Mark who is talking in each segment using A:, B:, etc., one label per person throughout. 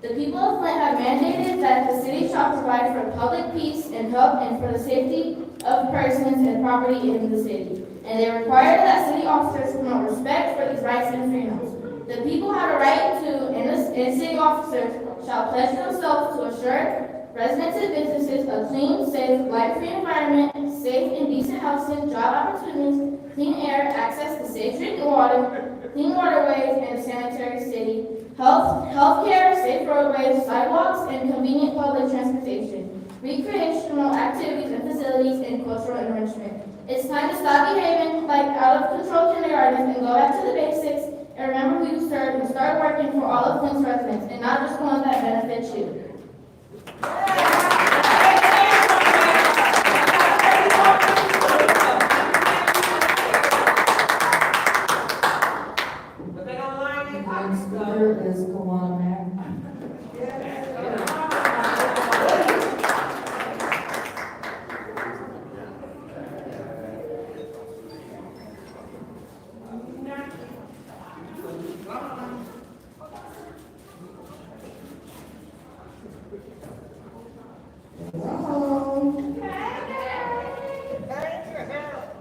A: The people of Flint have mandated that the city shall provide for public peace and health and for the safety of persons and property in the city. And they require that city officers promote respect for these rights and freedoms. The people have a right to, and city officers shall pledge themselves to assure residents and businesses a clean, safe, light-free environment, safe and decent housing, job opportunities, clean air, access to safe drinking water, clean waterways, and a sanitary city, healthcare, safe roadways, sidewalks, and convenient public transportation, recreational activities and facilities, and cultural enrichment. It's time to stop behaving like out-of-control kindergartens and go back to the basics and remember who you serve and start working for all of Flint's residents and not just ones that benefit you.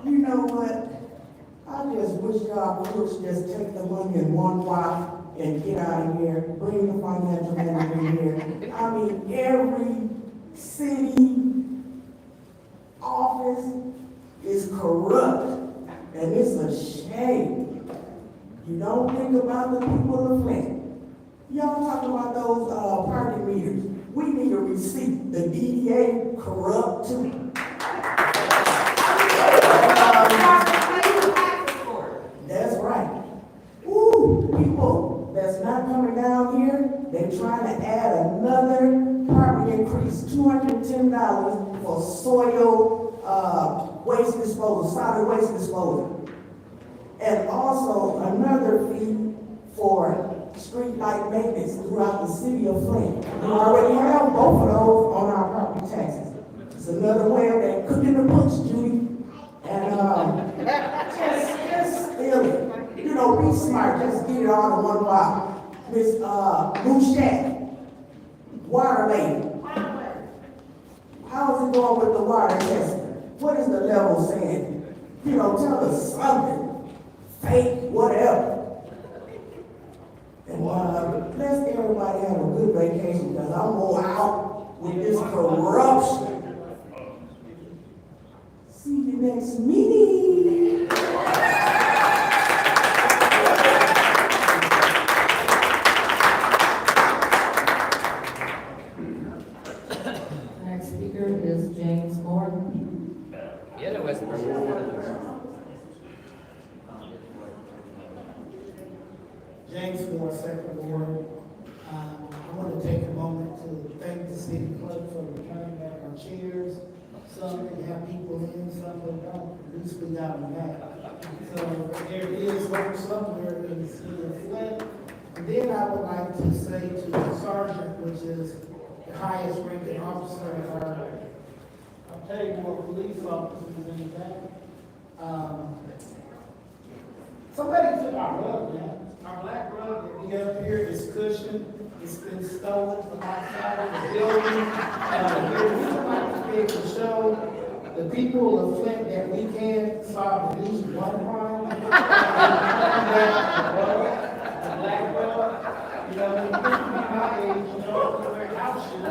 B: You know what? I just wish y'all could just take the money in one whop and get out of here. Bring the financial manager in here. I mean, every city office is corrupt, and it's a shame. You don't think about the people of Flint. Y'all talking about those parking meters. We need a receipt. The DDA corrupt too. That's right. Ooh, people that's not coming down here, they're trying to add another property increase, $210 for soil waste disposal, solid waste disposal. And also another fee for street light maintenance throughout the city of Flint. We already have both of those on our property taxes. It's another way of that cooking the books, Judy. And just steal it. You know, be smart, just get it all in one while. Miss Bouchet, water lady. How's it going with the water test? What is the level saying? You know, tell us something. Fake, whatever. And let's everybody have a good vacation because I'm going out with this corruption. See you next meeting.
C: Next speaker is James Gordon.
D: Yeah, that was
E: James Moore, Second Ward. I want to take a moment to thank the city clerk for returning back our chairs. Some that have people in, some that don't. At least we got them back. So there is hope somewhere in the city of Flint. And then I would like to say to the sergeant, which is the highest ranking officer in our, I'll tell you what, police officers in the back. Somebody took our rug, man. Our black rug that we up here is cushioned. It's been stolen from outside of the building. We would like to be able to show the people of Flint that we can solve at least one crime. The black rug, you know, when you get to be my age, you know, you wear house shoes,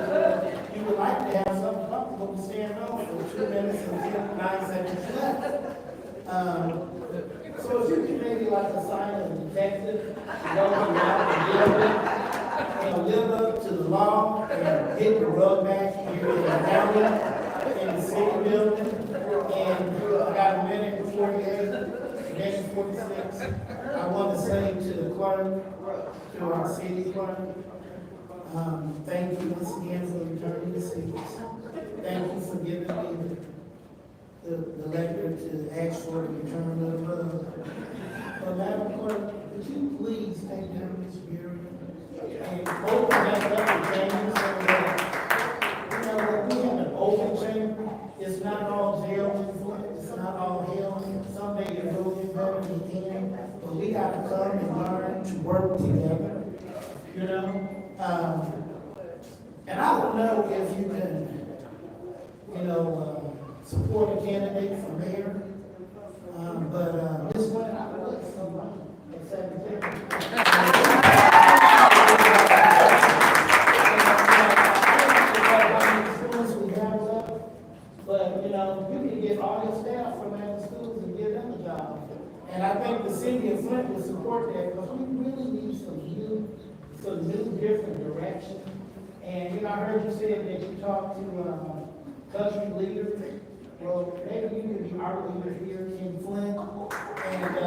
E: you would like to have something comfortable to stand on for 2 minutes and 9 seconds left. So if you can maybe like assign a detective to go around the building and live up to the law and get the rug back here in the county, in the city building. And I got a minute and 48, minute 46. I want to say to the clerk, to our city clerk, thank you once again for returning the seats. Thank you for giving me the letter to ask for the return of the rug. But Madam Clerk, would you please take down this bureau and open that up chamber so that, you know, when we have an open chamber, it's not all jail, it's not all hell. Someday it will get better than can, but we got to come and learn to work together, you know? And I don't know if you can, support a candidate for mayor, but this one I would, so, schools we have left, but, you can get all your staff from other schools and give them a job. And I think the city of Flint will support that, because we really need some new different direction. And, I heard you say that you talked to, country leaders. Well, maybe you could be our leader here in Flint. And, the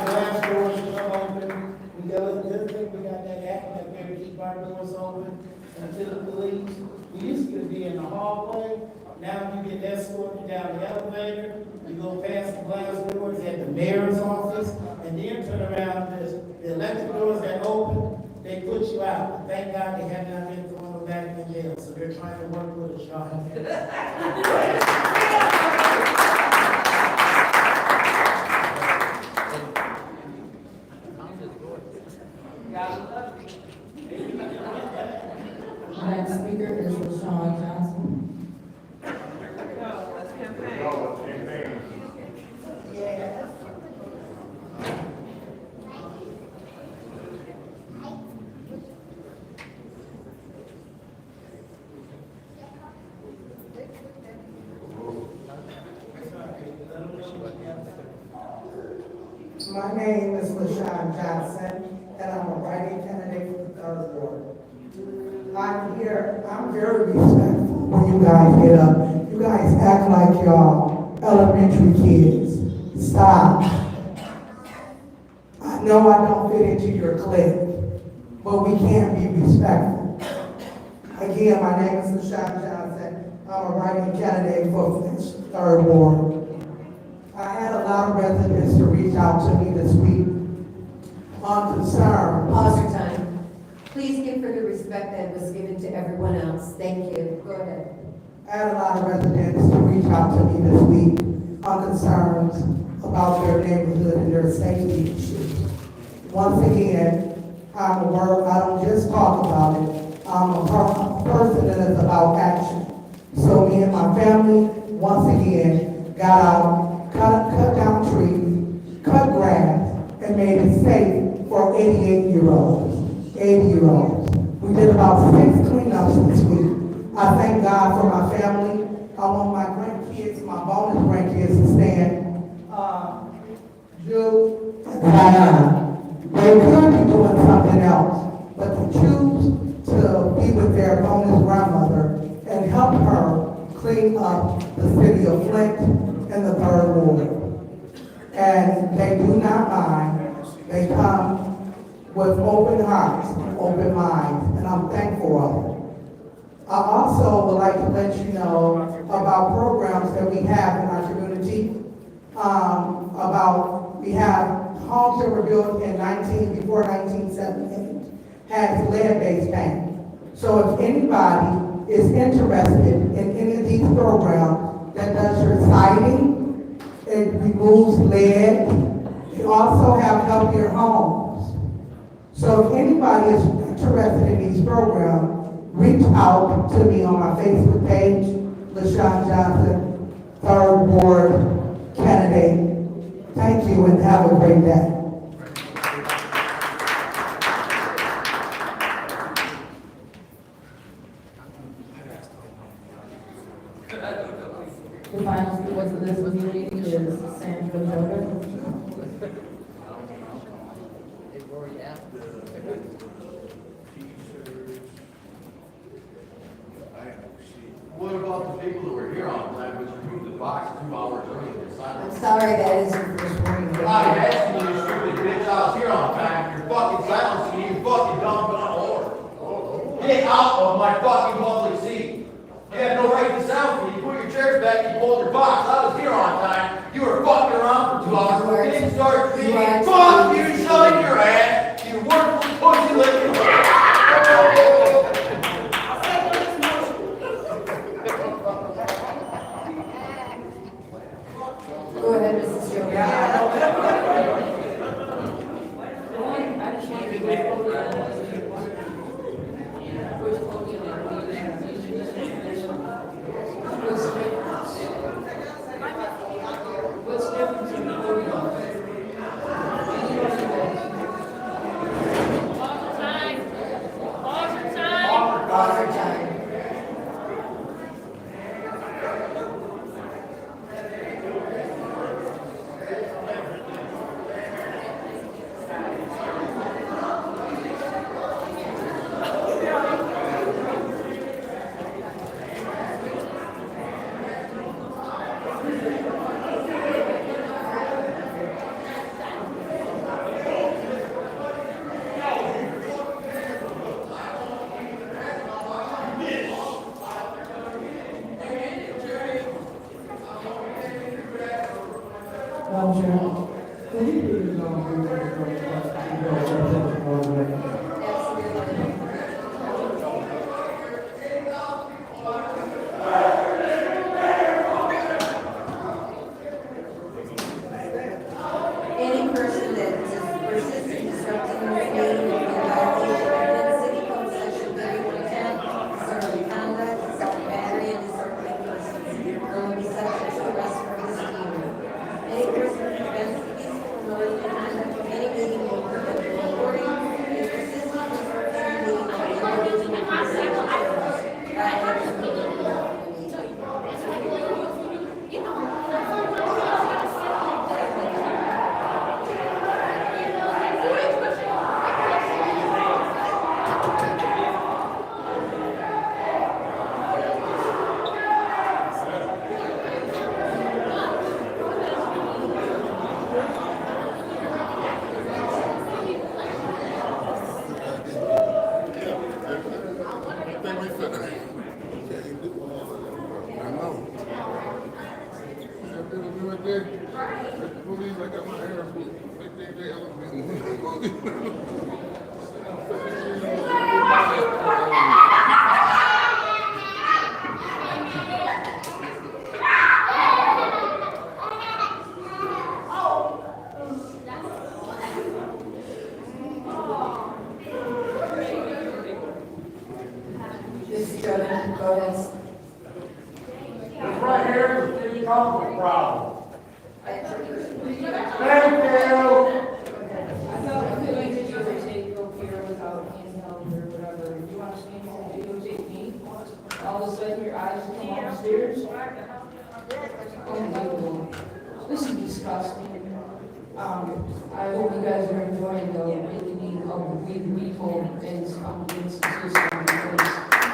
E: glass doors are open. We got, the other thing, we got that act up there to keep our doors open until the police. We used to be in the hallway. Now you get escorted down the elevator, you go past the glass doors at the mayor's office, and then turn around, the electric doors that open, they put you out. But thank God they have not been thrown back in jail, so they're trying to work with us, Sean.
C: Next speaker is LaShawn Johnson.
B: My name is LaShawn Johnson, and I'm a writing candidate for the 3rd Ward. I'm very respectful when you guys get up. You guys act like y'all elementary kids. Stop. I know I don't fit into your clique, but we can't be respectful. Again, my name is LaShawn Johnson. I'm a writing candidate for Flint's 3rd Ward. I had a lot of residents to reach out to me this week on concern.
D: Pause your time. Please give her the respect that was given to everyone else. Thank you. Go ahead.
B: I had a lot of residents to reach out to me this week on concerns about their neighborhood and their safety issues. Once again, I don't just talk about it. I'm a person that is about action. So me and my family, once again, got out, cut down trees, cut grass, and made it safe for 88-year-olds. 80-year-olds. We did about 6 cleanups this week. I thank God for my family. I want my grandkids, my bonus grandkids to stand. They could be doing something else, but to choose to be with their bonus grandmother and help her clean up the city of Flint and the 3rd Ward. And they do not mind. They come with open hearts, open minds, and I'm thankful of it. I also would like to let you know about programs that we have in our community. We have homes that were built before 1978, has lead-based paint. So if anybody is interested in any of these programs that does your siding, it removes lead, they also have healthier homes. So if anybody is interested in these programs, reach out to me on my Facebook page, LaShawn Johnson, 3rd Ward candidate. Thank you and have a great day.
C: The final speaker for this meeting is Sandra Jordan.
F: What about the people that were here on time, which removed the box 2 hours early?
D: I'm sorry that is your first warning.
F: I'm asking you, stupid bitch, I was here on time, you're fucking silencing me, you fucking dumb gun whore. Get out of my fucking public seat. You have no right to sound for me, you put your chairs back, you pulled your box, I was here on time, you were fucking around for 2 hours, you didn't start to me, fuck you, shut your ass, you worthless pussy licking.
D: Go ahead, Mrs. Jones.
C: I just want to What's different from the podium?
D: All the time.
G: Madam Chair, can you please,
D: Any person that is persisting disrupting the meeting in violation of city code section 3110, disorderly conduct, assault, battery, and disorderly persons, will be subject to arrest for misdemeanor. Any person who prevents the peaceful and orderly conduct of any meeting will be prohibited from recording, and persisting in disrupting the meeting of an individual will be subject to arrest. Violation of the meeting. Mr. Chairman, go ahead.
E: It's right here, the city council problem. Thank you.
C: I thought we could like videotape up here without handheld or whatever. If you want to stand here and videotape me, all of a sudden your eyes come upstairs. Unbelievable. This is disgusting. I hope you guys are enjoying the really neat of the people and some institutions.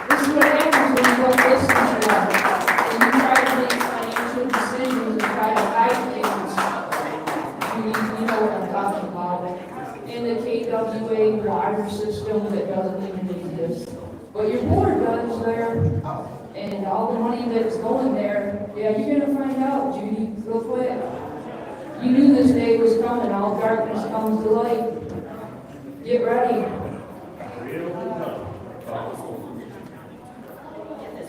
C: This is what happens when you don't listen to them. When you try to make financial decisions and try to hide things. You know what I'm talking about. In the KWA water system that doesn't even exist. But your board does there, and all the money that's going there, yeah, you're gonna find out, Judy, real quick. You knew this day was coming, all darkness comes to light. Get ready.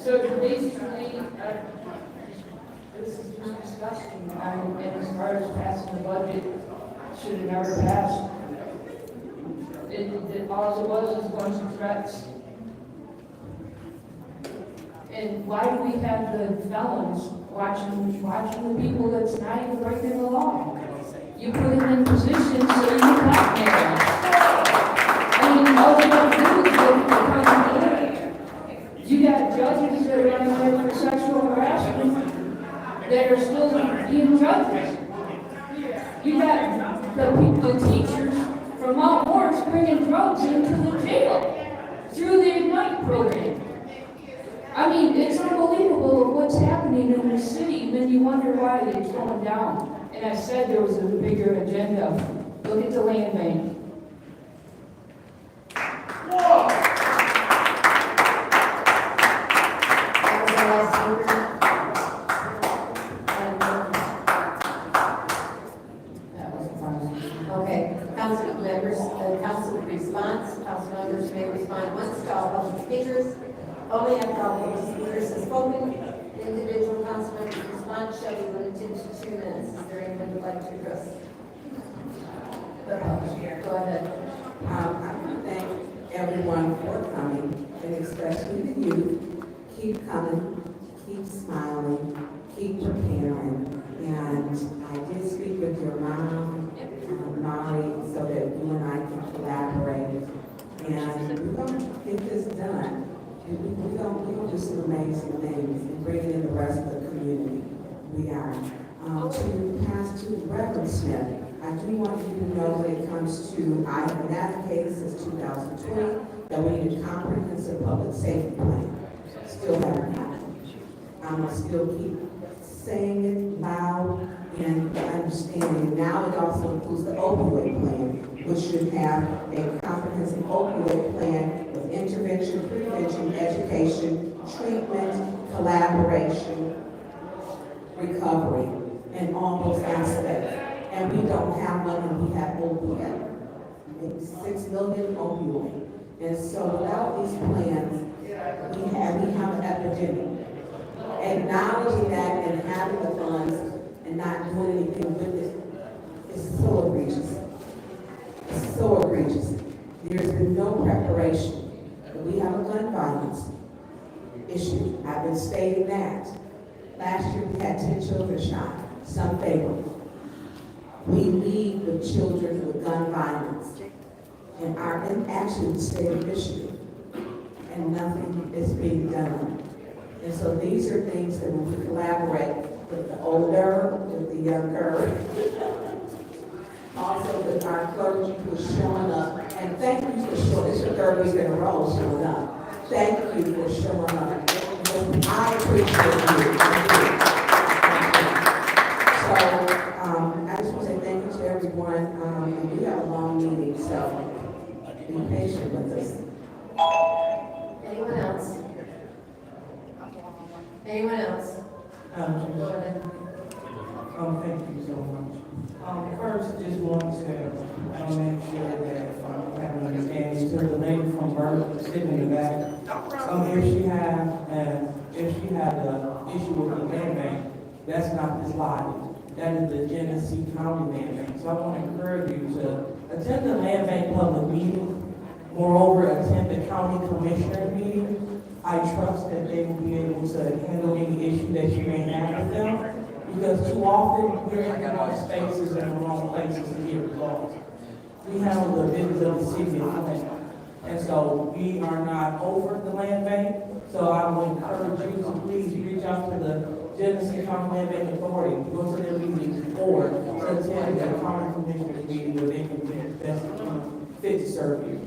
C: So basically, this is just disgusting, and as far as passing the budget, should have never passed. All it was a bunch of threats. And why do we have the felons watching the people that's not even breaking the law? You put them in positions so you can blackmail them. I mean, all they don't do is go to accountability. You got judges that are in there for sexual harassment that are still being judges. You got the teachers from Mount Morris bringing drugs into the jail through the Ignite program. I mean, it's unbelievable what's happening in the city, and then you wonder why it's going down. And I said there was a bigger agenda. Look at the land bank.
D: That was our last speaker.
C: That was fun.
D: Okay, council members, council response, council members may respond once to all public speakers. Only after all public speakers have spoken, individual council members' response shall be limited to 2 minutes. Is there anyone who would like to address? Go ahead.
H: everyone for coming, and especially the youth. Keep coming, keep smiling, keep preparing. And I did speak with your mom, Molly, so that you and I can collaborate. And we're going to get this done. We're going to do some amazing things and bring in the rest of the community. We are. To pass to Reverend Smith, I do want you to know when it comes to, I have advocated since 2020 that we need a comprehensive public safety plan. Still haven't happened. I'm going to still keep saying it loud and understanding. Now it also includes the opioid plan, which should have a comprehensive opioid plan with intervention, prevention, education, treatment, collaboration, recovery, and all those aspects. And we don't have one, and we have opioid. Maybe 6 million opioid. And so without these plans, we have an epidemic. Acknowledging that and having the funds and not doing anything with it is so egregious. It's so egregious. There's been no preparation. We have a gun violence issue. I've been stating that. Last year we had 10 children shot, some fatal. We lead with children with gun violence in actually the state of Michigan, and nothing is being done. And so these are things that when we collaborate with the older, with the younger, also with our clergy who is showing up. And thank you for showing, this is your third week in a row showing up. Thank you for showing up. I appreciate you. So I just want to say thank you to everyone. And we have a long meeting, so be patient with us.
A: Anyone else? Anyone else? Go ahead.
G: Thank you so much. First, just want to make sure that I have an understanding to the lady from Burke sitting in the back. If she had an issue with the land bank, that's not this body. That is the Genesee County Land Bank. So I want to encourage you to attend the land bank public meeting. Moreover, attend the county commissioner meeting. I trust that they will be able to handle any issue that you may have with them, because too often we're in the wrong spaces and the wrong places to get results. We handle the business of the city of Flint, and so we are not over the land bank. So I would encourage you to please reach out to the Genesee County Land Bank Authority, go to their meetings, or to attend the county commissioner's meeting where they can be best fit to serve you.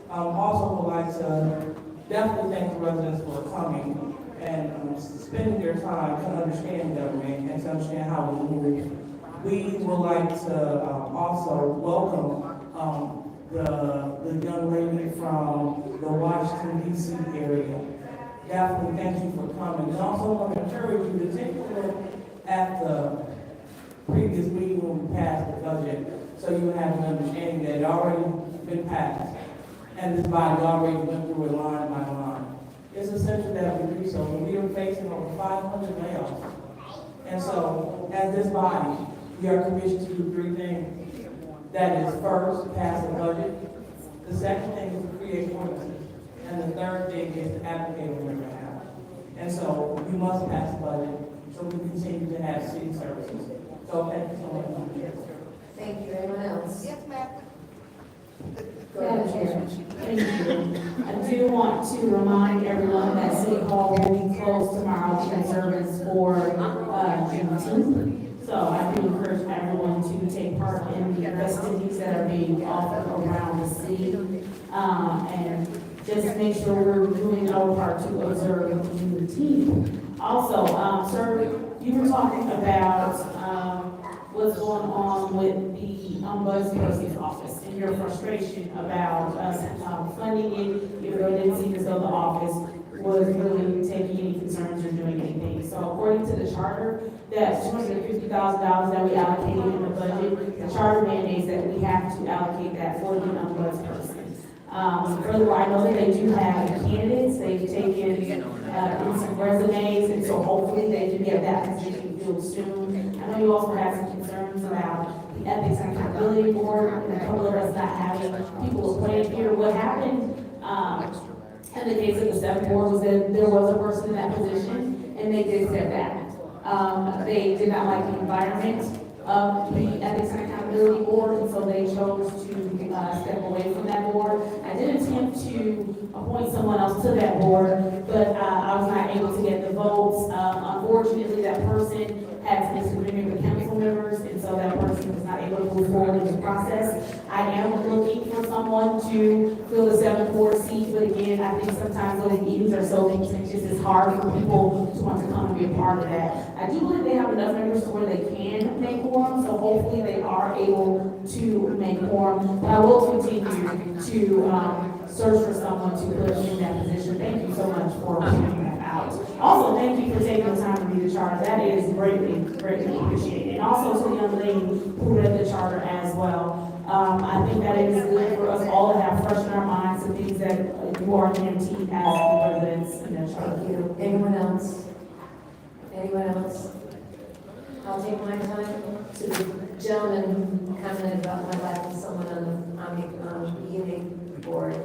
G: Also would like to definitely thank the residents for coming and spending their time to understand government and to understand how we move. We would like to also welcome the young lady from the Washington, D.C. area. Definitely thank you for coming. And also want to encourage you to take a look at the previous meeting when we passed the budget, so you have an understanding that it already been passed. And this body already went through it line by line. It's essential that we do so. We are facing over 500 layoffs. And so, as this body, we are commissioned to do 3 things. That is, first, pass the budget. The second thing is to create ordinances. And the third thing is to advocate on their behalf. And so, we must pass the budget so we continue to have city services. So, thank you so much.
A: Thank you. Anyone else?
D: Yes, ma'am.
I: Madam Chair, thank you. I do want to remind everyone that City Hall will be closed tomorrow to observance for Juneteenth. So I do encourage everyone to take part in the festivities that are being offered around the city. And just make sure we're doing our part to observe Juneteenth. Also, sir, you were talking about what's going on with the ombudsman's office and your frustration about us funding it, even though it didn't seem as though the office was really taking any concerns or doing anything. So according to the charter, that's $250,000 that we allocated in the budget. The charter mandates that we have to allocate that for the ombudsperson. Furthermore, I know that they do have candidates. They've taken in some resumes, and so hopefully they do get that position filled soon. I know you also have some concerns about the Ethics and Accountability Board, and a couple of us not having people appointed here. What happened In the case of the step board was that there was a person in that position, and they did step back. They did not like the environment of the Ethics and Accountability Board, and so they chose to step away from that board. I did attempt to appoint someone else to that board, but I was not able to get the votes. Unfortunately, that person had some disagreement with council members, and so that person was not able to move forward in the process. I am looking for someone to fill the 7th Ward seat, but again, I think sometimes those meetings are so contentious, it's hard for people to want to come and be a part of that. I do believe they have enough members to where they can make quorum, so hopefully they are able to make quorum. But I will continue to search for someone to put in that position. Thank you so much for pointing that out. Also, thank you for taking the time to read the charter. That is greatly, greatly appreciated. And also to the young lady who read the charter as well. I think that it is good for us all to have fresh in our minds the things that you are guaranteed as the residents in the charter.
D: Thank you. Anyone else? Anyone else? I'll take my time. To the gentleman commented about my life with someone on the unit board.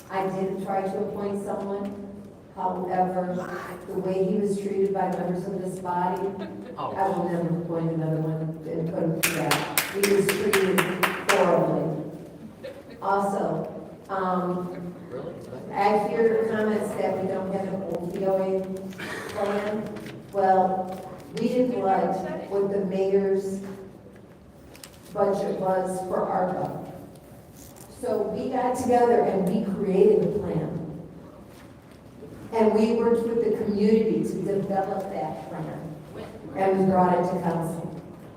D: I did try to appoint someone. However, the way he was treated by members of this body, I will never appoint another one and put him through that. He was treated horribly. Also, I hear comments that we don't have an opioid plan. Well, we didn't like what the mayor's budget was for ARPA. So we got together and we created a plan. And we worked with the community to develop that plan. And we brought it to council.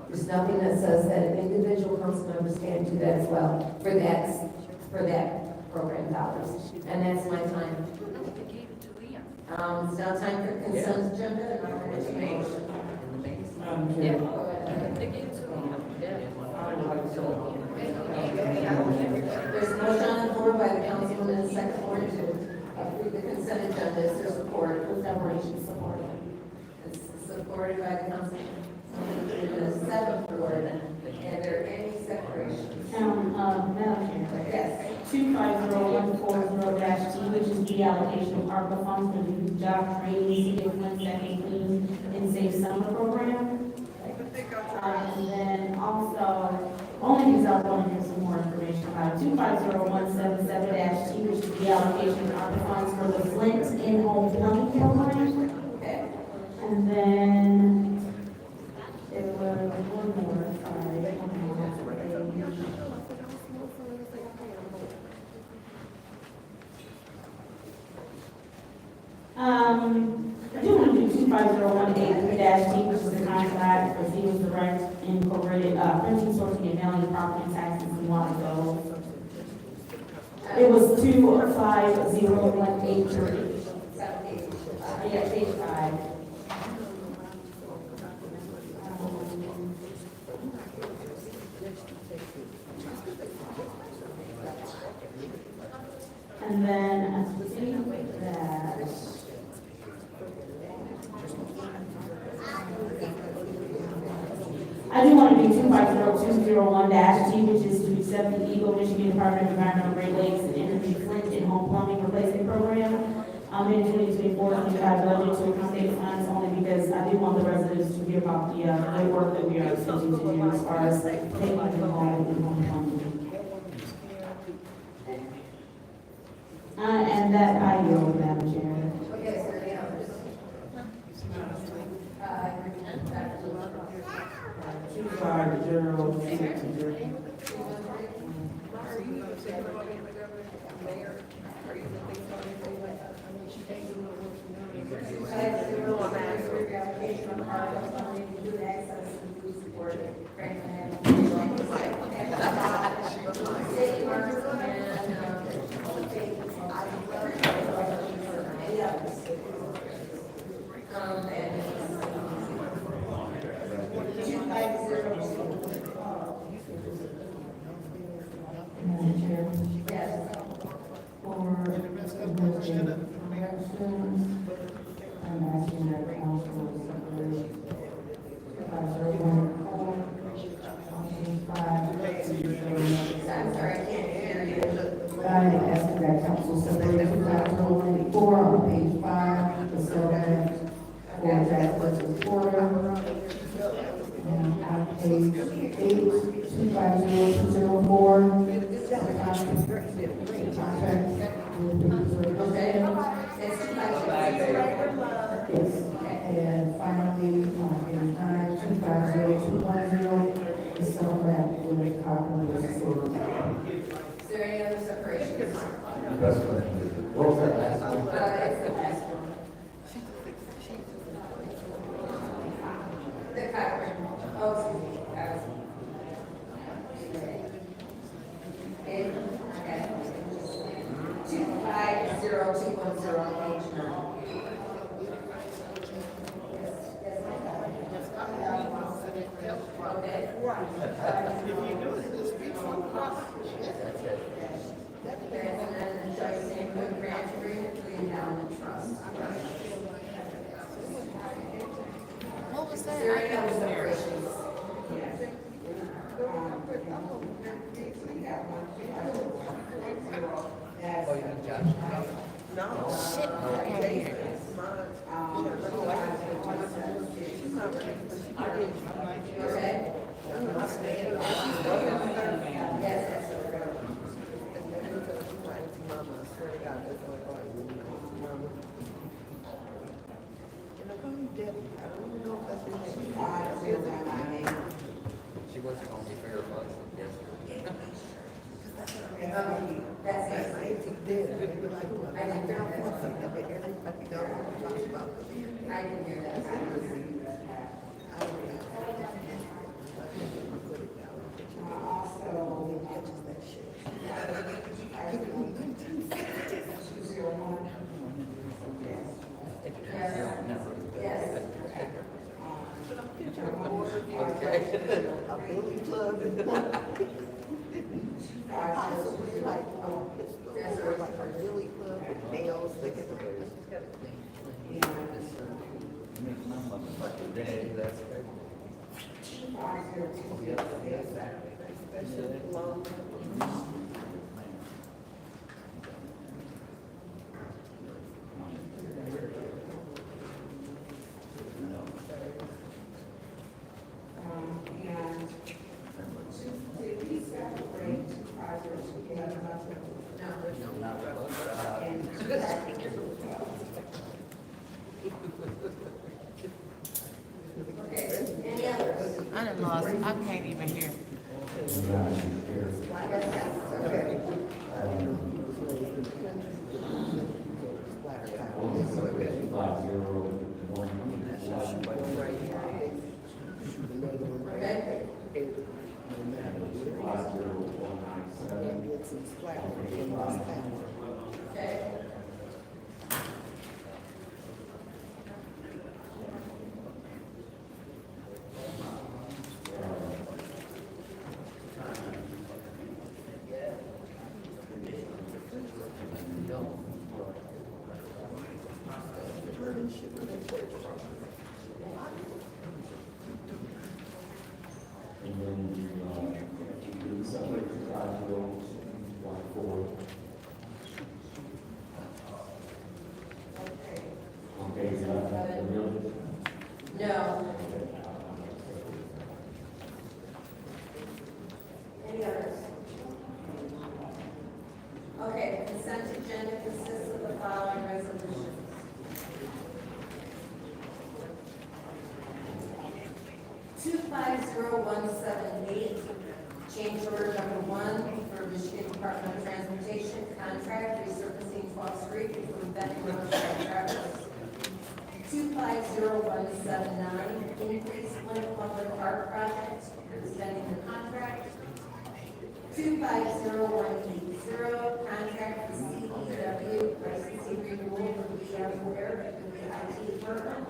D: There's nothing that says that an individual council member can't do that as well for that program dollars. And that's my time. It's now time for consent agenda and I'm going to make a motion. There's a motion on the floor by the councilman in the second ward to approve the consent agenda. Is there support? With separation support. It's supported by the councilman in the seventh ward. Are there any separations?
I: Madam Chair.
D: Yes.
I: 250140-T, which is the allocation of ARPA funds for the job training, City of Flint Second Clean and Safe Summer Program. And then also, only because I want to give some more information about it, 250177-T, which is the allocation of ARPA funds for the Flint in-home plumbing program.
D: Okay.
I: And then there was one more, sorry, I do want to do 25018-T, which is the contract for Siemens Direct Incorporated, printing, sorting, and mailing property taxes and water bills. It was 250183. Yeah, page 5. And then I think that I do want to do 250201-T, which is to accept the Eagle Michigan Department of Environmental Great Lakes and Energy Flint in-home plumbing replacement program. In 2024-25 budget to accommodate funds only because I do want the residents to hear about the good work that we are attempting to do as far as taking the home in-home plumbing. And that I yield, Madam Chair.
D: Okay, is there any others?
G: General.
H: I'm sorry, I can't hear you. I ask that council
D: Okay, that's 250.
I: Yes, and finally, in time, 250210, is someone that will copy the facility.
D: Is there any other separations?
F: What was that last one?
D: It's the last one. The Cochran, oh, excuse me, okay. 250210, page 9. Okay. There's an choice input grant agreement for the endowment trust.
J: What was
D: Is there any
J: that?
D: other separations?
F: Oh, you mean Josh?
J: Shit, okay.
D: Okay? Yes, that's
F: She was calling me fair bucks, yes.
D: that's it. I didn't hear Yes.
F: That's great.
D: Okay, any others?
J: I done lost, I can't even hear.
D: Okay. Okay.
K: And then you separate the five bills, one for. Okay, is that the real?
D: No. Any others? Okay, the consent agenda consists of the following resolutions. Two 50178, change order number 1 for Michigan Department of Transportation contract resurfacing 12th Street between Benton and Northside Travelers. 250179, increase Flint Public Art Project, extending the contract. 250180, contract for CEW licensing renewal for VMware with the IT firm.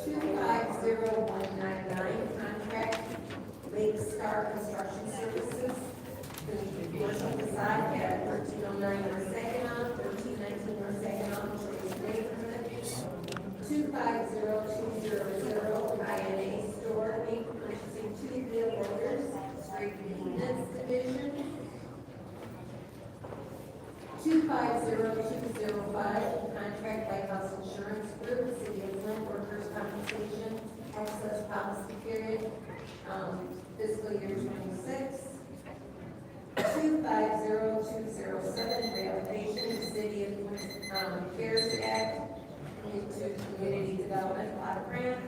D: 250199, contract Lake Star Construction Services for the portion facade at 1309 North Saginaw, 1319 North Saginaw, Choice neighborhood. 250200, INA Store, Inc., purchasing 2 wheel loaders, street maintenance division. 250205, contract by House Insurance Group, City of Flint, workers' compensation, excess policy period, fiscal year 26. 250-207, rehabilitation of City of CARES Act into Community Development Block Grant.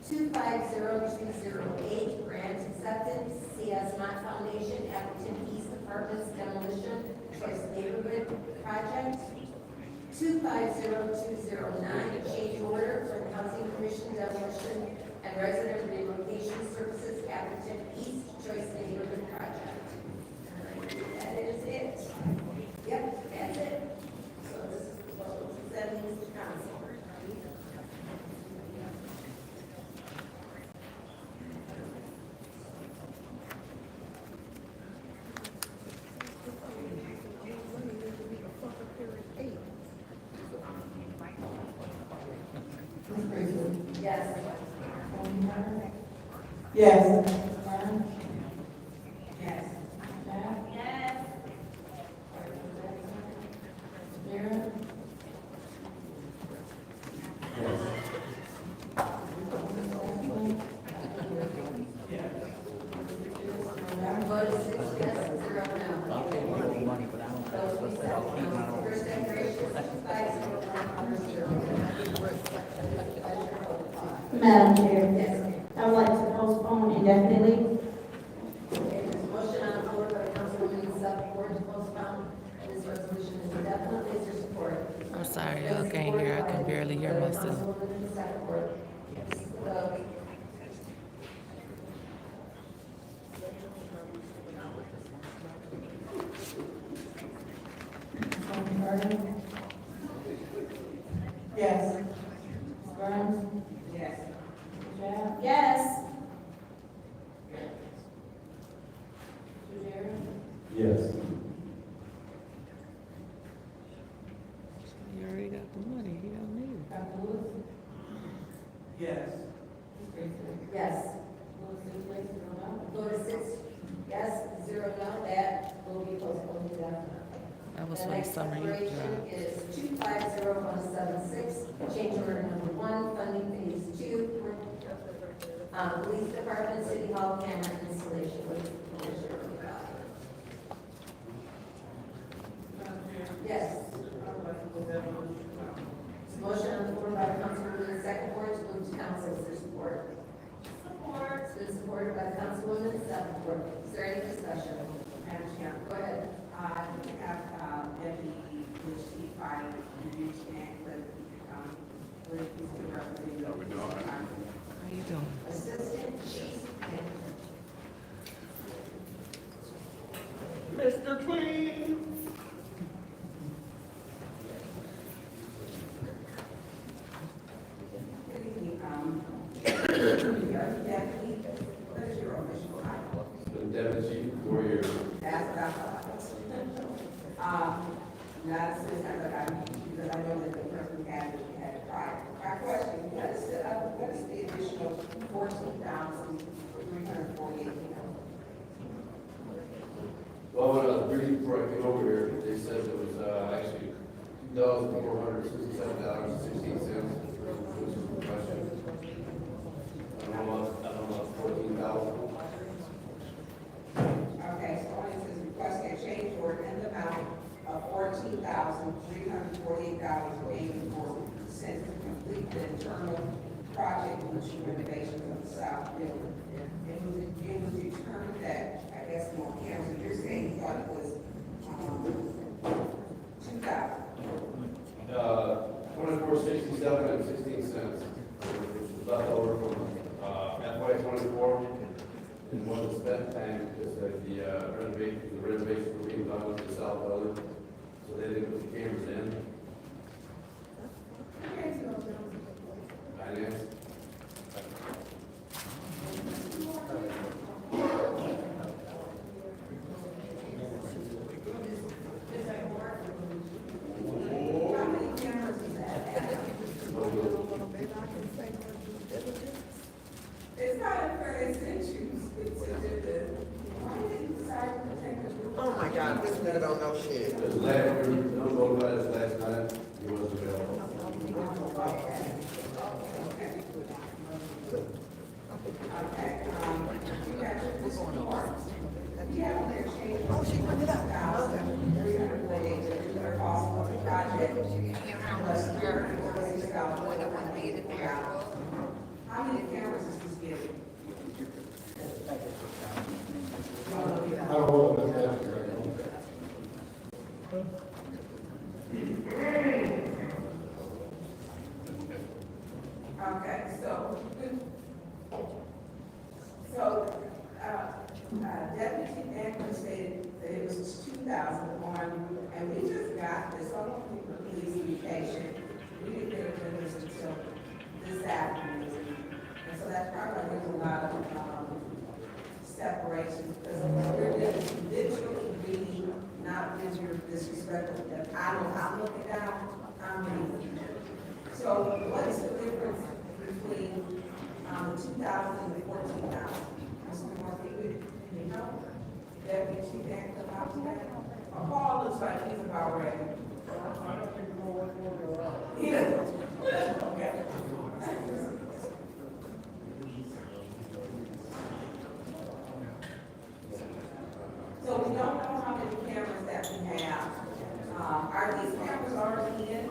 D: 250-208, grant acceptance, CS Mott Foundation, Appleton East Apartments Demolition Choice Neighborhood Project. 250-209, change order for the Housing Commission Demolition and Resident Relocation Services, Appleton East Choice Neighborhood Project. That is it. Yep, that's it. So this is what we'll send these to council. Yes.
I: Yes.
D: Yes.
A: Yes.
D: Vote is 6 yes, 0 no. Those we said, first declaration, 501.
I: Madam Chair,
D: Yes.
I: I would like to postpone indefinitely.
D: Okay, there's a motion on the floor by Councilwoman Support to postpone. This resolution is indefinitely. Is there support?
J: I'm sorry, y'all can't hear. I can barely hear myself.
D: Councilwoman Support.
I: Yes. Burns?
D: Yes.
A: Yes.
K: Yes.
J: You already got the money. You don't need it.
G: Yes.
D: Yes. Vote is 6 yes, 0 no. That will be postponed indefinitely.
J: That was
D: The
J: for the
D: next
J: summer youth
D: declaration
J: drive.
D: is 250176, change order number 1, funding phase 2, police department, city hall camera installation with Commissioner Rivera. Yes. Motion on the floor by Councilwoman, second floor to move to council. Is there support? Support. It's been supported by Councilwoman, second floor. Is there any discussion?
H: Madam Chair,
D: Go ahead.
H: we have, Deputy Chief Fire, Review and Clint, please give us the.
J: How you doing?
D: Assistant Chief.
E: Mr. Clean.
H: Deputy, what is your official title?
K: Been deputy chief for 4 years.
H: That's what I thought. Not since I, because I know that the person had prior. My question, what is the additional 14,348?
K: Well, when I was briefed before I came over here, they said it was, actually $2,467.16, which is the question. I don't know about 14,000.
H: Okay, so it says requesting a change order in the amount of $14,348.84 to complete the internal project, which is renovation of the south building. It was determined that, I guess, more council, you're saying you thought it was, 2,000.
K: 2467.16, which was left over from FY '24, and wasn't spent time because of the renovations were being done with the south building, so they didn't put the cameras in. Finance.
H: How many cameras is that? It's not a fair exchange. Why did you decide to take this?
L: Oh my God, this nigga don't know shit.
K: Because last, we don't go about this last night, he wasn't available.
H: Okay, you have this report. You have an exchange
B: Oh, she put it up.
H: $348 cost of the project. Plus $346 How many cameras is this getting?
E: I don't know what that's.
H: Okay, Deputy Anchor stated that it was 2,000 on, and we just got this, so please be patient. We didn't get it until this afternoon, and so that's probably there's a lot of, separation, because we're literally reading, not visual disrespectful, that I know I'm looking down, I'm reading. So what is the difference between, 2,000 and 14,000? Mr. Murphy, you know, Deputy Chief Anchor about that? Paul looks like he's about ready.
E: I don't think we'll work over around.
H: He doesn't. Okay. So we don't know how many cameras that we have. Are these cameras already in?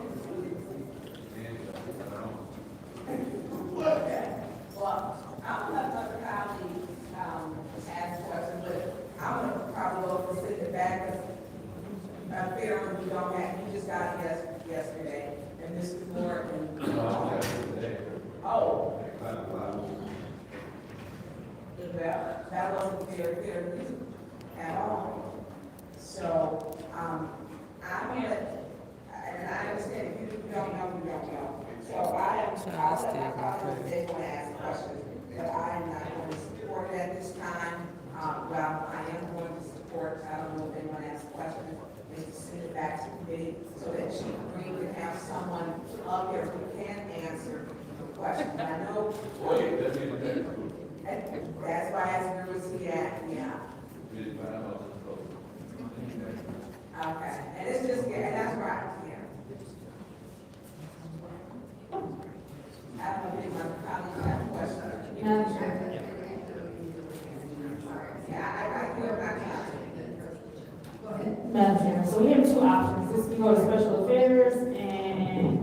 H: Okay. Well, I'm gonna let Dr. Cowley, ask questions, but I'm gonna probably go and sit it back, because apparently we don't have, you just got it yesterday, and Mr. Moore and. Oh. That wasn't fair at all. So, I'm gonna, and I understand if you don't know, you don't know. So I'll let my colleagues, if they want to ask questions, but I am not going to support it at this time. Well, I am going to support, I don't know if they want to ask questions, they just send it back to committee so that Chief Green can have someone up here who can answer the questions. I know. That's why I asked where was he at, yeah. Okay, and it's just, and that's right, yeah. I don't know if my colleagues have questions. Yeah, I do have my colleagues.
I: Madam Chair, so we have two options. This can go to special affairs and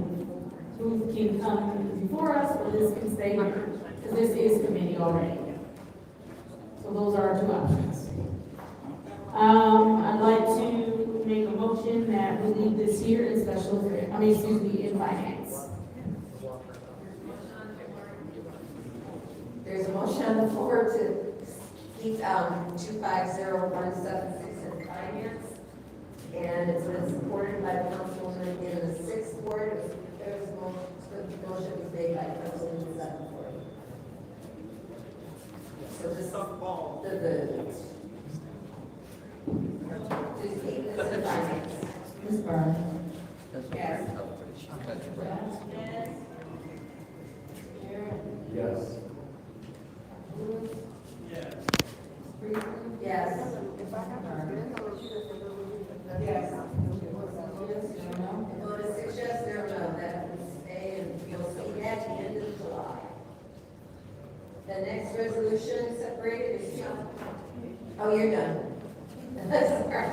I: Booth can come before us, or this can stay here, because this is committee already. So those are our two options. I'd like to make a motion that we leave this here in special affairs, in finance.
D: There's a motion on the floor to keep, 250176 in finance. And it's been supported by Councilwoman in the 6th ward. The motion was made by Councilwoman in the 7th ward. So this is to keep this in finance.
I: Ms. Byrne?
D: Yes.
K: Yes.
D: Yes.
H: Yes.
D: Vote is 6 yes, 0 no. That will stay, and you'll see that at the end of July. The next resolution separated is oh, you're done. Sorry.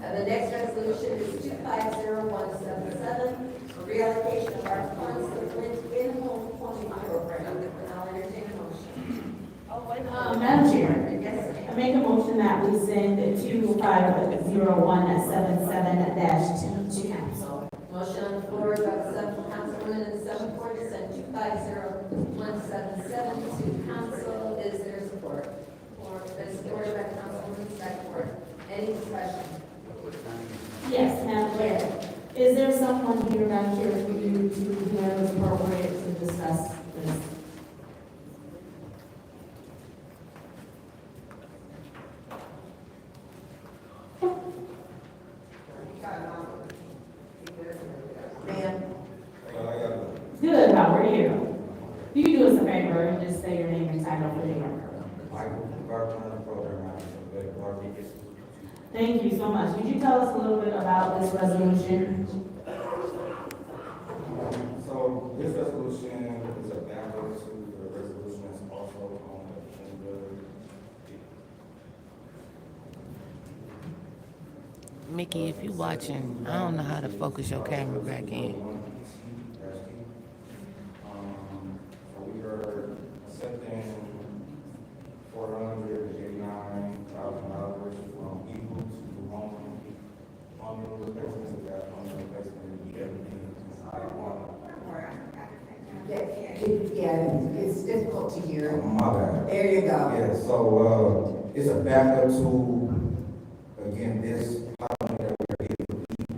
D: The next resolution is 250177, reallocation of our funds to Flint in-home plumbing program. And I'll entertain a motion.
I: Madam Chair,
D: Yes,
I: I make a motion that we send 250177-2 to council.
D: motion on the floor by Councilwoman in the 7th ward to send 250177 to council. Is there support? Or been supported by Councilwoman in the 2nd ward. Any discussion?
I: Yes, Madam Chair. Is there someone here, Madam Chair, for you to feel is appropriate to discuss this?
D: Ma'am?
I: Good, how are you? You can do us a favor and just say your name and title for the record. Thank you so much. Could you tell us a little bit about this resolution?
M: So this resolution is a backup to the resolution that's also on the agenda.
J: Mickey, if you watching, I don't know how to focus your camera back in.
M: So we are accepting $489,000 from Eagle to home replacement. We got home replacement, everything inside one.
H: Yeah, it's difficult to hear.
M: My bad.
H: There you go.
M: Yeah, so, it's a backup to, again, this pilot that we're able to keep.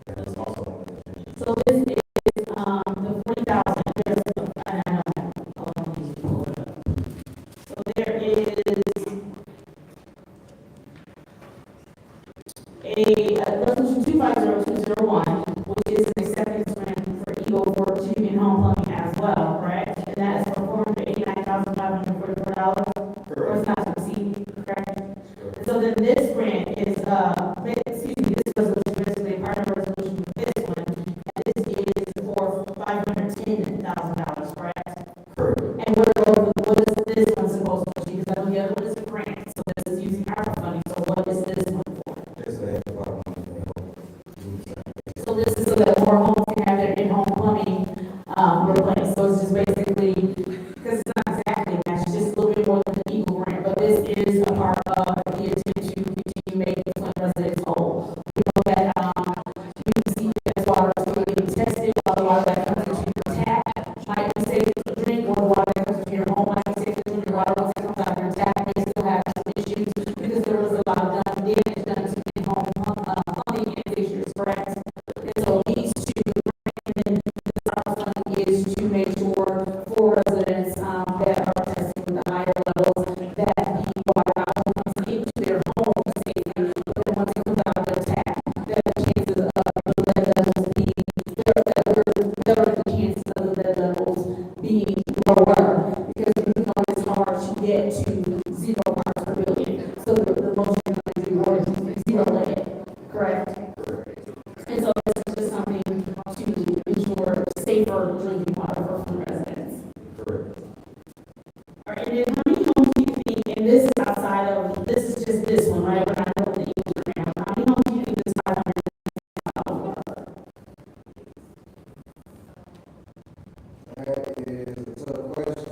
M: That is also one of the things.
I: So this is, the 40,000, there's, I don't know, let me pull it up. So there is a resolution 250201, which is an acceptance grant for Eagle for to in-home plumbing as well, correct? And that is for $489,544, or it's not to exceed, correct? So then this grant is, this resolution, basically part of the resolution with this one, and this is for $510,000, correct?
M: Correct.
I: And what is this one supposed to be? Because I know the other one is a grant, so this is using our funding, so what is this one for?
M: It's a lot of money.
I: So this is so that more homes can have their in-home plumbing, replaced, so it's just basically, because it's not exactly matched, it's just a little bit more than the Eagle grant, but this is a part of the attempt to continue making Flint residents whole. We know that, you can see that water is really being tested, while the water that comes into your tap might be safe to drink, or the water that comes into your home might be safe to drink, the water that comes out of your tap may still have some issues, because there was a lot of damage done to in-home plumbing and fixtures, correct? And so these two, and this funding is to make sure for residents, that are testing with the higher levels, that the water not only comes into their home safely, but once it comes out of their tap, that the chances of the lead levels being, there are the chances of the lead levels being lower, because we know it's hard to get to 0 parts per billion. So the most you're going to do is 0 lead, correct? And so this is just something to ensure safer drinking water for Flint residents.
M: Correct.
I: All right, and then how many homes do you think, and this is outside of, this is just this one, right? We're not doing the Eagle grant. How many homes do you think this 500,000 will cover?
M: That is a tough question.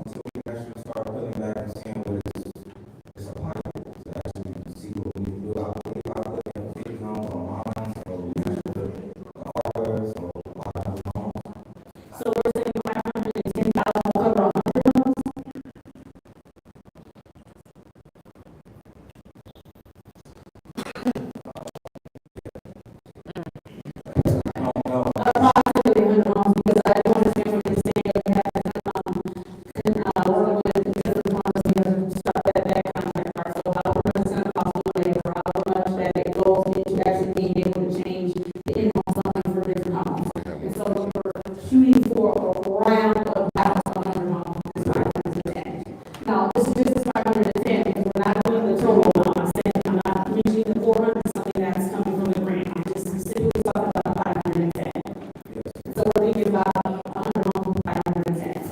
M: So we can actually start pulling back and seeing what it's a pilot to actually see what we can do. I believe I put in 50 homes online, so we actually put the hardware, so 500 homes.
I: So we're saying 510,000 will cover 100 homes?
M: I don't know.
I: Approximately 100 homes, because I don't understand what you're saying, that we have to, work with the different ones, we have to start that contract part. So how much it's gonna cost the labor, how much that it goes into actually being able to change the in-home plumbing for different homes. And so we're shooting for around about 100 homes, is 510. Now, this is just 510, because we're not doing the total amount. I'm saying, I'm not mentioning the 400, something that's coming from the grant. I'm just specifically talking about 510. So we're thinking about 100 homes, 510.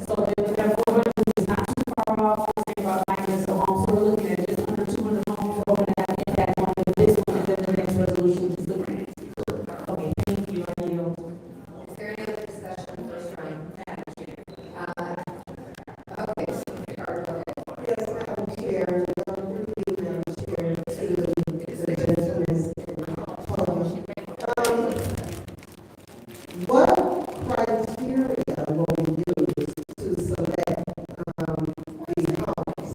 I: So if that 400 is not too far off, we're saying about 500 homes. So we're looking at just under 200 homes. We're going to have impact on this one, and then the next resolution is the grant. Okay, thank you. I yield.
D: Is there any other discussion first round? Okay, so, or, go ahead.
H: Yes, Madam Chair, briefly, Madam Chair, to the gentleman's what criteria will we use to select, these homes?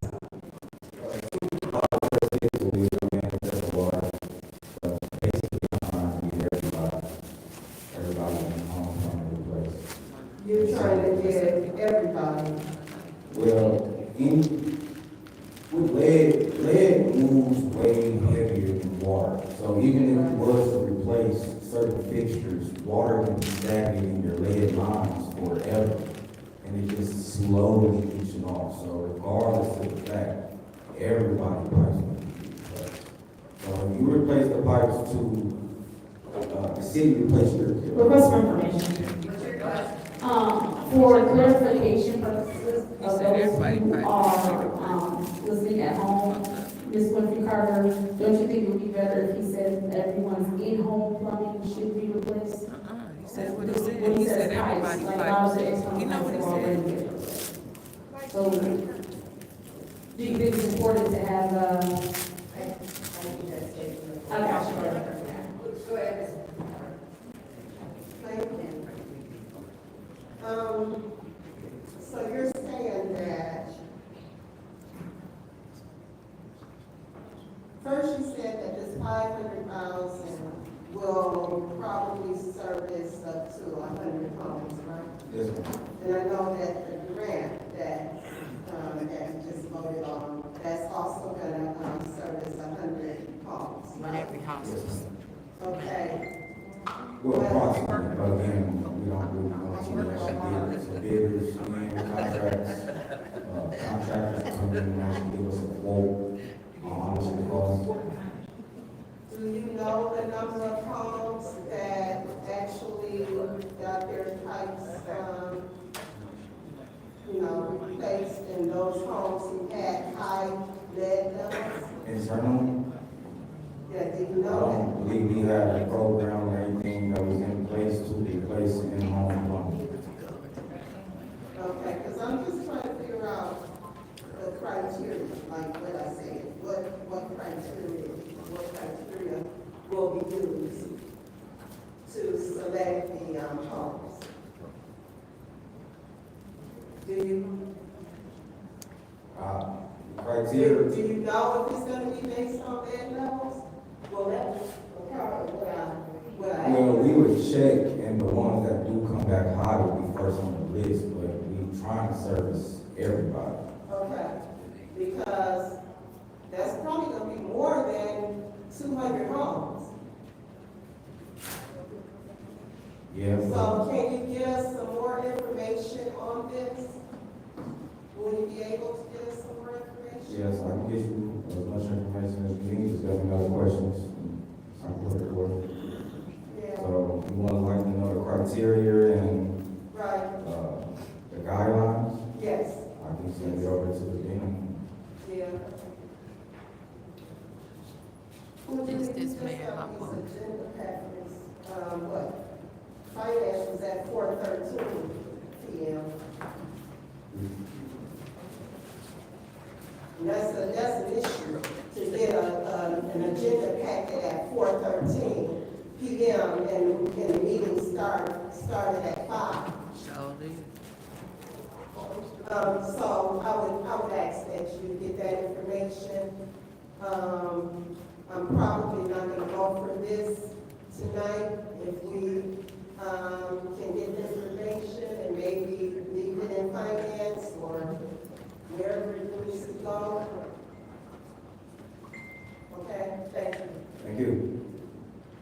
H: You're trying to get everybody.
M: Well, with lead moves way heavier than water. So even if it was to replace certain fixtures, water can be stagnant in your lead lines forever. And it just slowly leaching off. So regardless of the fact, everybody pipes will be replaced. So if you replace the pipes to, the city replace your.
I: Request for information. For clarification purposes of those who are, listening at home, Ms. Winfrey Carter, don't you think it would be better if he said everyone's in-home plumbing should be replaced?
J: He said what he said.
I: When
J: He said
I: says pipes,
J: everybody
I: like,
J: pipes.
I: how's the external
J: You know
I: pipes
J: what he
I: that already
J: said?
I: get replaced? So, do you think it's important to have, I got you.
D: Go ahead.
N: Thank you. So you're saying that, first you said that this 500,000 will probably service up to 100 homes, right?
M: Yes, ma'am.
N: And I know that the grant that you just voted on, that's also gonna, service 100 homes,
J: But
N: right?
J: every house
M: Yes,
J: is.
M: ma'am.
N: Okay.
M: Well, approximately, but again, we don't really know too much. So bidders, contracts, contractors come in and actually give us a quote on how much it costs.
N: Do you know the number of homes that actually got their pipes, replaced in those homes who had high lead levels?
M: Internally,
N: Yeah, do you
M: I
N: know
M: don't believe we had a program or anything that was in place to replace in-home plumbing.
N: that? Okay, because I'm just trying to figure out the criteria, like what I said, what criteria will be used to select the, homes? Do you?
M: Criteria,
N: Do you know if it's gonna be based on lead levels? Well, that's part of what I.
M: well, we would check, and the ones that do come back high would be first on the list, but we trying to service everybody.
N: Okay, because that's probably gonna be more than 200 homes.
M: Yeah.
N: So can you give us some more information on this? Will you be able to give us some more information?
M: Yes, I can get you as much information as you need, just let me know the questions. I can put it forward.
N: Yeah,
M: So you want to like to know the criteria and,
N: right,
M: the guidelines?
N: yes,
M: I can send it over to the dean.
N: yeah.
J: This man, my
N: These
J: phone.
N: agenda packets, what? Finance was at 4:13 PM. And that's an issue, to get an agenda packet at 4:13 PM and the meeting started at 5.
J: So do you.
N: So I would ask that you get that information. I'm probably not gonna go for this tonight. If we, can get the information and maybe leave it in finance or wherever it needs to go. Okay, thank you.
M: Thank you.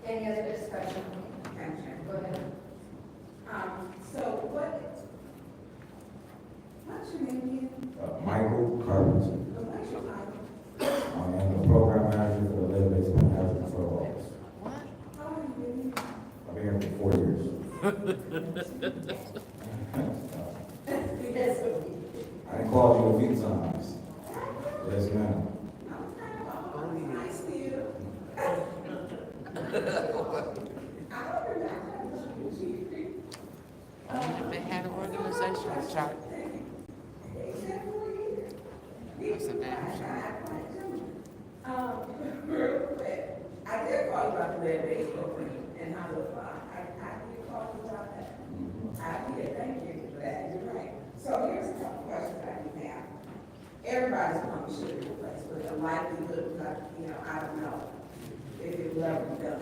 D: Any other discussion? Go ahead.
H: So what's your name again?
M: Michael Carpenter.
H: What's your title?
M: I am the program manager for the Lead Based Hazard Control Office.
J: What?
H: How are you doing?
M: I've been here for 4 years.
N: Yes,
M: I done called you a few times. Yes, ma'am.
H: Nice to you.
J: They had an organizational chart. That's a damn shame.
H: Real quick, I did call you about the lead-based program and how to apply. I did call you about that. I did, thank you for that, you're right. So here's a couple questions I do have. Everybody's probably should be replaced, but the likelihood, I don't know if it will ever be done.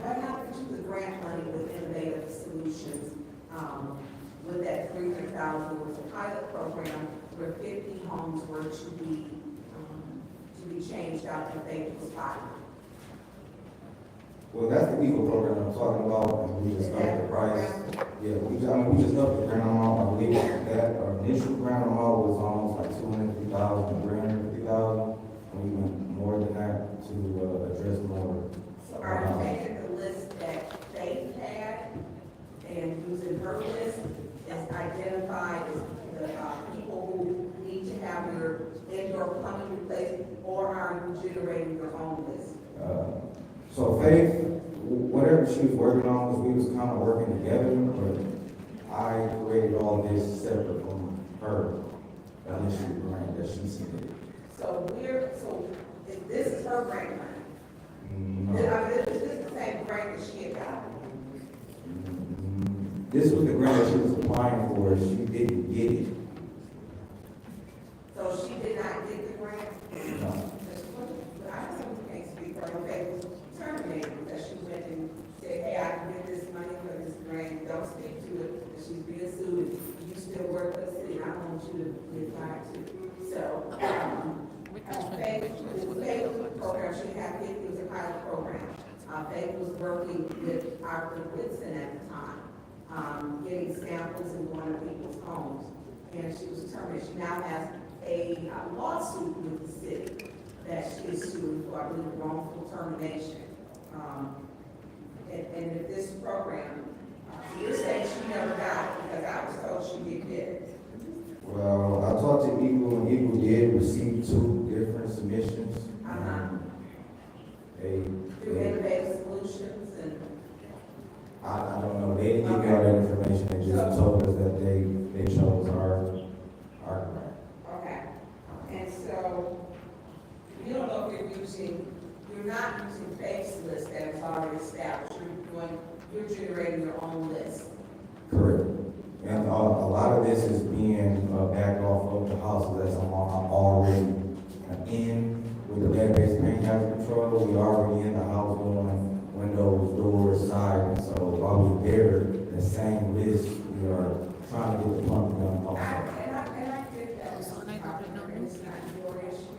H: What happened to the grant money with Innovative Solutions, with that 300,000 was a pilot program where 50 homes were to be changed out if they was pilot.
M: Well, that's the ECO program I'm talking about, and we just upped the price. Yeah, we just upped the grant amount, I believe that our initial grant amount was almost like 250,000, 350,000. We went more than that to address more.
H: So are you taking the list that they had and using her list as identified as the people who need to have their indoor plumbing replace, or are you generating your own list?
M: So Faith, whatever she was working on, was we was kind of working together, but I created all this separate from her initial grant that she submitted.
H: So this is her grant money?
M: No.
H: This is the same grant that she had got?
M: This was the grant that she was applying for, she didn't get it.
H: So she did not get the grant?
M: No.
H: I don't think speak for her, okay, was terminated because she went and said, hey, I can get this money for this grant, don't speak to it, and she's being sued, you still work for the city, I want you to get fired too. So, Faith program, she had, it was a pilot program. Faith was working with Arthur Whitson at the time, getting samples and going to people's homes. And she was terminated. She now has a lawsuit with the city that she is suing for, I believe, wrongful termination. And if this program, you're saying she never got it because I was told she did get it.
M: Well, I talked to Eagle, and Eagle did receive 2 different submissions.
H: Through Innovative Solutions and.
M: I don't know, they didn't give me all that information, they just told us that they chose our grant.
H: Okay, and so, you don't know if you're not using Faith's list that is already established, you're generating your own list.
M: Correct. And a lot of this is being backed off of the houses that I'm already in with the lead-based paint hazard control. We already in the house doing windows, doors, siding. So while we're there, the same list, we are trying to get the plumbing done also.
H: And I get that, it's not your issue,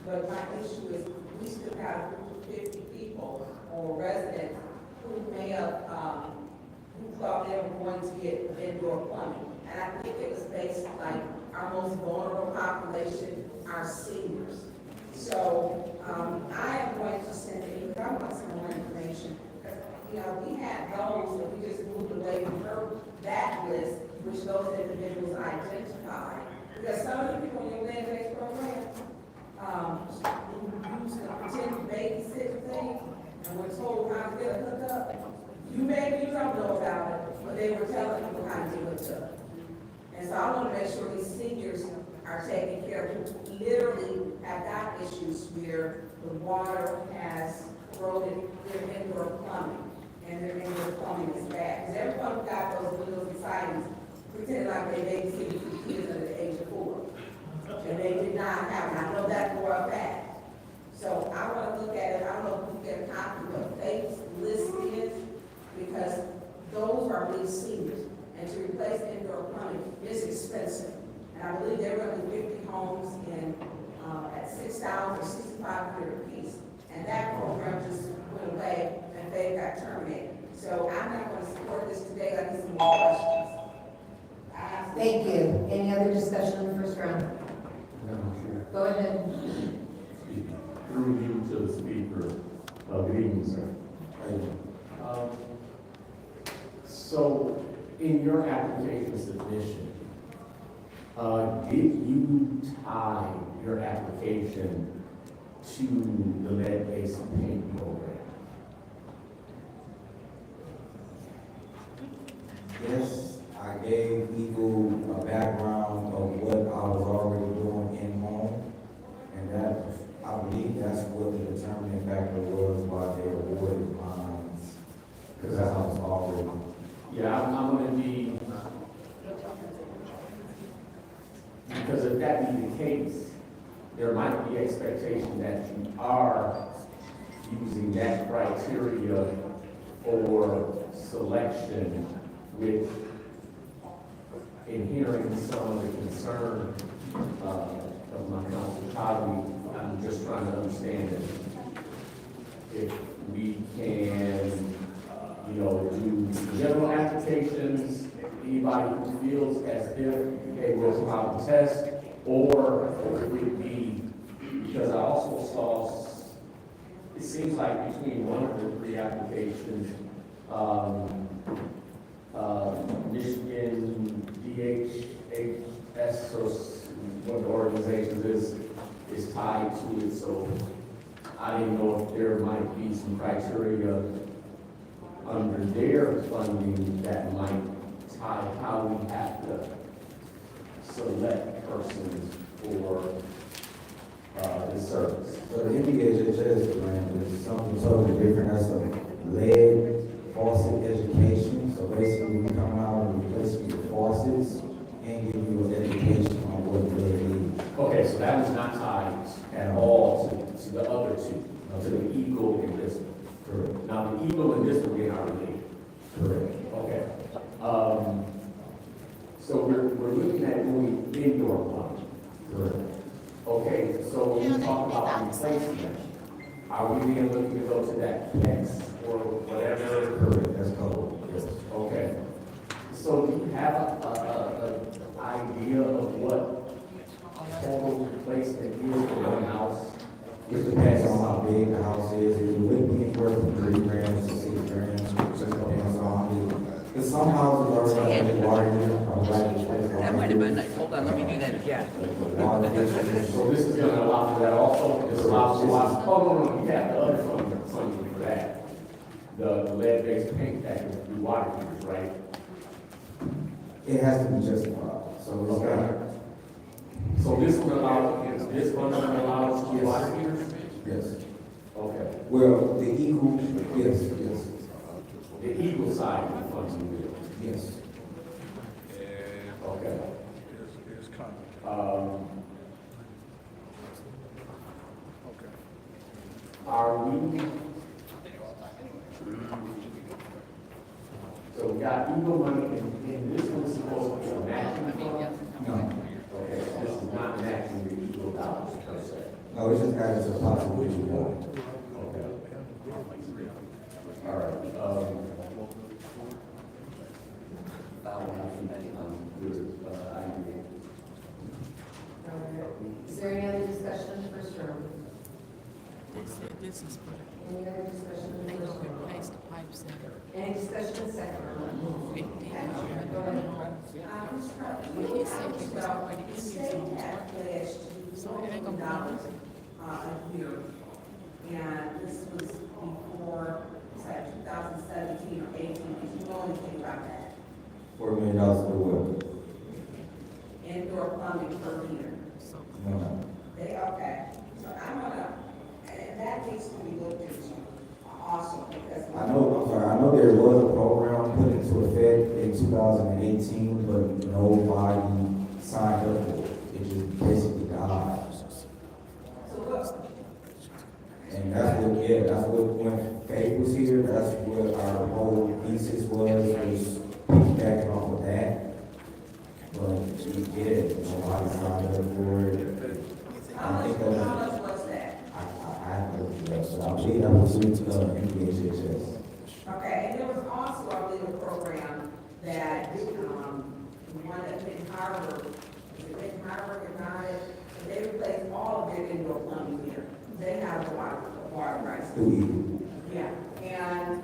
H: but my issue is we still got 50 people or residents who may have, who thought they were going to get indoor plumbing. And I think it was based like our most vulnerable population, our seniors. So, I am going to send you, I want some more information. You know, we had those that we just moved away from that list, which those individuals identify. Because some of the people in your land-based program, who used to pretend to babysit things, and were told how to get a hookup. You don't know about it, but they were telling people how to do it too. And so I want to make sure these seniors are taken care of, who literally have got issues where the water has corroded their indoor plumbing, and their indoor plumbing is bad. Because everyone who got those windows and sidings pretended like they babysitted for kids under the age of 4. And they did not have it. I know that for a fact. So I want to look at it. I don't know if we get a copy of what Faith's list is, because those are really seniors. And to replace indoor plumbing is expensive. And I believe there were 50 homes in at $6,000 or $6,500 a piece. And that program just went away and they got terminated. So I'm not going to support this today. I need some more questions.
D: Thank you. Any other discussion on the first round? Go ahead.
O: Through you to the speaker. Good evening, sir. So, in your application submission, did you tie your application to the lead-based paint program?
M: Yes, I gave Eagle a background of what I was already doing in home, and that, I believe that's what the determining factor was why they awarded mine, because I was already.
O: Yeah, I'm going to be, because if that be the case, there might be expectation that you are using that criteria for selection, which, in hearing some of the concern of my council colleague, I'm just trying to understand that if we can, do general applications, anybody who feels as if they will come out and test, or it would be, because I also saw, it seems like between one of the 3 applications, Michigan DHHS, or what the organization is is tied to it, so I didn't know if there might be some criteria under their funding that might tie how we have to select persons for the service.
M: So the MDHHS grant is something totally different. That's a lead faucet education. So basically, we come out and replace you with faucets and give you an education on what lead is.
O: Okay, so that was not tied at all to the other two, to the Eagle and this one.
M: Correct.
O: Now, the Eagle and this one, they are related.
M: Correct.
O: Okay. So we're looking at doing indoor plumbing.
M: Correct.
O: Okay, so when we talk about replacement, are we then looking to go to that PEX or whatever?
M: Correct. That's covered. Yes.
O: Okay. So do you have a idea of what total replacement is for one house?
M: It depends on how big the house is. It would be anywhere from 3 grams to 6 grams. It just depends on it. Because some houses already have a water unit.
L: That might have been nice. Hold on, let me do that again.
M: Water district.
O: So this is gonna allow for that also? This allows for, no, you have the other funding for that. The lead-based paint that would be water heaters, right?
M: It has to be justified. So it's got,
O: So this one allows, this one allows for water heaters?
M: yes.
O: Okay.
M: Well, the Eagle, yes, yes,
O: The Eagle side of the funding will.
M: yes.
O: Okay. Are we? So we got Eagle money, and this one's supposed to be a matching fund?
M: No,
O: Okay, so this is not matching the Eagle dollars per se.
M: no, it's just added to the pot of which you want.
O: Okay. All right,
D: Is there any other discussion on the first round?
J: This is for
D: Any other discussion on the
J: they
D: first
J: go
D: round?
J: replace the pipes that are
D: Any discussion on the second round?
J: 50.
D: Go ahead.
J: He said he was already in
N: The
J: here.
N: state had pledged
J: So it ain't
N: $4
J: gonna
N: million a year. And this was before, it's like 2017 or 18, did you know anything about that?
M: $4 million to do what?
N: Indoor plumbing per year.
M: No.
N: They, okay, so I'm gonna, and that needs to be looked into also, because.
M: I know there was a program put into effect in 2018, but nobody signed up for it. It just basically died.
N: So what,
M: And that's what, when Faye was here, that's what our whole thesis was piggybacking off of that. But she did, nobody signed up for it.
N: how much was that?
M: I have to look it up, so I believe that was with, MDHHS.
N: Okay, and there was also, I believe, a program that, one that Benton Harbor, got it, and they replaced all of their indoor plumbing here. They have the water rights. Yeah, and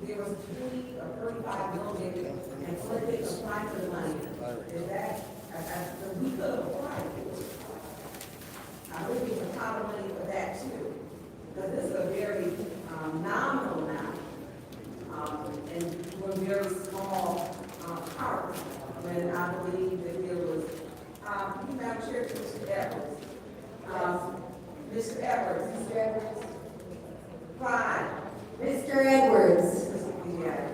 N: there was 20 or 35 million, and Flint didn't apply for the money. Is that, we could have applied for it. I would give a pot of money for that too, because this is a very nominal amount. And we're very small parts, when I believe that there was, Madam Chair, Mr. Edwards. Mr. Edwards. Fine.
D: Mr. Edwards.
N: Yeah.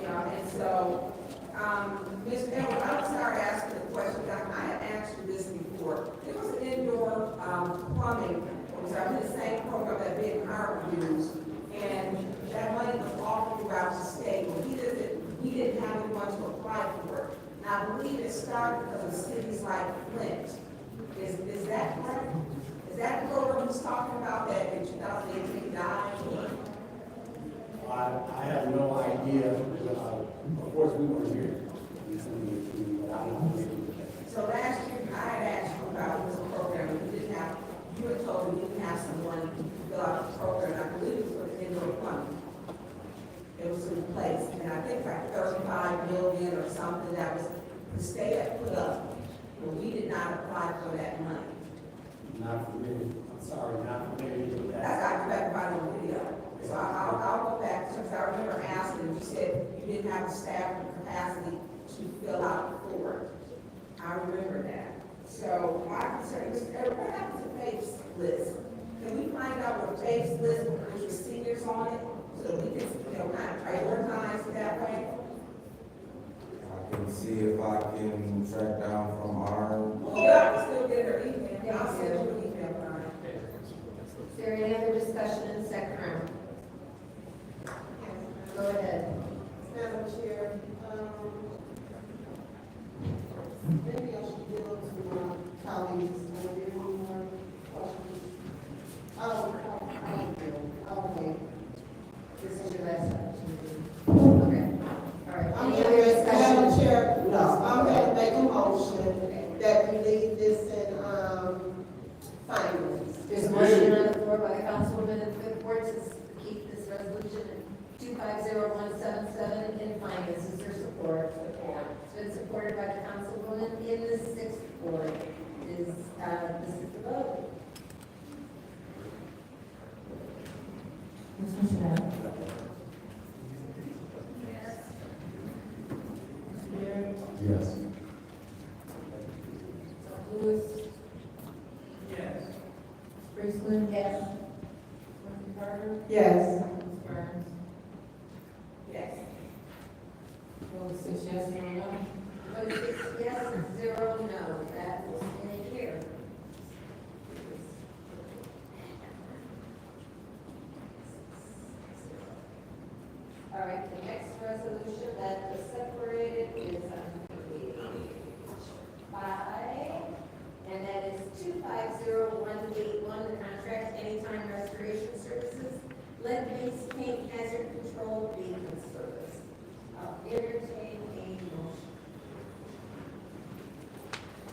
N: Yeah, and so, Mr. Edwards, I'm sorry to ask you the question, I had asked you this before. There was an indoor plumbing, it was the same program that Benton Harbor used, and that money was offered throughout the state. Well, he didn't have anyone to apply for it. And I believe it started because of cities like Flint. Is that right? Is that the program he's talking about that in 2018 died?
E: I have no idea, of course, we were here.
N: So last year, I had asked you about this program, you had told me you didn't have someone to fill out the program, I believe it was for the indoor plumbing. It was in place, and I think like 35 million or something that was, the state had put up, but we did not apply for that money.
E: not familiar, I'm sorry, not familiar with
H: That's
E: that.
H: got to back about on video. So I'll go back, since I remember asking, you said you didn't have the staff and capacity to fill out the form. I remember that. So my concern is, what happened to Faith's list? Can we find out what Faith's list, which was seniors on it, so that we can, kind of prioritize that way?
M: I can see if I can track down from our,
H: Yeah, I can still get her email. I'll send you an email, Brian.
D: Is there any other discussion in the second round? Go ahead.
N: Madam Chair, maybe I should give it to my colleagues, or there any more questions? Okay.
D: This is your last opportunity. Okay. All right.
N: I'm
D: Any other discussion?
N: Madam Chair, I'm going to make a motion that we leave this in, finance.
D: There's a motion on the floor by Councilwoman in the fifth ward to keep this resolution at 250177 in finance. Is there support? It's been supported by the Councilwoman in the sixth ward. This is the vote.
I: Ms. Michelle?
D: Yes.
I: Ms. Beard?
M: yes.
D: Lewis?
C: Yes.
D: Priestland? Yes. Mr. Carter?
N: Yes.
D: Ms. Burns?
H: Yes.
I: Vote 6 yes, 0 no.
D: Vote 6 yes, 0 no. That was in here. All right, the next resolution that was separated is on page 5, and that is 250181, the contract anytime restoration services, lead-based paint hazard control maintenance service. I'll entertain a motion.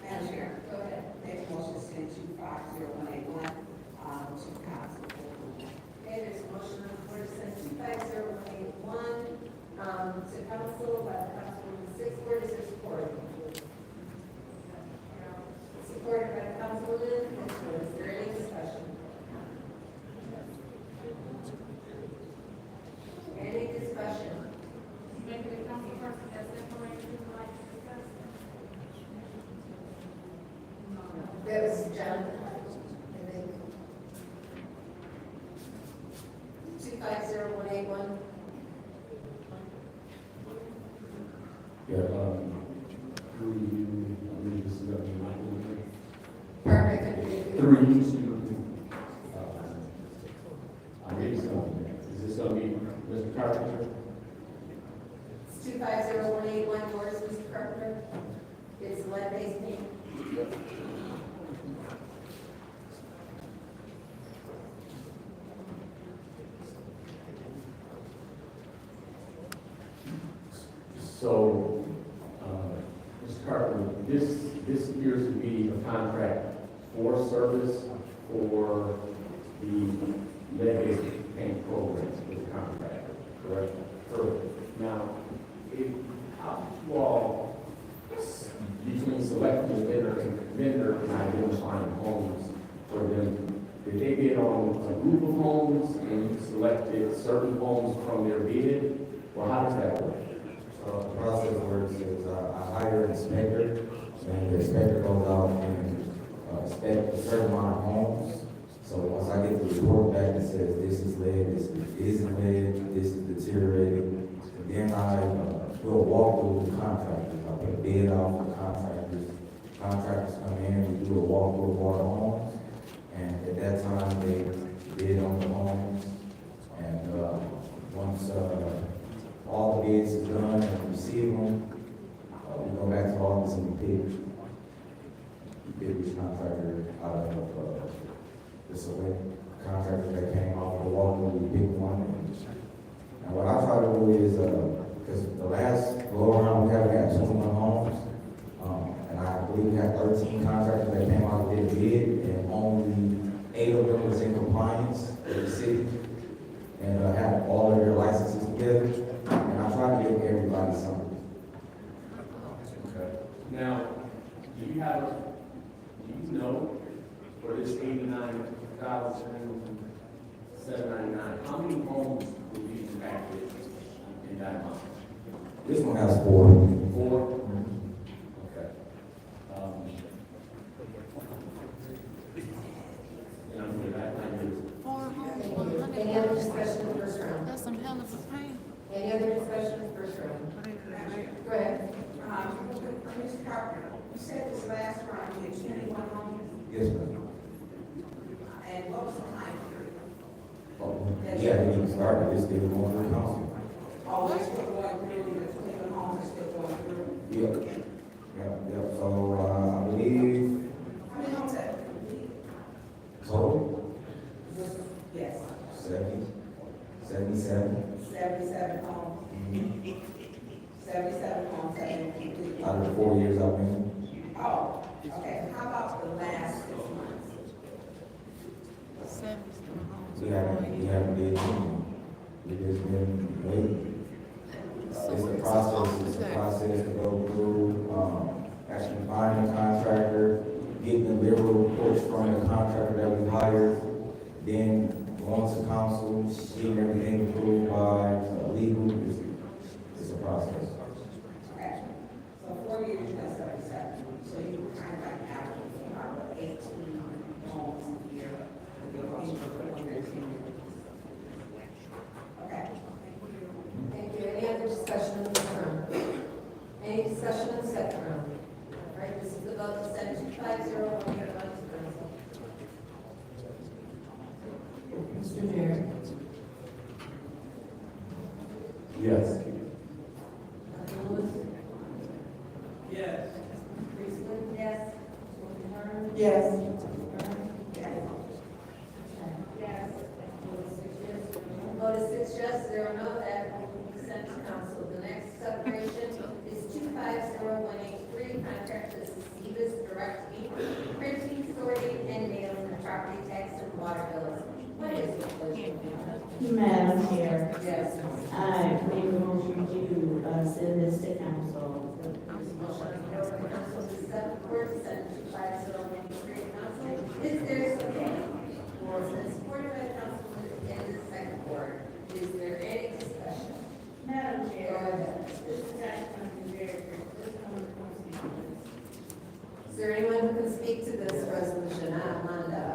D: Madam Chair, go ahead.
H: Make a motion to send 250181, to council.
D: Okay, there's a motion on the floor to send 250181 to council by the councilwoman in the sixth ward. Is there support? Supported by the councilwoman in the fifth ward. Is there any discussion? Any discussion?
A: Maybe the council person has information you'd like to discuss?
D: That was Jonathan, I think. 250181.
O: Yeah, through you, I believe this is gonna be my movement.
D: Perfect.
O: Through you, I need something. Is this gonna be Mr. Carpenter?
D: 250181, yours, Mr. Carpenter. It's lead-based paint.
O: So, Mr. Carpenter, this appears to be a contract for service for the lead-based paint programs with the contractor, correct? Correct. Now, how do you all, between selecting the vendor and identifying homes for them, did they bid on a group of homes and you selected certain homes from their bid, or how does that work?
M: So the process works is I hire an inspector, and the inspector goes out and inspect a certain amount of homes. So once I get the report back that says this is lead, this isn't lead, this is deteriorating, then I will walk through the contractors. I put a bid out for contractors. Contractors come in, we do a walkthrough of all the homes, and at that time they bid on the homes. And once all the bids are done and we receive them, we go back to office and we pick which contractor out of the select contractor that came off the walkthrough, we pick one. And what I try to do is, because the last go around, we haven't had 21 homes, and I believe we had 13 contractors that came out and did a bid, and only 8 of them was in compliance with the city, and had all of their licenses together. And I try to give everybody something.
O: Okay. Now, do you know for this this $89,799, how many homes will be impacted in that amount?
M: This one has 4.
O: 4? Okay. And I'm going back 9 years.
D: Any other discussion in the first round?
J: That's some hell of a pain.
D: Any other discussion in the first round? Go ahead.
H: Mr. Carpenter, you said this last round, you had 21 homes,
M: Yes, ma'am.
H: and what was the time period?
M: Oh, yeah, we even started, it's still going through council.
H: Oh, we're still going through, the 21 homes are still going through.
M: Yep. Yep, so, I believe,
H: How many homes have?
M: total,
H: Yes,
M: 70, 77,
H: 77 homes. 77 homes have been completed.
M: out of the 4 years I've been.
H: Oh, okay, how about the last 6 months?
M: We haven't did anything. We just been waiting. It's a process to go through, actually finding a contractor, getting the liberal reports from the contractor that we hired, then going to council, getting everything approved by legal. It's a process.
H: Okay, so 4 years, you got 77, so you were kind of like averaging about 18 homes a year. with your homes for 4 years. Okay.
D: Thank you. Any other discussion in this round? Any discussion in the second round? All right, this is the vote to send 250 on your vote to council.
I: Mr. Mayor.
O: Yes.
D: Dr. Lewis?
G: Yes.
D: Priestley? Yes.
H: Yes.
D: Yes. Vote is 6 yes, 0 no, that will be sent to council. The next separation is 250183, contract with Stevens Direct Ink, printing, sorting, and mailing of property tax and water bills. What is the pleasure?
I: Madam Chair,
D: Yes.
I: I make a motion to send this to council.
D: Motion to go to council to set court, send 25013 council. Is there support? Motion is supported by Councilman in the second ward. Is there any discussion?
I: Madam Chair.
D: Go ahead.
I: This is actually something very, this one comes to
D: Is there anyone who can speak to this resolution? Amanda?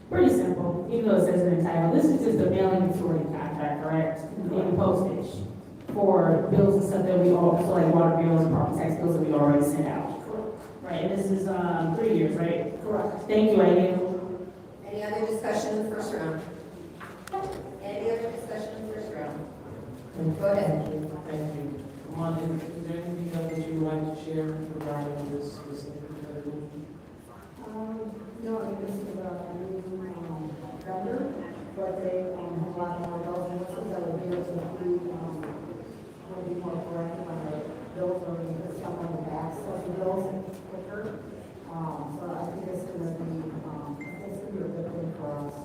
I: Pretty simple, even though it says in the title. This is just a mailing and sorting contract, correct? And postage for bills and stuff that we all, so like water bills and property tax bills that we already sent out. Right, and this is, 3 years, right?
D: Correct.
I: Thank you, I yield.
D: Any other discussion in the first round? Any other discussion in the first round? Go ahead.
G: Thank you. Amanda, is there anything else that you would like to share regarding this resolution?
P: No, this is a new, vendor, but they, have a lot more bells and whistles that will be able to include, will be more correct on the bills or we put some on the backs of the bills quicker. So I think it's gonna be, it's gonna be a good thing for us.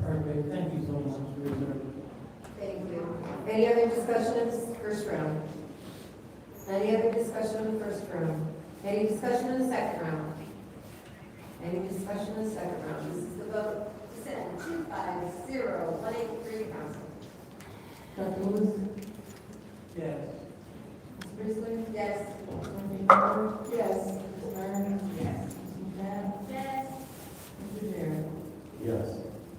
G: Perfect, thank you so much.
D: Thank you. Any other discussion in this first round? Any other discussion in the first round? Any discussion in the second round? Any discussion in the second round? This is the vote to send 250183 council.
I: Dr. Lewis?
G: Yes.
I: Ms. Priestley?
D: Yes.
H: Yes.
I: Mr. Murray?
H: Yes.
I: Ms. Bass?
D: Yes.
I: Mr. Jarrett?
O: Yes.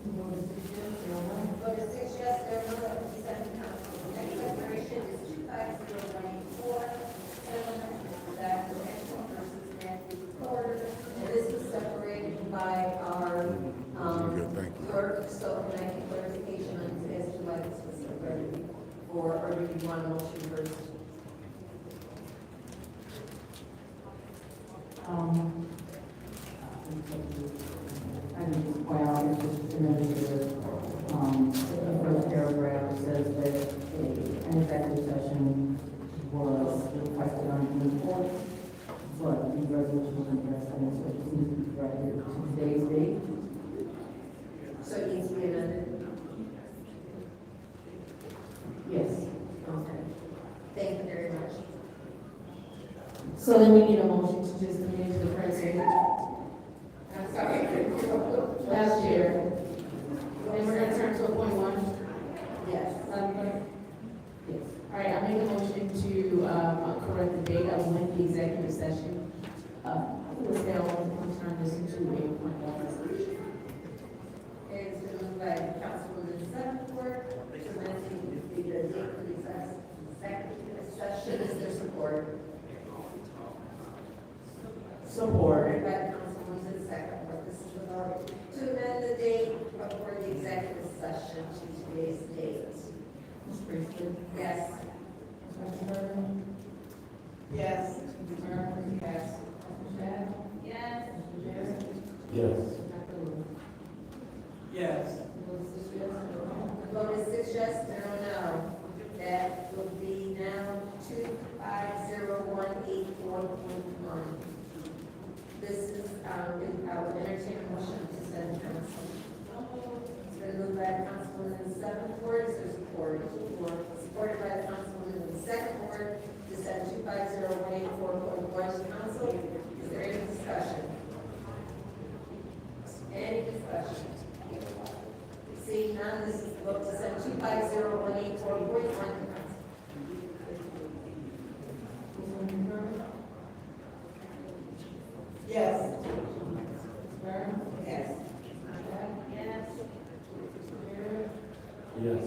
I: Vote is 6 yes, 0 no.
D: Vote is 6 yes, 0 no, that will be sent to council. The next declaration is 250184, that is Exxon versus Matthew Porter. And this is separated by our, clerk, so can I get clarification on as to why this was separated? Or do you want a motion first?
I: I need to point out, it's just
P: report, but the resolution is addressed, and so it needs to be corrected to today's date.
D: So it needs to be amended?
P: Yes.
D: Okay. Thank you very much.
I: So then we need a motion to just amend the president.
D: I'm sorry.
I: Madam Chair. Then we're gonna turn to appoint one.
D: Yes.
I: Yes. All right, I make a motion to, correct the date of when the executive session, was held, and turn this into a appoint one resolution.
D: It's been moved by Councilwoman Davenport to amend the date for the executive session. Is there support?
G: Support.
D: By Councilwoman Davenport. This is about to amend the date for the executive session to today's date.
I: Ms. Priestley?
D: Yes.
I: Dr. Burton?
N: Yes.
I: Ms. Burton? Yes. Dr. Shad?
D: Yes.
I: Mr. Jarrett?
M: Yes.
I: Dr. Lewis?
G: Yes.
D: The vote is 6 yes, 0 no. That will be now 250184.1. This is, I will entertain a motion to send to council. It's been moved by Councilwoman Davenport. Is there support? Supported by Councilwoman in the second ward to send 250184.1 to council. Is there any discussion? Any discussion? Seeing none, this is the vote to send 250184.1 to council.
N: Yes.
D: Yes.
M: Yes.
G: Yes.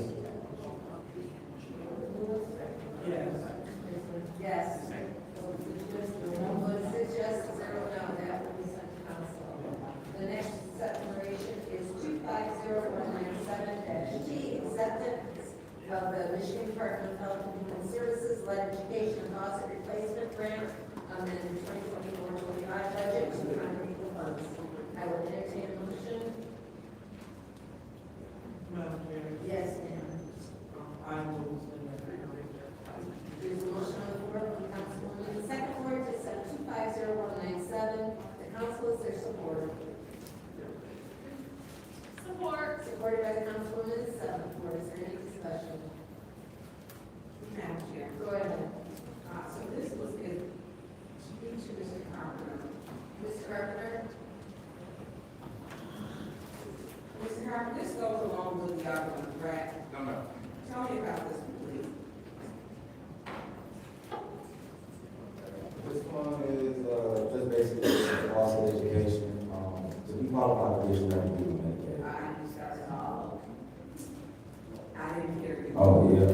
D: Yes. Vote 6 yes, 0 no. That will be sent to council. The next separation is 250197-G, acceptance of the Michigan Department of Health and Human Services Lead Education and Faucet Replacement Grant amended 2024-25 budget to non-equal funds. I will entertain a motion.
G: Madam Chair.
D: Yes, ma'am.
G: I move.
D: There's a motion on the floor from Councilwoman in the second ward to send 250197. The council is their support. Support. Supported by the Councilwoman in the seventh ward. Is there any discussion?
H: Madam Chair.
D: Go ahead.
H: So this was in, speak to Mr. Carpenter.
D: Mr. Carpenter?
H: Mr. Carpenter, this goes along with the other one, correct?
F: No.
H: Tell me about this, please.
M: This one is, just basically Faucet education, to be qualified for this, you have to do Medicaid.
H: I didn't hear you.
M: Oh, yeah,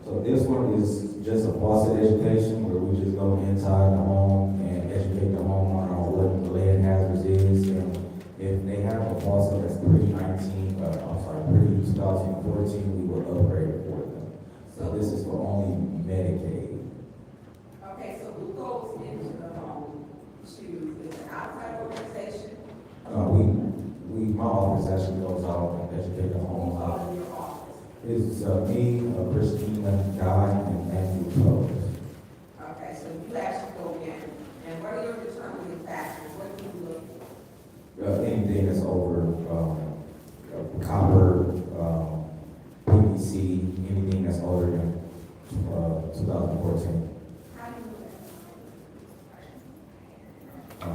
M: so this one is just a faucet education where we just go inside the home and educate the homeowner on what the lead hazards is. And if they have a faucet that's pre-2014, we will upgrade it for them. So this is for only Medicaid.
H: Okay, so who goes into the home to, is it outside organization?
M: My office actually goes out and educate the homeowner.
H: In your office?
M: It's me, Christina, Guy, and Andrew Close.
H: Okay, so you actually go in, and what are your determining factors? What do you look for?
M: Anything that's over, copper, PVC, anything that's older than, 2014.
H: How do you do that?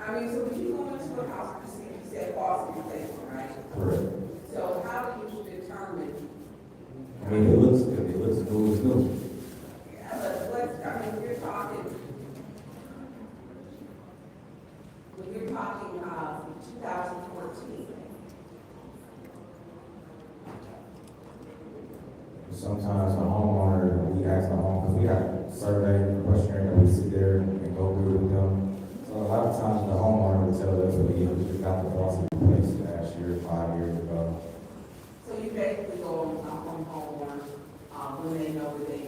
H: I mean, so when you go into a house, you said faucet replacement, right?
M: Correct.
H: So how do you determine?
M: I mean, it looks good, it looks new, it's new.
H: Yeah, but what, I mean, you're talking, when you're talking, 2014.
M: Sometimes the homeowner, we ask the home, because we got survey questionnaire that we sit there and go through with them. So a lot of times the homeowner will tell us, well, yeah, we just got the faucet replaced last year, 5 years ago.
H: So you basically go on homeowner, when they know that they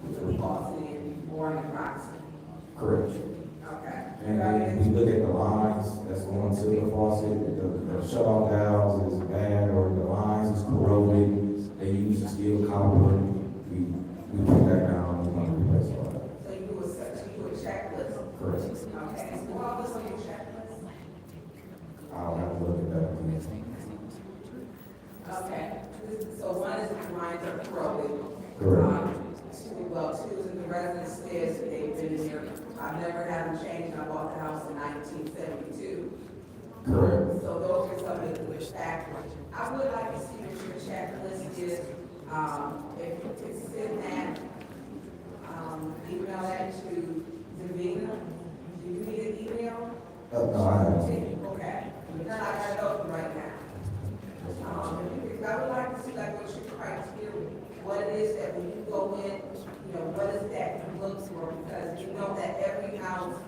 H: put the faucet in or in the proxy.
M: Correct.
H: Okay.
M: And then we look at the lines that's going to the faucet, the shut-off valves is bad, or the lines is corroded, they use steel copper, we put that down, we want to replace all that.
H: So you
M: Correct.
H: Well, two of the residents says that they've been in there. I've never had them change. I bought the house in 1972.
M: Correct.
H: So those are some of the factors. I would like to see what your checklist is. If you could send that, email that to Davina. Do you need an email?
M: No, I haven't.
H: Okay. Then I got it open right now. I would like to see like what's your criteria, what it is that when you go in, you know, what is that you look for? Because you know that every house,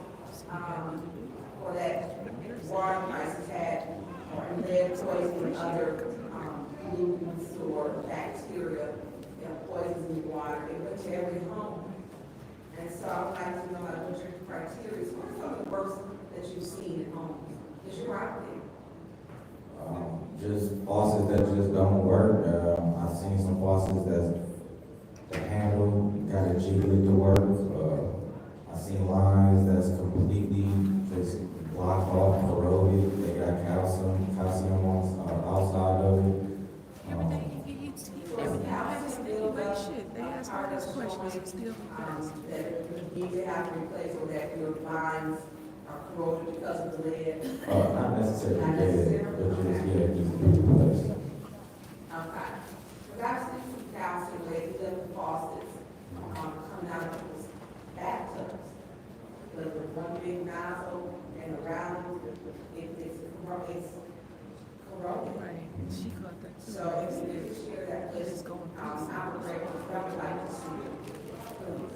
H: or that water prices had, or lead poisoning, other, pollutants or bacteria, you know, poisons in the water, it went to every home. And so I would like to know like what your criteria is, what are some of the worst that you've seen in homes? Is your property?
M: Just faucets that just don't work. I've seen some faucets that the handle gotta jiggle it to work. I've seen lines that's completely just blocked off, corroded. They got calcium on outside of it.
H: That you need to have to replace or that your lines are corroded because of the lead?
M: Not necessarily dead, but just, yeah, just be replaced.
H: Okay. Because I've seen some calcium lead, the faucets, coming out of people's bathtubs. The one big nozzle and around, it's corroded. Right. So if you could share that list, I would like to see it. Please.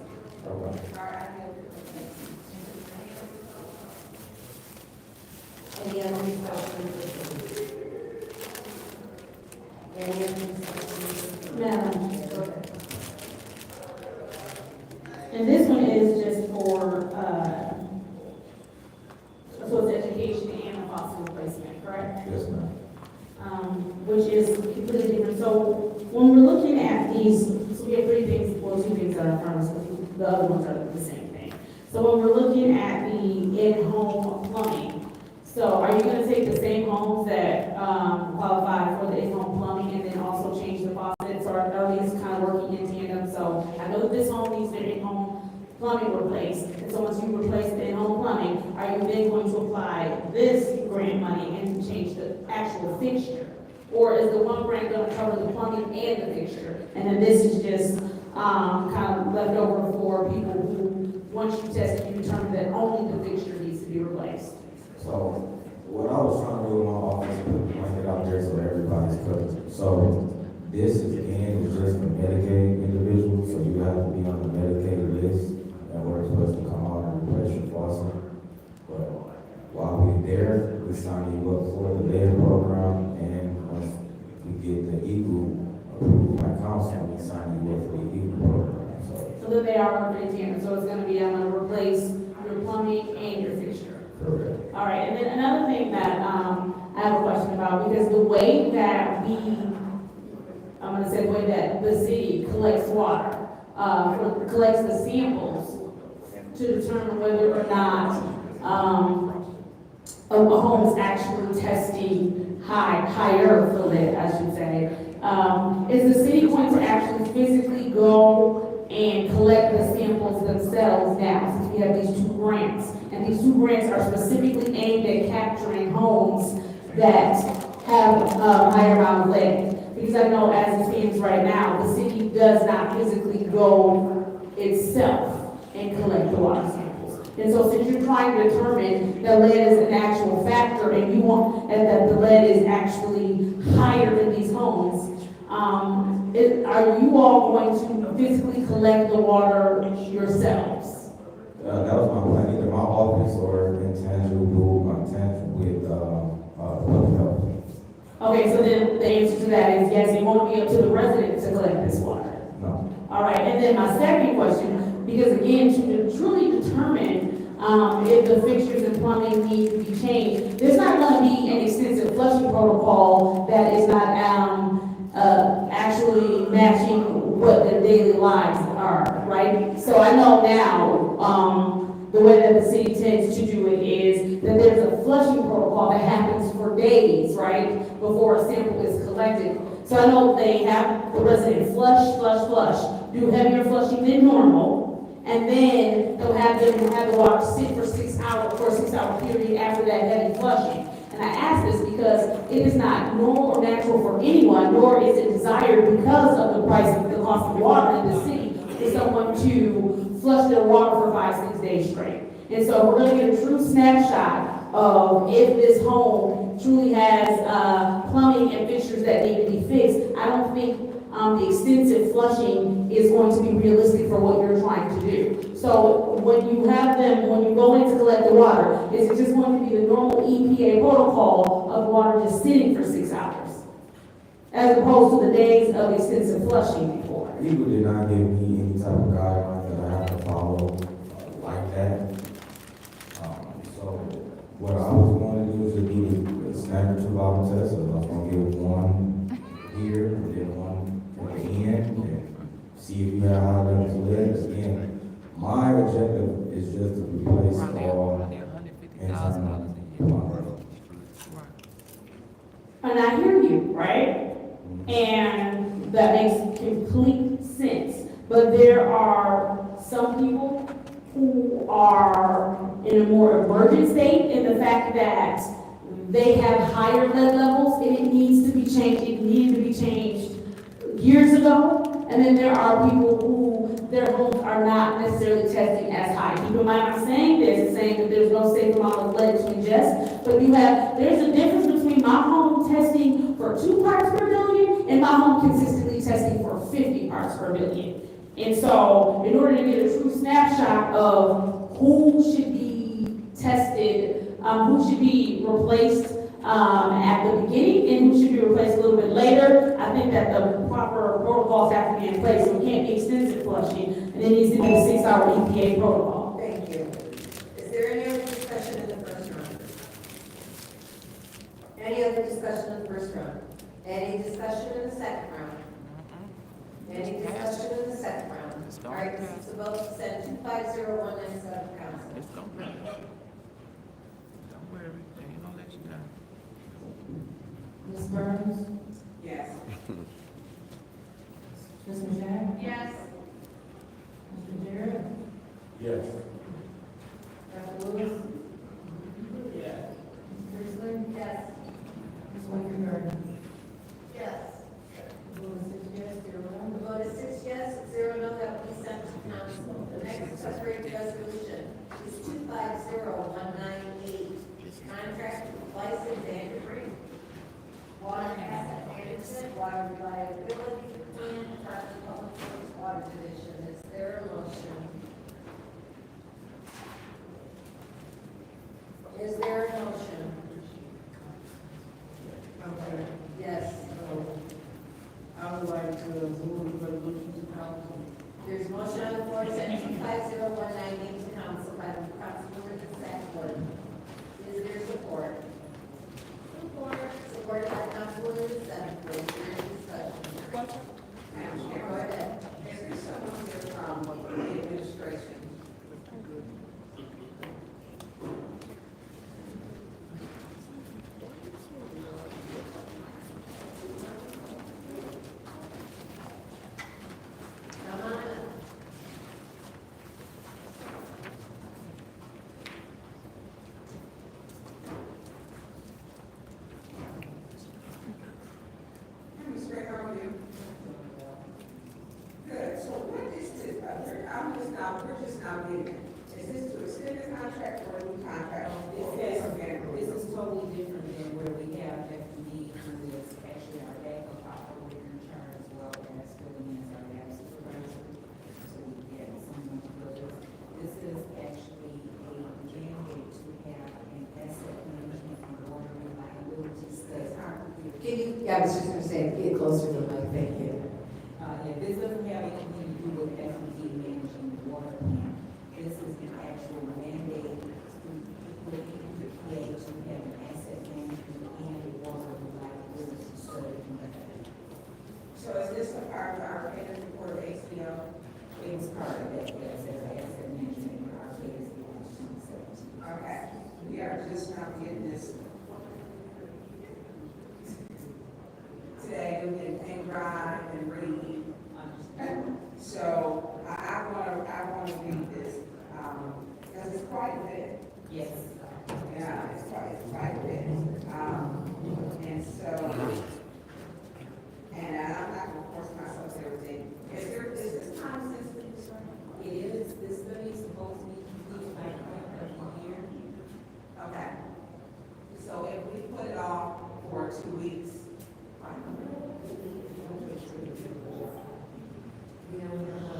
M: Okay.
H: All right.
P: Any other questions? Any other questions?
I: Madam. And this one is just for, so it's education and a faucet replacement, correct?
M: Yes, ma'am.
I: Which is completely different. So when we're looking at these, so we have three things, well, two things that are in front of us, the other ones are the same thing. So when we're looking at the in-home plumbing, so are you gonna take the same homes that, qualify for the in-home plumbing and then also change the faucets, or are these kind of working in tandem? So I know that this home needs their in-home plumbing replaced, and so once you replace the in-home plumbing, are you then going to apply this grant money and change the actual fixture? Or is the one grant gonna cover the plumbing and the fixture? And then this is just, kind of left over for people who, once you test it, you determine that only the fixture needs to be replaced?
M: So, what I was trying to do in my office, put the blanket out there so everybody's covered. So, this is, again, is just for Medicaid individuals, so you have to be on the Medicaid list in order for us to come out and replace your faucet. But while we're there, we sign you up for the lead program, and once we get the EGLE approved by council, we sign you up for the EGLE program, so.
I: So that they are working in tandem, so it's gonna be, I'm gonna replace your plumbing and your fixture.
M: Correct.
I: All right, and then another thing that, I have a question about, because the way that I'm gonna say the way that the city collects water, collects the samples to determine whether or not, a home is actually testing higher for lead, I should say. Is the city going to actually physically go and collect the samples themselves now, since we have these two grants? And these two grants are specifically aimed at capturing homes that have a higher amount of lead. Because I know as it stands right now, the city does not physically go itself and collect the water samples. And so since you're trying to determine that lead is an actual factor and you want, and that the lead is actually higher in these homes, are you all going to physically collect the water yourselves?
M: That was my plan, either my office or intangible with, public health.
I: Okay, so then the answer to that is yes, it won't be up to the residents to collect this water.
M: No.
I: All right, and then my second question, because again, to truly determine if the fixtures and plumbing need to be changed, there's not gonna be an extensive flushing protocol that is not, actually matching what their daily lives are, right? So I know now, the way that the city tends to do it is that there's a flushing protocol that happens for days, right, before a sample is collected. So I know they have the resident flush. do heavier flushing than normal, and then they'll have the water sit for 6 hours, for a 6-hour period after that heavy flushing. And I ask this because it is not normal or natural for anyone, nor is it desired because of the price of the cost of water in the city, for someone to flush their water for 5-6 days straight. And so we're gonna get a true snapshot of if this home truly has plumbing and fixtures that need to be fixed. I don't think the extensive flushing is going to be realistic for what you're trying to do. So when you go in to collect the water, is it just going to be the normal EPA protocol of water just sitting for 6 hours? As opposed to the days of extensive flushing before?
M: People did not give me any type of guidelines that I have to follow like that. So what I was going to do is to do the standard 2-bottle test. So I was going to give one here and then one at the end and see if you have high levels of lead. Again, my objective is just to replace all internal plumbing.
I: And I hear you, right? And that makes complete sense. But there are some people who are in a more emergent state in the fact that they have higher lead levels and it needs to be changed. It needed to be changed years ago. And then there are people who their homes are not necessarily testing as high. Keep in mind, I'm saying this, saying that there's no safe amount of lead to ingest, but there's a difference between my home testing for 2 parts per billion and my home consistently testing for 50 parts per billion. And so, in order to get a true snapshot of who should be tested, who should be replaced at the beginning and who should be replaced a little bit later, I think that the proper protocols have to be in place. So it can't be extensive flushing, and it needs to be a 6-hour EPA protocol.
D: Thank you. Is there any other discussion in the first round? Any other discussion in the first round? Any discussion in the second round? Any discussion in the second round? All right, this is a vote to send 250197 to council.
J: Don't worry, they ain't gonna let you down.
I: Ms. Burns?
H: Yes.
I: Ms. McShane?
D: Yes.
I: Mr. Jarrett?
O: Yes.
I: Dr. Lewis?
O: Yes.
I: Ms. Priestley?
D: Yes.
I: Ms. Winfrey?
D: Yes.
I: The vote is 6 yes, 0 no.
D: The vote is 6 yes, 0 no, that will be sent to council. The next separate resolution is 250198. Contract with Faucet Vanderbrink. Water asset management, water reliability plan, Department of Public Works Water Division. Is there a motion? Is there a motion?
B: Okay,
D: Yes.
B: so I would like to move the resolution to council.
D: There's a motion on the floor to send 250198 to council by the Councilwoman Sackwood. Is there support? Support. Supported by Councilwoman Sackwood. Is there any discussion? Go ahead.
H: Is there someone here from the administration?
D: Come on up.
H: Ms. Gray, how are you? Good, so what is this, we're just now getting, is this to extend the contract or a new contract?
I: This is totally different than where we have FD, who is actually our backup operator in charge as well as filling in as our lab supervisor. So we get someone to go with. This is actually a mandate to have an asset management and water reliability study.
D: Can you, yeah, I was just gonna say, get closer to the mic, thank you.
I: Yeah, this doesn't have anything to do with FD managing the water plant. This is an actual mandate to create to have an asset management and a water reliability study conducted.
H: So is this a part of our payment report of HCO?
I: It was part of that, yes, as an asset management for our case in 2017.
H: Okay, we are just now getting this. Today, we're getting payment
I: Yes.
H: Yeah, it's quite a bit. And so, and I'm not gonna force myself to everything. Is this time sensitive, sir?
Q: It is, this study is supposed to be completed by the end of the year.
H: Okay. So if we put it off for 2 weeks,
Q: You know,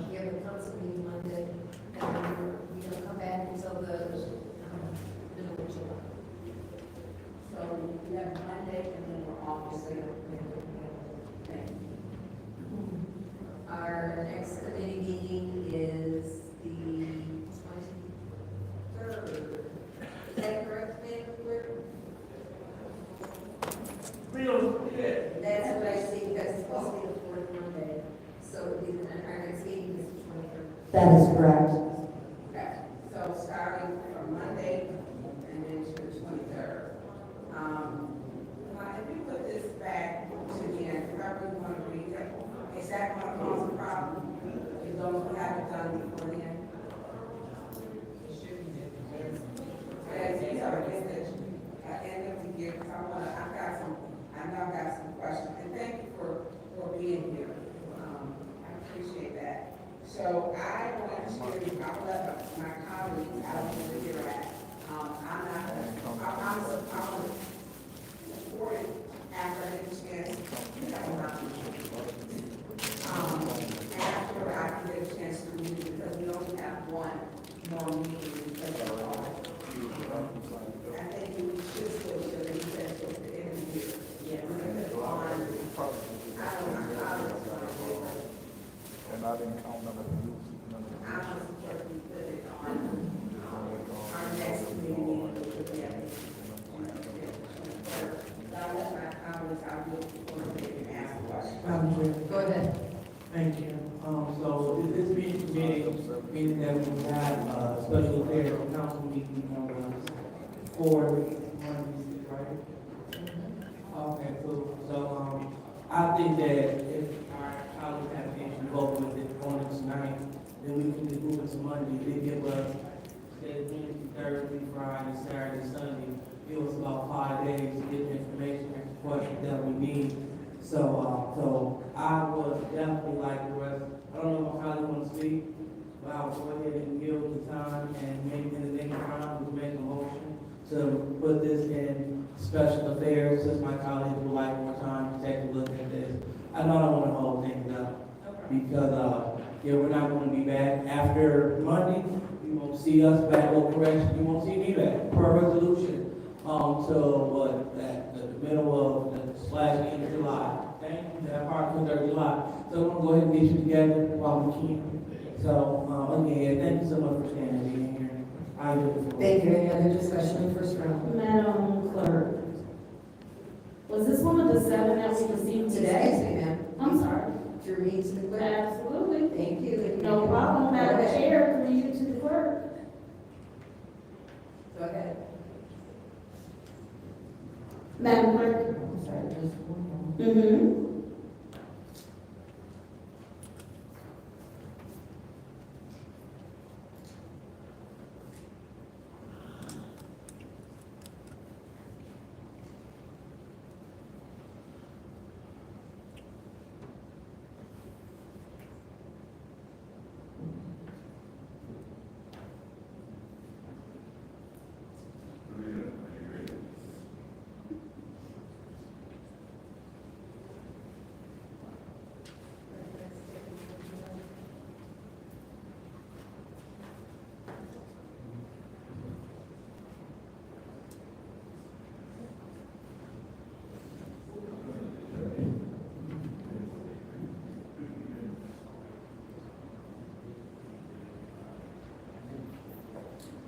Q: we have a council meeting Monday, and we're gonna come back until the middle of July. So we have Monday, and then we're off for sale. Our next committee meeting is the 23rd. Is that correct, Madam Clerk? That's what I see, because it's supposed to be the fourth Monday, so our next meeting is the 23rd.
P: That is correct.
H: Okay, so starting from Monday and then to the 23rd. If we put this back to the end, whoever you want to read it, is that going to cause a problem? If those who haven't done before the end? Yes, these are business, end of the year, because I know I've got some questions, and thank you for being here. I appreciate that. So I want to, I'll let my colleagues out where you're at. I'm not gonna, I'll report it after I get a chance. After I can get a chance to read it, because we only have one more meeting because of all. I think we should still do it, because it's the end of the year. Yeah, we're gonna go on. I don't know how it's gonna go.
E: And I didn't count none of the news.
H: I was supposed to put it on our next meeting, which will be at I'll let my colleagues, I'll look for them and ask questions.
G: Madam Chair.
Q: Go ahead.
G: Thank you. So this being committee, meaning that we have a special affairs council meeting on the 4th, right? Okay, cool. So, I think that if our colleagues have an issue vote with it on it tonight, then we can just move it to Monday. They give us, say, Wednesday, Thursday, Friday, Saturday, Sunday, give us about 5 days to get the information and questions that we need. So I would definitely like the rest, I don't know how they want to speak, but I'll go ahead and give the time and maybe in the next round, we make a motion to put this in special affairs, since my colleagues would like more time to take a look at this. I know I don't want to hold things up, because, we're not going to be back after Monday. You won't see us back with correction, you won't see me back per resolution. So the middle of the end of July. Thank you, that part of July. So we're gonna go ahead and get you together while we can. So, again, thank you so much for standing and being here. I do.
Q: Thank you. Any other discussion in the first round?
I: Madam Clerk, was this one of the 7 that we received today?
Q: Excuse me, ma'am.
I: I'm sorry.
Q: To read to the clerk?
I: Absolutely.
Q: Thank you.
I: No problem, Madam Chair, read it to the clerk.
Q: Go ahead.
I: Madam Clerk.
Q: I'm sorry, just one moment.
I: Mm-hmm.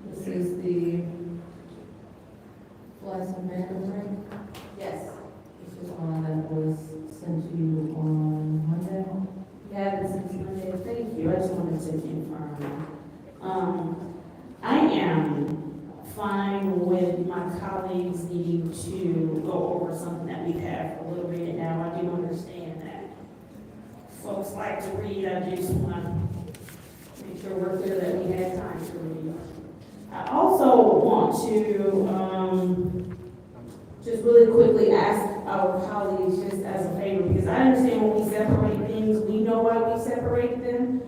Q: This is the Flies and Random, right?
H: Yes.
Q: This is one that was sent to you on Monday.
I: Yeah, this is Monday. Thank you. I just wanted to confirm. I am fine with my colleagues needing to go over something that we've had for a little bit now. I do understand that folks like to read. I just want to make sure we're clear that we had time to read. I also want to, just really quickly ask our colleagues just as a favor, because I understand when we separate things, we know why we separate them,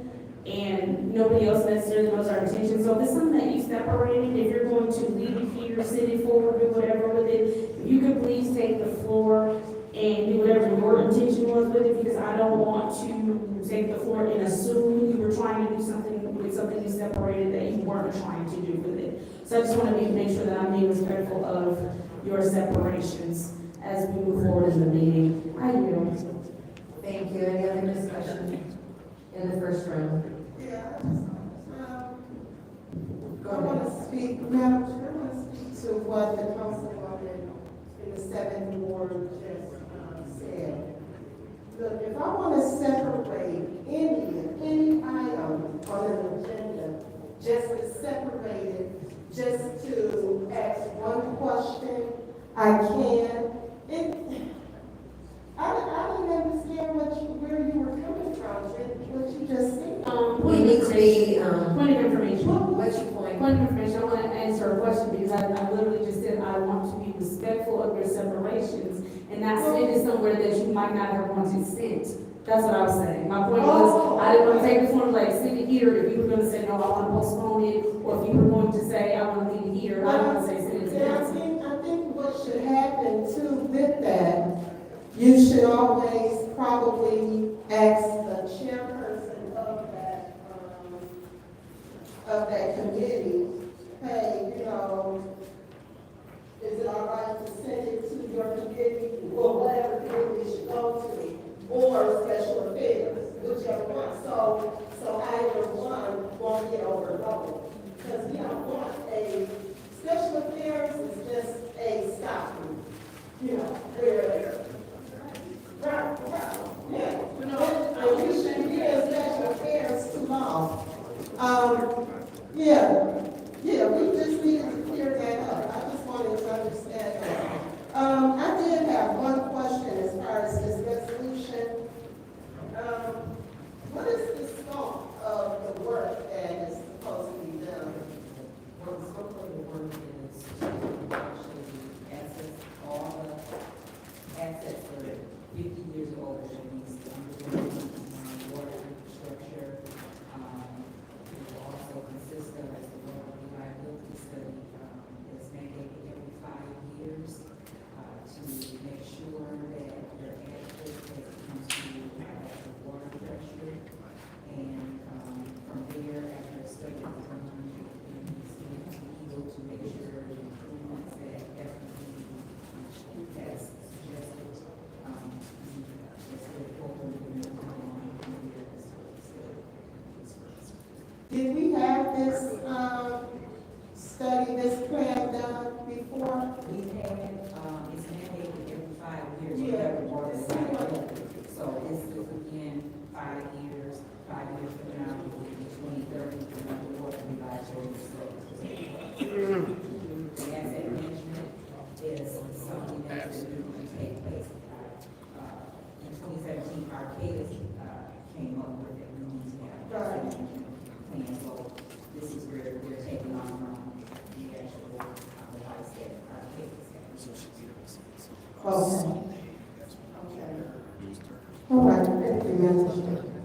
I: and nobody else necessarily knows our intention. So if it's something that you separated, if you're going to leave it here, send it forward, do whatever with it, if you could please take the floor and do whatever your intention was with it, because I don't want to take the floor and assume you were trying to do something with something you separated that you weren't trying to do with it. So I just want to make sure that I'm being respectful of your separations as we move forward in the meeting. I yield.
D: Thank you. Any other discussion in the first round?
N: Yeah, I want to speak, Madam Chair, I want to speak to what the councilwoman in the 7th Ward just said. Look, if I want to separate any item on an agenda, just to separate it, just to ask one question, I can. I didn't understand where you were coming from, what you just said.
D: We need to be,
I: Point of information.
D: what's your point?
I: Point of information, I want to answer a question because I literally just said I want to be respectful of your separations and not send it somewhere that you might not have wanted sent. That's what I was saying. My point was, I didn't want to take this one like send it here if you were going to say, no, I want to postpone it, or if you were going to say, I want to leave it here, I don't want to say send it to council.
N: I think what should happen too with that, you should always probably ask the chairperson of that committee, hey, you know, is it all right to send it to your committee, or whatever committee it should go to, or special affairs, whichever one. So either one won't get overloaded. Because we don't want special affairs is just a stop, you know, where, right, yeah. And we shouldn't be in special affairs too long. We just needed to clear that up. I just wanted to understand that. I did have one question as far as this resolution. What is the scope of the work that is supposed to be done?
H: Well, the scope of the work is to actually access all the assets that are 50 years old that needs to be water infrastructure. It will also consist of, as the water reliability study is mandated every 5 years to make sure that they're adequate as it comes to the water pressure. And from there, after a study is done, to make sure the improvements that FD has suggested, is good forward in the
N: Did we have this study, this plan done before?
H: We've had, it's mandated every 5 years.
N: Yeah.
H: So this is again 5 years, 5 years from now, 2030, the water reliability study. The asset management is something that is going to take place. In 2017, Arcadis came up with it. We need to have a asset management plan. So this is where we're taking on the actual advice that Arcadis has.
N: Okay. All right, thank you, Madam.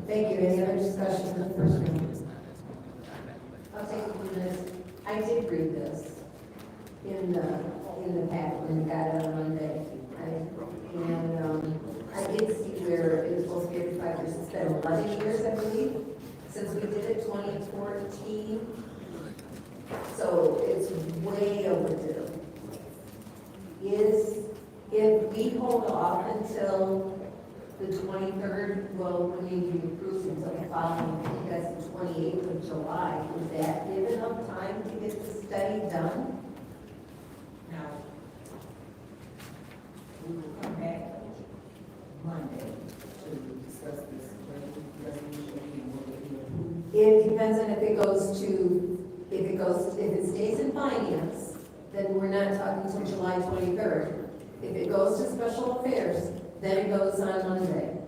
D: Thank you. Any other discussion in the first round? I'll take a few minutes. I did read this in the packet when we got it on Monday. I did see where it was supposed to be every 5 years. It's been 11 years, I believe, since we did it, 2014. So it's way overdue. If we hold off until the 23rd, well, we need to be approved until the following, I think that's the 28th of July. Would that give enough time to get the study done?
H: Now, we will come back Monday to discuss this resolution and what it is.
D: It depends on if it stays in finance, then we're not talking until July 23rd. If it goes to special affairs, then it goes on Monday.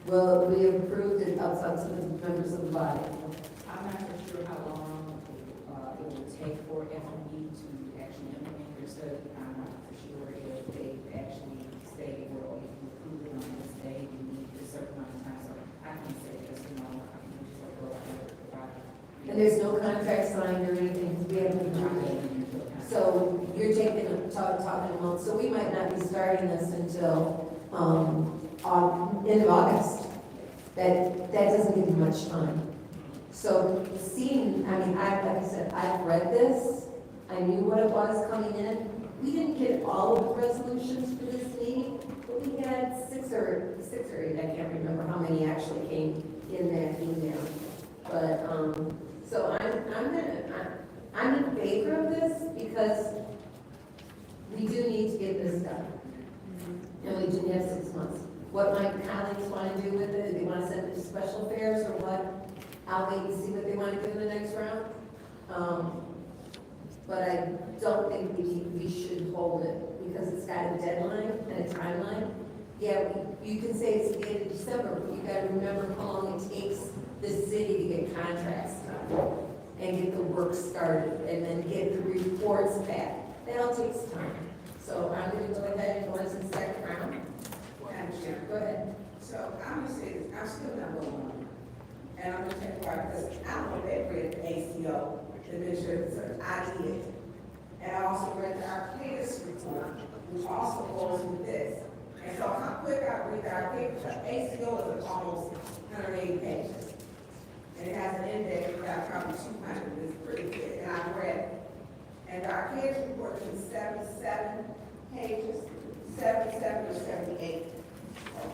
D: Well, we have approved it outside to the members of the body.
H: I'm not for sure how long it will take to find out for sure if they actually stay or if you approve it on this day, you need a certain amount of time. So I can say yes or no, I can just like go ahead and provide.
Q: And there's no contract signed or anything, because we haven't approved it. So you're taking, talking a month, so we might not be starting this until, end of August. That doesn't give you much time. So seeing, I mean, like I said, I've read this, I knew what it was coming in. We didn't get all of the resolutions for this meeting, but we had six or eight, I can't remember how many actually came in that email. But, so I'm in favor of this because we do need to get this done. And we do have 6 months. What my colleagues want to do with it, they want to send it to special fairs or what, I'll wait and see what they want to do in the next round. But I don't think we should hold it because it's got a deadline and a timeline. Yeah, you can say it's the end of December, but you gotta remember how long it takes the city to get contracts done and get the work started and then get the reports back. That all takes time. So I'm gonna go ahead and go into the second round. Go ahead.
H: So I'm gonna say this, I'm still not going on. And I'm gonna tell you why, because I don't know if they read the ACO, the administrative search, I did. And I also read the Arcadis report, which also goes with this. And so how quick I read the Arcadis, the ACO is almost 180 pages. And it has an index about probably 200, it's pretty thick, and I've read it. And the Arcadis report is 77 pages, 77 or 78.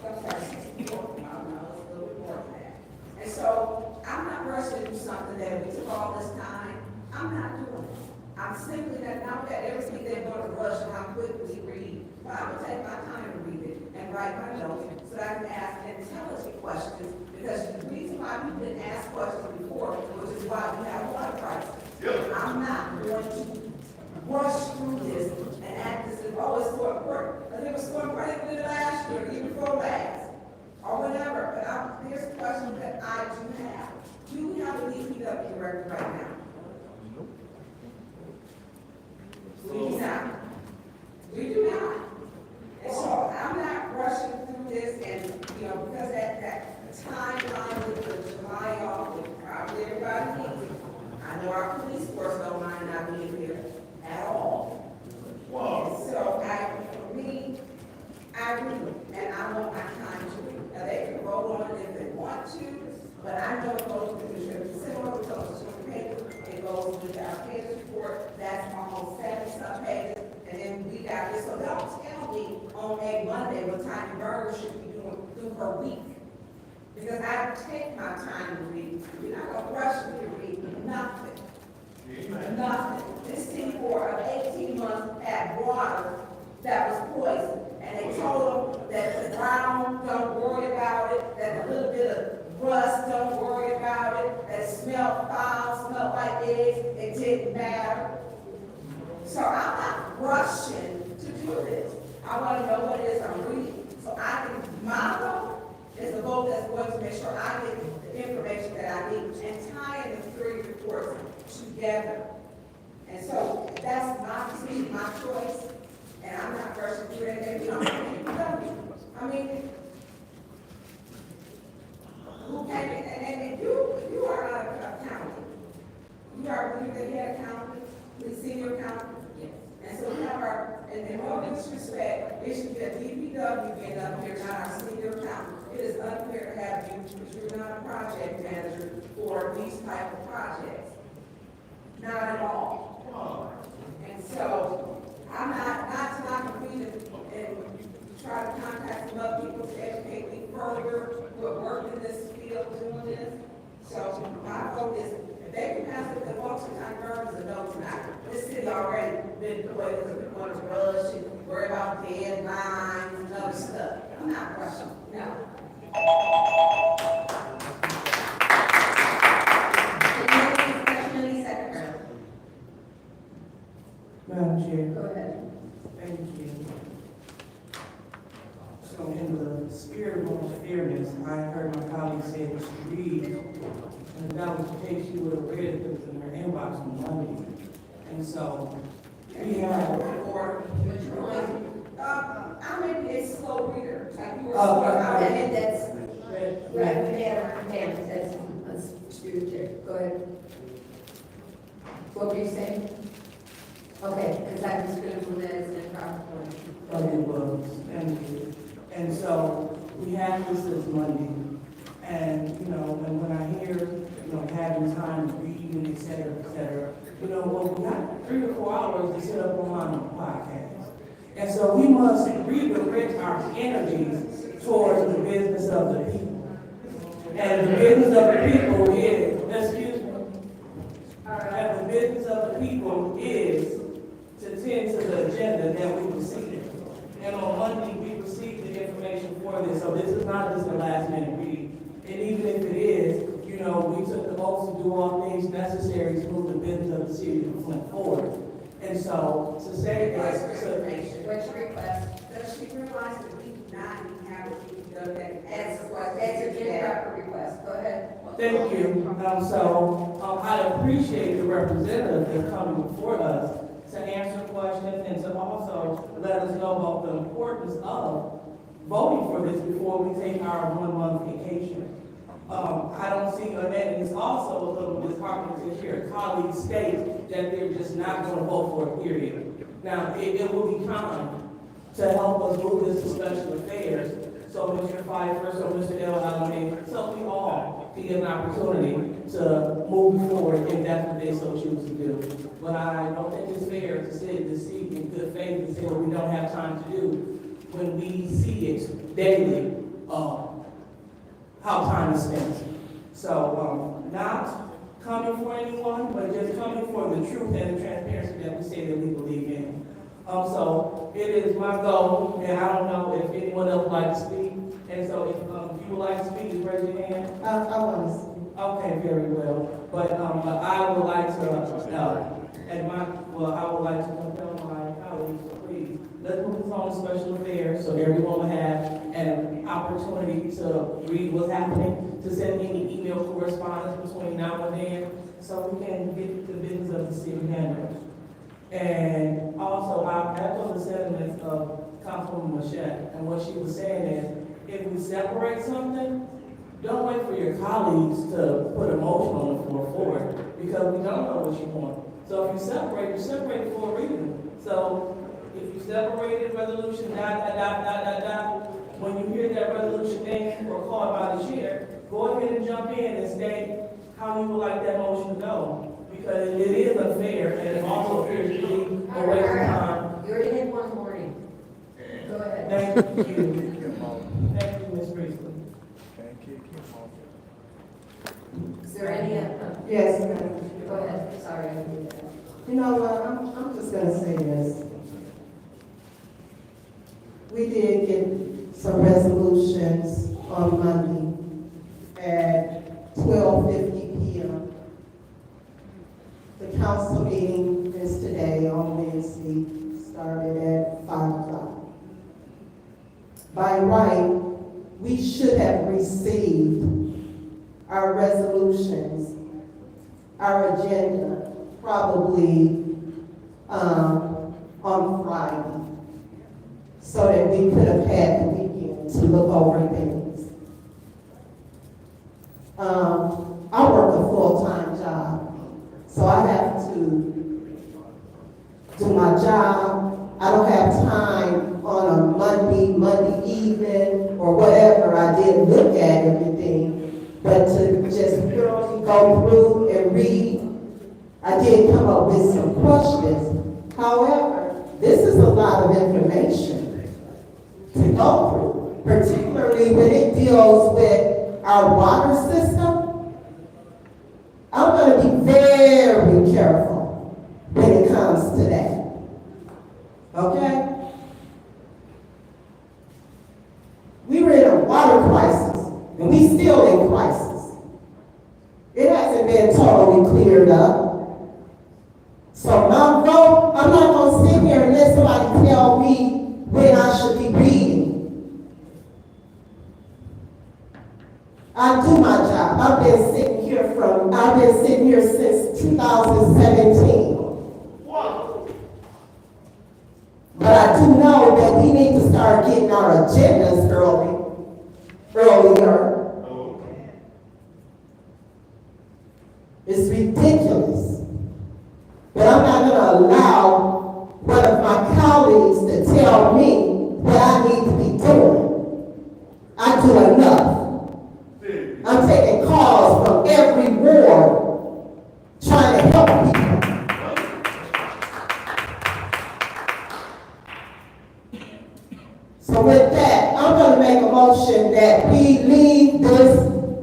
H: I'm sorry, 64, I don't know, it's a little bit more than that. And so, I'm not rushing to do something that we took all this time, I'm not doing it. I'm simply not that everything they're going to rush and how quickly read, but I'm gonna take my time to read it and write my notes so that I can ask intelligent questions, because the reason why we didn't ask questions before, which is why we have water prices. I'm not going to rush through this and act as if, oh, it's so important. Because it was so important with last year, even before last, or whatever. But here's a question that I do have. Do we have a DPW record right now? We do not. We do not. And so I'm not rushing through this and, because that timeline with the July off, with probably everybody needs it. I know our police force don't mind not being here at all. Wow. So for me, I read, and I want my time to read. Now they can vote on it if they want to, but I know it goes with the similar results to the paper. It goes with our Arcadis report, that's almost 70-some pages, and then we got this. So don't tell me on a Monday what time the burger should be doing through her week. Because I take my time to read. You're not gonna rush me to read nothing. Nothing. This team for 18 months had water that was poisoned. And they told them that the brown, don't worry about it, that a little bit of rust, don't worry about it, that smelled foul, smelled like eggs, it didn't matter. So I'm not rushing to do this. I want to know what it is I'm reading. So I can, my vote is a vote that's going to make sure I get the information that I need and tie in the 3 reports together. And so that's my decision, my choice, and I'm not rushing through it. And you don't have any DPW. I mean, who can, and you are not an accountant. You are the head accountant, the senior accountant. Yes. And so we have our, and in all disrespect, it should be a DPW being up here, not our senior accountant. It is unfair to have you, because you're not a project manager for these type of projects. Not at all. And so, I'm not completing and try to contact some other people to educate me further who have worked in this field doing this. So, my vote is, if they can pass it, the function time firms and no tonight. This city already been the way because we want to rush and worry about deadlines and other stuff. I'm not rushing, no.
G: Madam Chair.
Q: Go ahead.
G: Thank you. So in the spirit of fairness, I heard my colleague say it was read, and if that was the case, she would have read it because in her inbox on Monday. And so We have,
Q: I may be a slow reader, like you were
G: Oh,
Q: slow,
G: okay.
Q: and that's,
G: Red,
Q: right, we have, that's student there, go ahead. What were you saying? Okay, because I was going to let us in
G: It was, and so we had this Monday, and, you know, and when I hear, you know, having time to read and et cetera, you know, well, we got 3 or 4 hours to sit up on the podcast. And so we must redirect our energies towards the business of the people. And the business of the people is, excuse me, and the business of the people is to tend to the agenda that we received. And on Monday, we received the information for this, so this is not just a last minute read. And even if it is, you know, we took the oath to do all things necessary to move the business of the city of Flint forward. And so, to say that,
Q: What's your request? Does she realize that we do not have to go that? That's a improper request, go ahead.
G: thank you. I appreciate the representative that's coming before us to answer questions and to also let us know about the importance of voting for this before we take our 1-month vacation. I don't see, and it's also a little disheartening to hear colleagues state that they're just not going to vote for it, period. Now, it will be kind to help us move this to special affairs, so Mr. Pfeiffer, so Mr. L. Alameda, so we all get an opportunity to move forward if that's what they so choose to do. But I don't think it's fair to sit in this seat in good faith and say what we don't have time to do when we see it daily, how time is spent. So, not coming for anyone, but just coming for the truth and the transparency that we say that we believe in. So it is my goal, and I don't know if anyone else would like to speak. And so if you would like to speak, just raise your hand.
N: I want to speak.
G: Okay, very well. But I would like to, I would like to compel my colleagues, please, let's move this on to special affairs so everyone will have an opportunity to read what's happening, to send any email correspondence between now and then, so we can get the business of the city handled. And also, I echo the sentiments of Councilwoman Machette, and what she was saying is, if we separate something, don't wait for your colleagues to put a motion on the floor for it, because we don't know what you want. So if you separate for a reason. So if you separated resolution, when you hear that resolution named or called by the chair, go ahead and jump in and state how you would like that motion to go. Because it is unfair, and it also appears to be a waste of time.
Q: You already had one morning. Go ahead.
G: Thank you. Thank you, Ms. Priestley.
Q: Is there any,
N: Yes,
Q: go ahead, sorry. I didn't do that.
N: you know what, I'm just gonna say this. We did get some resolutions on Monday at 12:50 p.m. The council meeting is today on Wednesday, started at 5 o'clock. By right, we should have received our resolutions, our agenda, probably on Friday, so that we could have had the weekend to look over things. I work a full-time job, so I have to do my job. I don't have time on a Monday evening, or whatever. I did look at everything, but to just purely go through and read, I did come up with some questions. However, this is a lot of information to go through, particularly when it deals with our water system. I'm going to be very careful when it comes to that. Okay? We were in a water crisis, and we still in crisis. It hasn't been totally cleared up. So my vote, I'm not going to sit here and let somebody tell me when I should be reading. I do my job. I've been sitting here since 2017. So we need to start getting our agendas earlier. It's ridiculous. But I'm not gonna allow one of my colleagues to tell me what I need to be doing. I do enough. I'm taking calls from every ward, trying to help people. So with that, I'm gonna make a motion that we leave this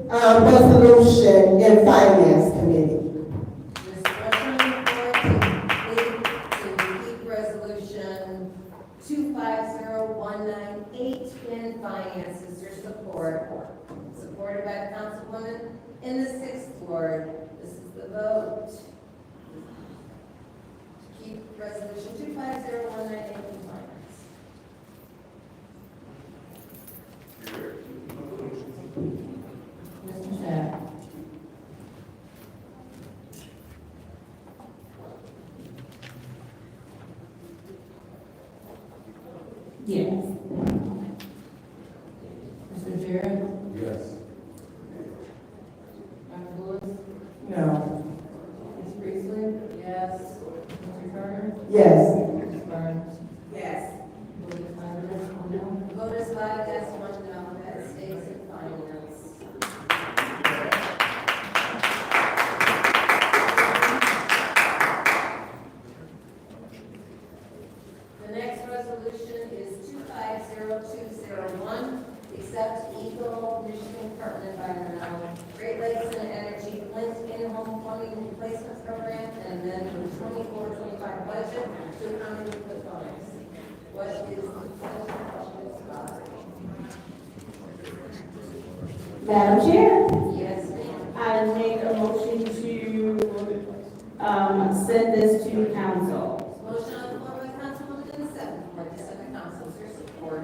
N: resolution in Finance Committee.
D: Keep resolution 250198 in finance. Is there support? Supported by the councilwoman in the 6th ward. This is the vote. To keep resolution 250198 in finance.
I: Mr. Shaq. Yes. Mr. Jarrett?
O: Yes.
I: Dr. Lewis?
G: No.
I: Ms. Priestley? Yes. Mr. Carter?
N: Yes.
I: Ms. Barnes?
D: Yes.
I: Vote is 5 yes, 1 no.
D: Vote is 5 yes, 1 no. That stays in finance. The next resolution is 250201, accept Eagle Michigan Department of Environmental, Great Lakes and Energy Flint in-home plumbing replacement program, and then the 24-25 budget to accommodate the funds. What is the pleasure of this body?
I: Madam Chair?
D: Yes, ma'am.
I: I make a motion to, send this to council.
D: Motion on the floor by Councilwoman in the 7th ward to send the council. Is there support?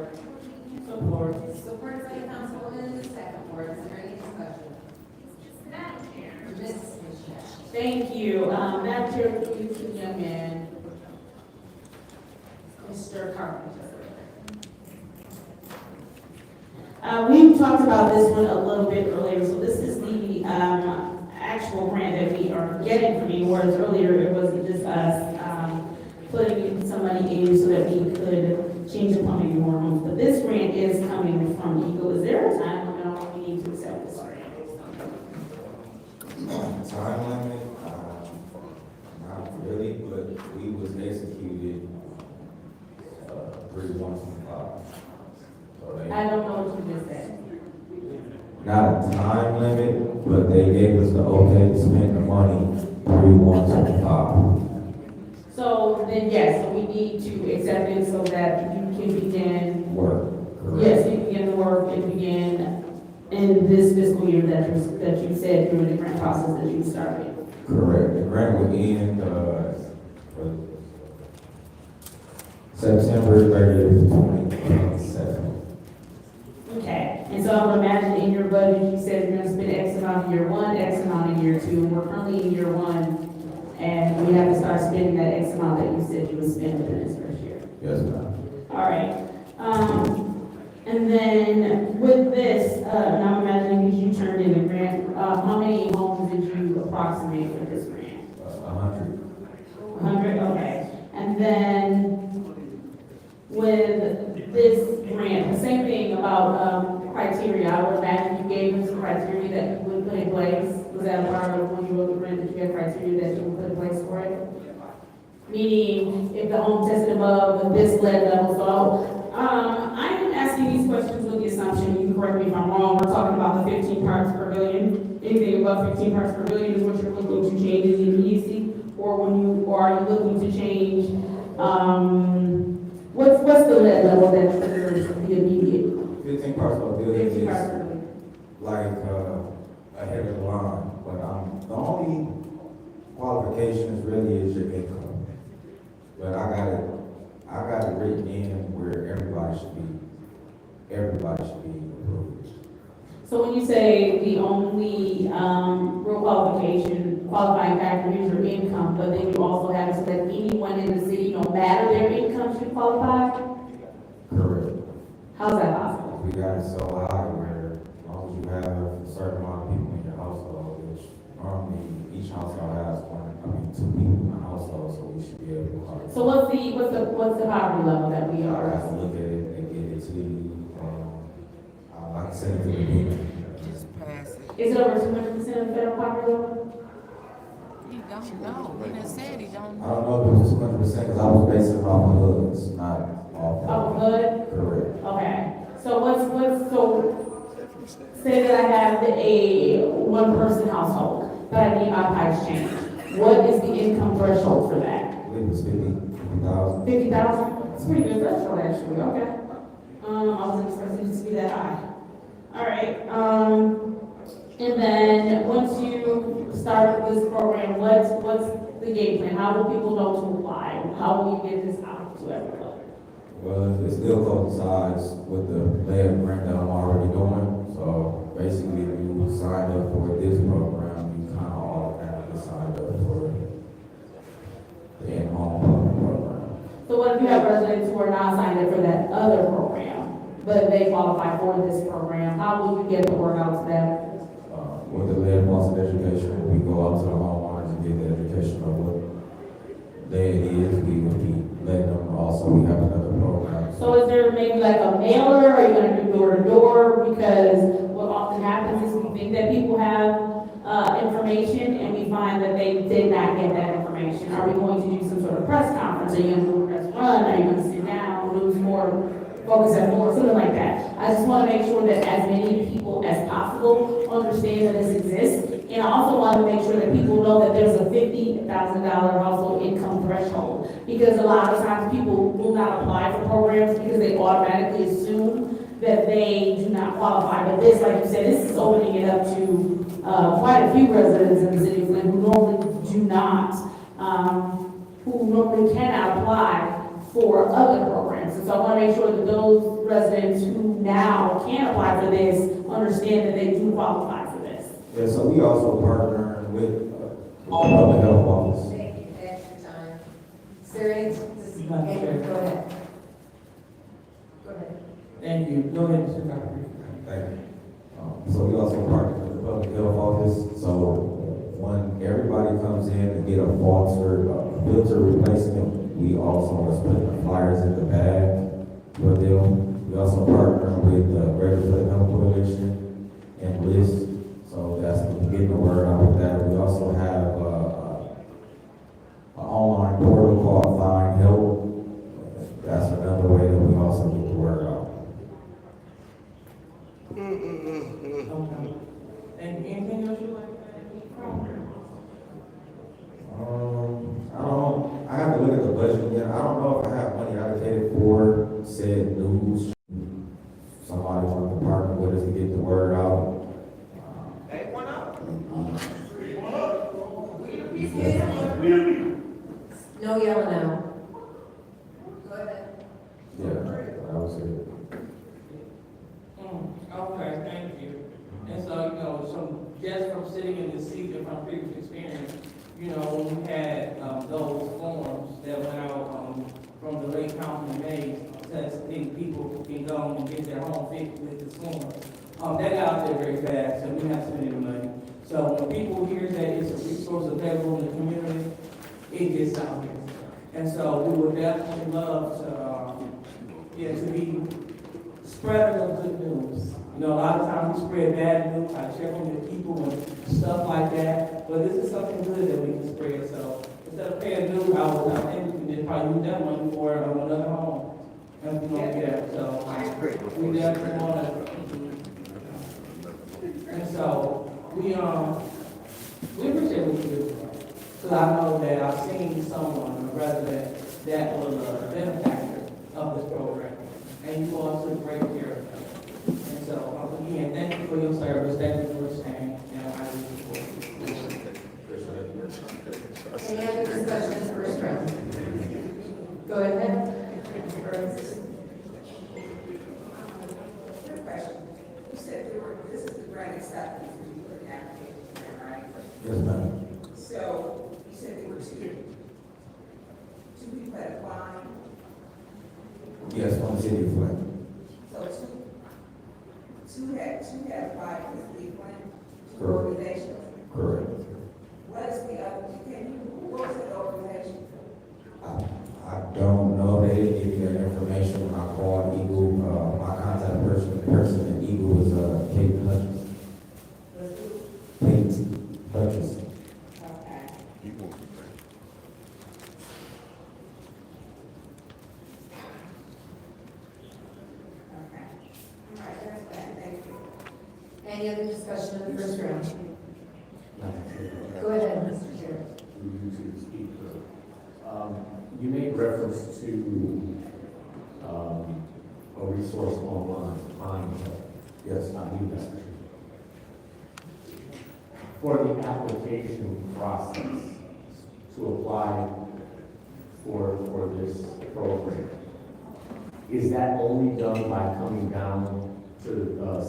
I: Support.
D: Supported by Councilwoman in the 2nd ward. Is there any discussion? Ms. Michelle.
I: Thank you. Madam Chair, please, the young man, Mr. Carpenter. We talked about this one a little bit earlier, so this is the, actual grant that we are getting from you, whereas earlier it wasn't just us, putting some money in so that we could change the plumbing in more homes. But this grant is coming from Eagle. Is there a time limit on when we need to accept this grant?
M: Time limit, not really, but we was executed, 3/125. So they,
I: I don't know what you just said.
M: not a time limit, but they gave us the okay to spend the money 3/125.
I: So then, yes, so we need to accept it so that you can begin,
M: Work, correct?
I: yes, you can begin the work and begin in this fiscal year that you said during the grant process that you started.
M: Correct. The grant will end, September 30th, 2027.
I: Okay, and so I'm imagining in your budget, you said you're gonna spend X amount in year 1, X amount in year 2, and we're currently in year 1, and we have to start spending that X amount that you said you would spend within this first year.
M: Yes, ma'am.
I: All right, and then with this, and I'm imagining because you turned in a grant, how many homes did you approximate with this grant?
M: 100.
I: 100, okay. And then with this grant, the same thing about criteria. I would imagine you gave them some criteria that you would put in place. Was that a part of when you wrote the grant that you had criteria that you would put in place for it? Meaning, if the home tested above this lead level, so I'm asking these questions with the assumption, you can correct me if I'm wrong, we're talking about the 15 parts per billion. Anything above 15 parts per billion is what you're looking to change in immediacy, or are you looking to change, what's the lead level that triggers the immediate?
M: 15 parts per billion
I: 15 parts
M: is
I: per billion.
M: like a heavy line, but the only qualifications really is your income. But I got it written in where everybody should be approved.
I: So when you say the only real qualifying factor is your income, but then you also have it so that anyone in the city, no matter their income, should qualify? How's that possible?
M: We got it so high where as long as you have a certain amount of people in your household, which normally each household has two people in the household, so we should be able to cover.
I: So what's the poverty level that we
M: I
I: are?
M: have to look at it and get it to you, I can send it to the people.
J: Just pass it.
I: Is it over 200% of the federal poverty level?
J: He don't know. He done said he don't
M: I
J: know.
M: don't know if it was 200% because I was basing it off of hoods, not off
I: Oh, hood?
M: Correct.
I: Okay. So say that I have a one-person household, but I need my pipes changed. What is the income threshold for that?
M: I believe it was 50,000.
I: 50,000? It's a pretty good threshold, actually, okay. I wasn't expecting it to be that high. All right, and then once you start this program, what's the game plan? How will people know to apply? How will you get this out to everyone?
M: Well, it still coincides with the layer grant that I'm already doing. So basically, if you signed up for this program, you kind of automatically signed up for the in-home public program.
I: So what if you have residents who are not signed up for that other program, but they qualify for this program? How will you get the word out to them?
M: With the lead Faucet education, we go out to the homeowners and get the education of what lead is. We would be letting them also, we have another program.
I: So is there maybe like a mailer? Are you going to do door to door? Because what often happens is we think that people have information and we find that they did not get that information. Are we going to do some sort of press conference? Are you going to do a press run? Are you going to sit down, lose more, focus at more, something like that? I just want to make sure that as many people as possible understand that this exists. And I also want to make sure that people know that there's a $50,000 household income threshold. Because a lot of times people will not apply for programs because they automatically assume that they do not qualify. But this, like you said, this is opening it up to quite a few residents in the city of Flint who normally do not, who normally cannot apply for other programs. And so I want to make sure that those residents who now can apply for this understand that they do qualify for this.
M: Yeah, so we also partner with the public health office.
D: Thank you, that's your time. Is there any, go ahead. Go ahead.
G: Thank you. Go ahead, Mr. Doctor.
M: Thank you. So we also partner with the public health office. So when everybody comes in to get a filter replacement, we also are putting the flyers in the bag for them. We also partner with the Greater Flint Health Coalition and LIST. So that's getting the word out with that. We also have an online portal called Find Help. That's another way that we also get the word out.
G: Okay. And anything else you like to add?
M: I have to look at the budget again. I don't know if I have money allocated for said news. Somebody from the department with us to get the word out.
D: No yelling now. Go ahead.
M: Yeah, that was it.
G: Okay, thank you. And so, just from sitting in the seat and from previous experience, when we had those forms that went out from the Lake County Maze, that people can go and get their home fixed with this form. That got out there very fast, and we have to spend any money. So when people hear that it's a resource available in the community, it gets out here. And so we would definitely love to be spreaders of good news. A lot of times we spread bad news, I check on the people and stuff like that, but this is something good that we can spread. So instead of paying news, I think we can probably use that money for another home. And we don't get it. So we definitely want to. And so we appreciate what you do. So I know that I've seen someone, a resident, that was a benefactor of this program, and you all took great care of them. And so, again, thank you for your service, thank you for staying, and I really support you.
D: Any other discussions first round? Go ahead.
R: Quick question. You said this is the grant acceptance when you put the application in, right?
M: Yes, ma'am.
R: So you said there were two people that applied.
M: Yes, from the city of Flint.
R: So two have applied for the Flint, two
M: Correct.
R: organizations.
M: Correct.
R: What is the other, what was the organization?
M: I don't know, they didn't give me that information when I called Eagle, my contact person at Eagle was, Kate Hutchins. Kate Hutchins.
R: Okay. Okay. All right, that's fine, thank you.
Q: Any other discussion in the first round? Go ahead, Mr. Chair.
O: You to speak. You made reference to a resource online,
M: Yes.
O: I knew that. For the application process to apply for this program, is that only done by coming down to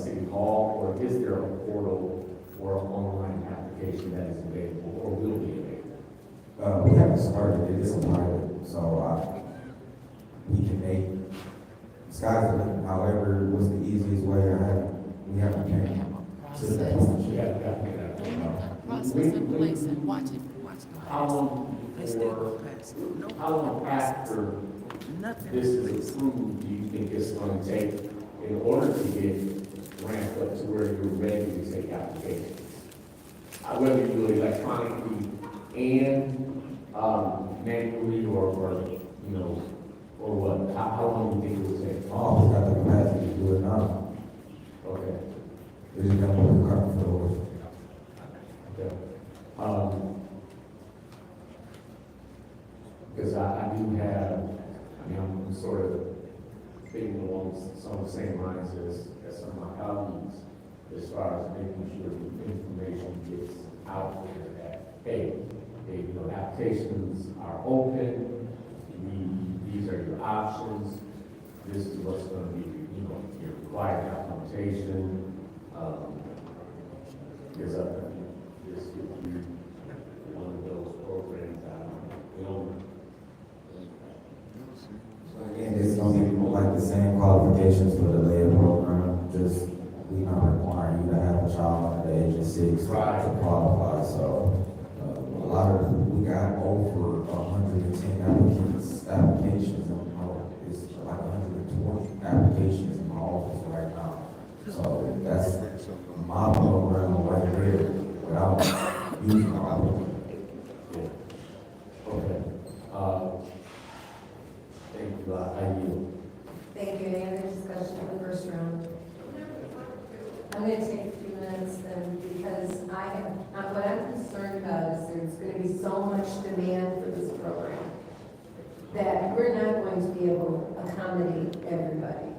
O: City Hall, or is there a portal or an online application that is available or will be available?
M: We haven't started it, it's a pilot, so, we can make, sky's the limit, however, what's the easiest way, we haven't came to the point.
O: We have got that.
J: Process in place and watch it
O: How long
J: They still
O: before,
J: go past. No
O: how long after
J: nothing.
O: this is approved do you think it's going to take in order to get ramped up to where you're ready to take applications? Whether you do it electronically and manually or you know, or what? How long do you think it will take?
M: Oh, we got the capacity to do it now,
O: Okay.
M: we just gotta move the cart for the horse.
O: Okay. Because I do have, I mean, I'm sort of thinking along some of the same lines as some of my colleagues, as far as making sure the information gets out there that, hey, you know, applications are open, these are your options, this is what's going to be, you know, your required documentation, because this would be one of those programs that, you know.
M: So again, it's gonna be like the same qualifications for the lead program, just, we not requiring you to have a child under the age of 6
O: Right.
M: to qualify, so, a lot of, we got over 110 applications, it's like 120 applications in my office right now. So that's my program right there, without using all of it.
O: Okay. Thank you, I yield.
Q: Thank you. Any other discussion in the first round? I'm going to take a few minutes then, because what I'm concerned about is there's going to be so much demand for this program that we're not going to be able to accommodate everybody.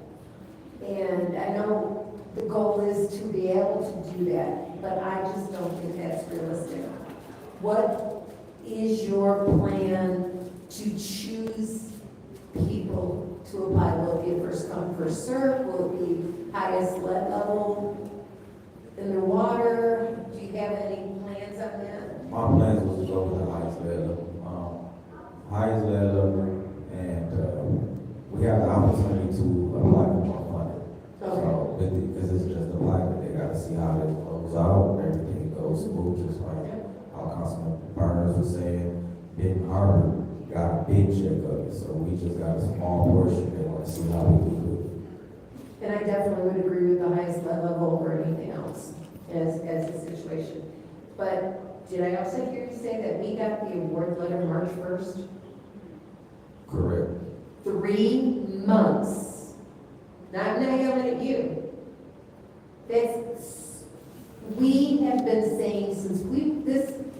Q: And I know the goal is to be able to do that, but I just don't think that's realistic. What is your plan to choose people to apply? Will it be a first come, first serve? Will it be highest lead level in the water? Do you have any plans on that?
M: My plans was to go with the highest level, and, we have the opportunity to apply for more funding. So, because it's just a pilot, they gotta see how it goes out, everything goes smooth, just like how Councilman Burns was saying, Benton Harbor got a big check of it, so we just got a small portion, they wanna see how we do it.
Q: And I definitely would agree with the highest lead level over anything else as the situation. But did I also hear you say that we got the award letter March 1st?
M: Correct.
Q: 3 months. Now, I'm not yelling at you. We have been saying since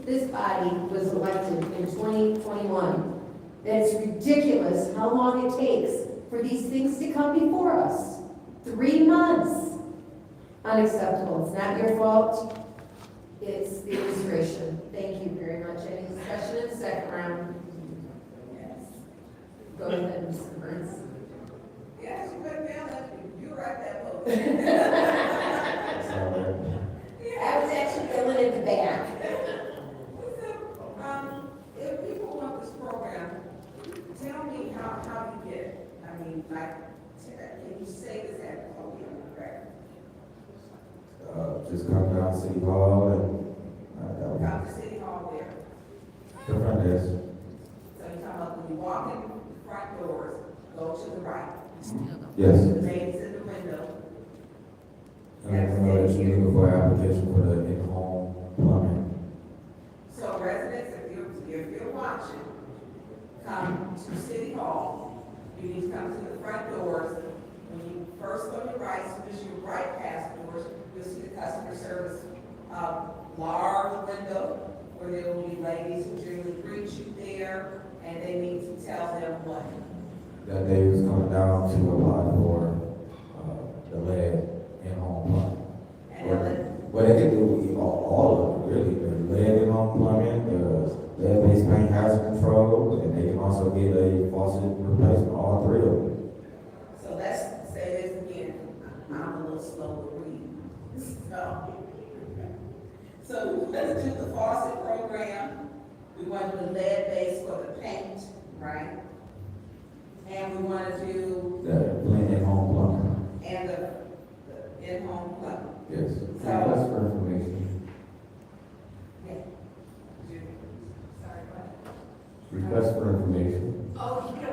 Q: this body was elected in 2021, that it's ridiculous how long it takes for these things to come before us. 3 months. Unacceptable. It's not your fault. It's the administration. Thank you very much. Any discussion in the second round? Yes. Go ahead, Mr. Burns.
R: Yes, you went down, you write that book.
Q: I was actually filling in the back.
R: If people want this program, tell me how you get it. I mean, like, can you say this at the podium, correct?
M: just come down to City Hall and,
R: Come to City Hall there.
M: the front desk.
R: So you're talking about when you walk in the front doors, go to the right.
M: Yes.
R: The ladies in the window.
M: And I know that you're looking for an application for the in-home plumbing.
R: So residents, if you're watching, come to City Hall. You need to come to the front doors. When you first go to the right, so as you right past doors, you'll see the customer service, large window where there will be ladies who generally greet you there, and they need to tell them what.
M: That they was coming down to apply for, the lead in-home plumbing. Well, they can do all of it, really, the lead in-home plumbing, the lead-based paint hazard control, and they can also get a faucet replacement, all three of them.
R: So let's say this again, I'm a little slow to read. So we want to do the faucet program, we want to do the lead base for the paint, right? And we want to do.
M: The Flint in-home plumbing.
R: And the in-home plumbing.
M: Yes.
R: So.
M: Request for information.
R: Yeah. Sorry, what?
M: Request for information.
R: Oh, you know,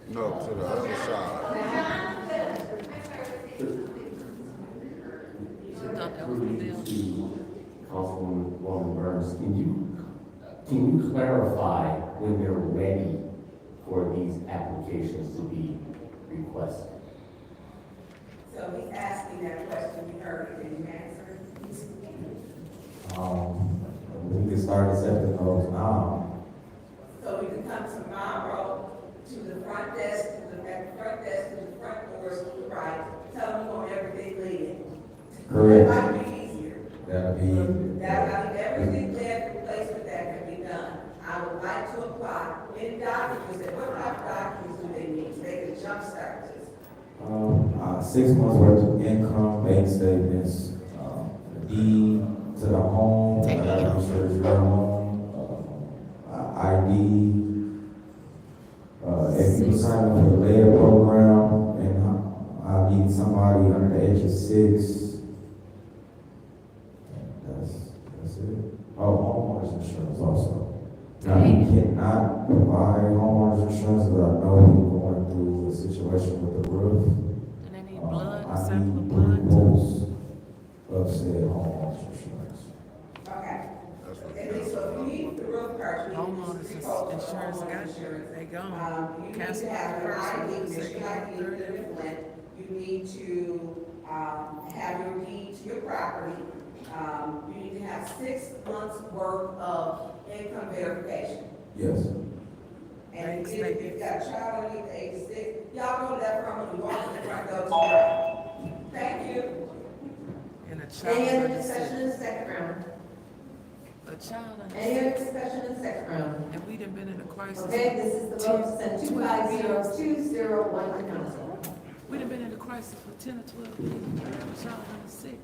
S: No, to the other side.
O: Councilwoman Burns, can you clarify when they're ready for these applications to be requested?
R: So he's asking that question, you heard it, did you answer it?
M: We can start accepting those now.
R: So we can come tomorrow to the front desk, to the front doors to the right, tell them you want everything leading.
M: Correct.
R: That might be easier.
M: That'll be.
R: Everything lead replacement that can be done. I would like to apply. Any documents, what type of documents do they need? They can jumpstart this.
M: 6 months worth of income, bank statements, a deed to the home, registered your home, ID. If you sign up for the lead program, and I need somebody under the age of 6. That's it. Oh, homeowners insurance also. Now, we cannot provide homeowners insurance, but I know we're going through a situation with the roof.
J: And they need blood,
M: I
J: sample
M: need
J: of blood.
M: most of said homeowners insurance.
R: Okay. So if you need the roof part, you need
J: Homeowners
R: to
J: insurance got you, they gone.
R: You need
J: Cancel
R: to have
J: the
R: an
J: first
R: ID,
J: one,
R: which
J: second
R: you
J: one,
R: have to
J: third
R: live in Flint. You need to, have your deed to your property. You need to have 6 months worth of income verification.
M: Yes.
R: And if you've got a child underneath the age of 6, y'all go to that front when you walk in the front door to the right. Thank you.
J: And a child.
D: Any other discussion in the second round?
J: A child.
D: Any other discussion in the second round?
J: And we done been in a crisis.
D: Okay, this is the vote to send 250201 to council.
J: We done been in a crisis for 10 or 12 years. A child under 6.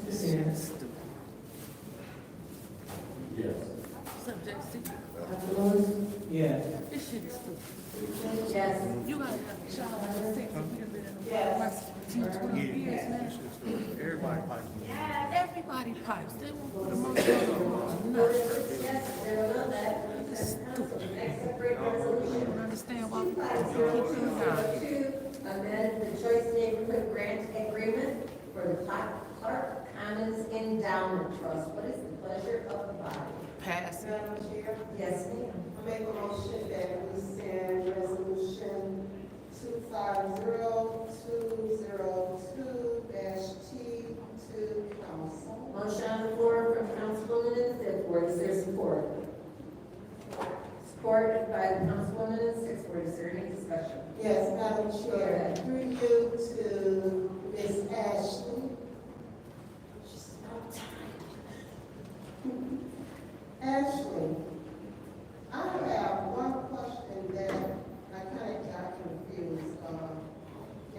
J: This is stupid.
O: Yes.
J: Subject C.
G: Yes.
J: This shit is stupid.
D: Yes.
J: You gotta have a child under 6. We done been in a crisis for 10, 12 years, man.
S: Everybody pipes.
J: Everybody pipes. They want the most of nothing.
D: Yes, there will that. Next separate resolution.
J: I don't understand why we keep
D: 2502, amend the Choice Neighborhood Grant Agreement for the Clark Commons Endowment Trust. What is the pleasure of the body?
J: Pass it.
N: Madam Chair,
D: Yes, ma'am.
N: I make a motion that we send resolution 250202-T to council.
D: Motion on the floor from Councilwoman in the fifth ward. Is there support? Supported by the Councilwoman in the sixth ward. Is there any discussion?
N: Yes, Madam Chair, through you to Ms. Ashley. Ashley, I have one question that I kind of got confused on.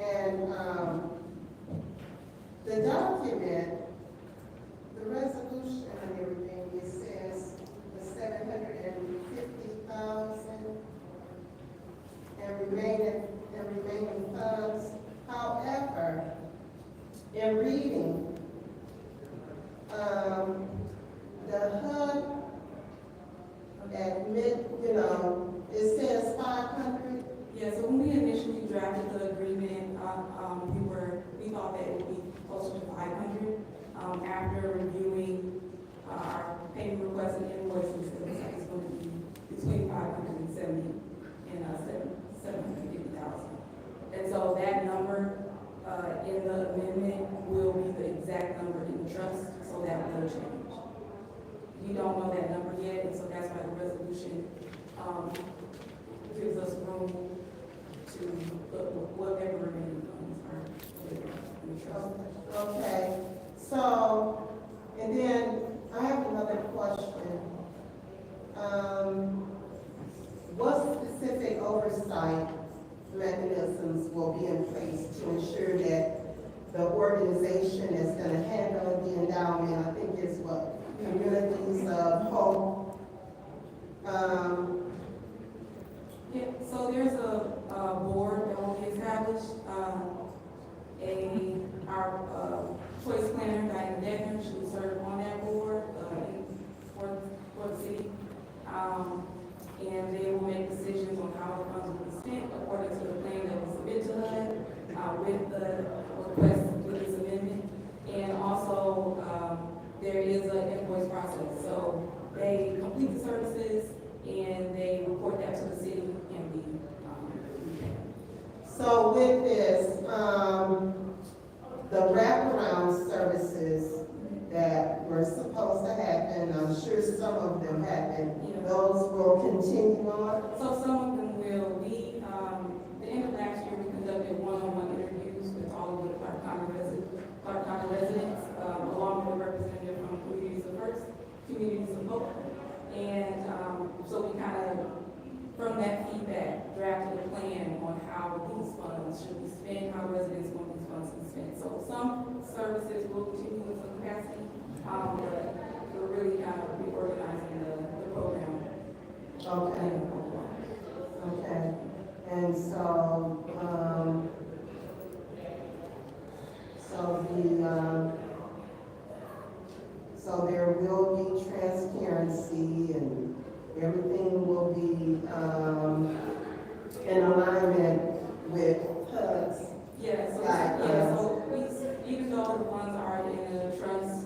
N: And, the document, the resolution and everything, it says the 750,000 and remaining funds the HUD admit, it says 500.
T: Yeah, so when we initially drafted the agreement, we thought that it would be closer to 500. After reviewing our payment requests and invoices, it looks like it's going to be between 570 and 750,000. And so that number in the amendment will be the exact number in the trust, so that will change. We don't know that number yet, and so that's why the resolution gives us room to put whatever remaining funds are in the trust.
N: Okay, so, and then I have another question. What specific oversight mechanisms will be in place to ensure that the organization is going to handle the endowment? I think it's what, Communities of Hope.
T: Yeah, so there's a board that will be established. Our choice planner, Diana Deckner, she will serve on that board for the city. And they will make decisions on how the funds will be spent according to the plan that was submitted to HUD with the request with this amendment. And also, there is an invoice process. So they complete the services and they report that to the city and we
N: So with this, the wraparound services that were supposed to happen, I'm sure some of them happened, those will continue on?
T: So some of them will be, the end of last year, we conducted one-on-one interviews with all of the Clark County residents, along with a representative from Communities of Hope. And so we kind of, from that feedback, drafted a plan on how these funds should be spent, how residents want these funds to be spent. So some services will continue in some capacity, but we're really kind of reorganizing the program.
N: Okay. Okay. And so, so there will be transparency and everything will be in alignment with HUD's.
T: So even though the funds are in the trust,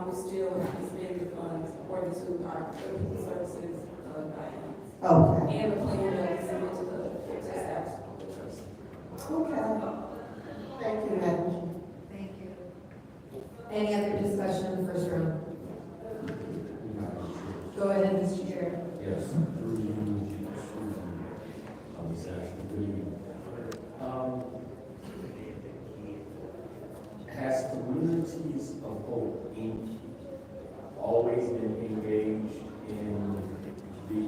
T: we still have to spend the funds according to our people services guidelines.
N: Okay.
T: And the plan that we submit to the staff of the trust.
N: Okay. Thank you, Madam.
Q: Thank you. Any other discussion in the first round? Go ahead, Mr. Chair.
O: Yes. Has Communities of Hope, Inc. always been engaged in the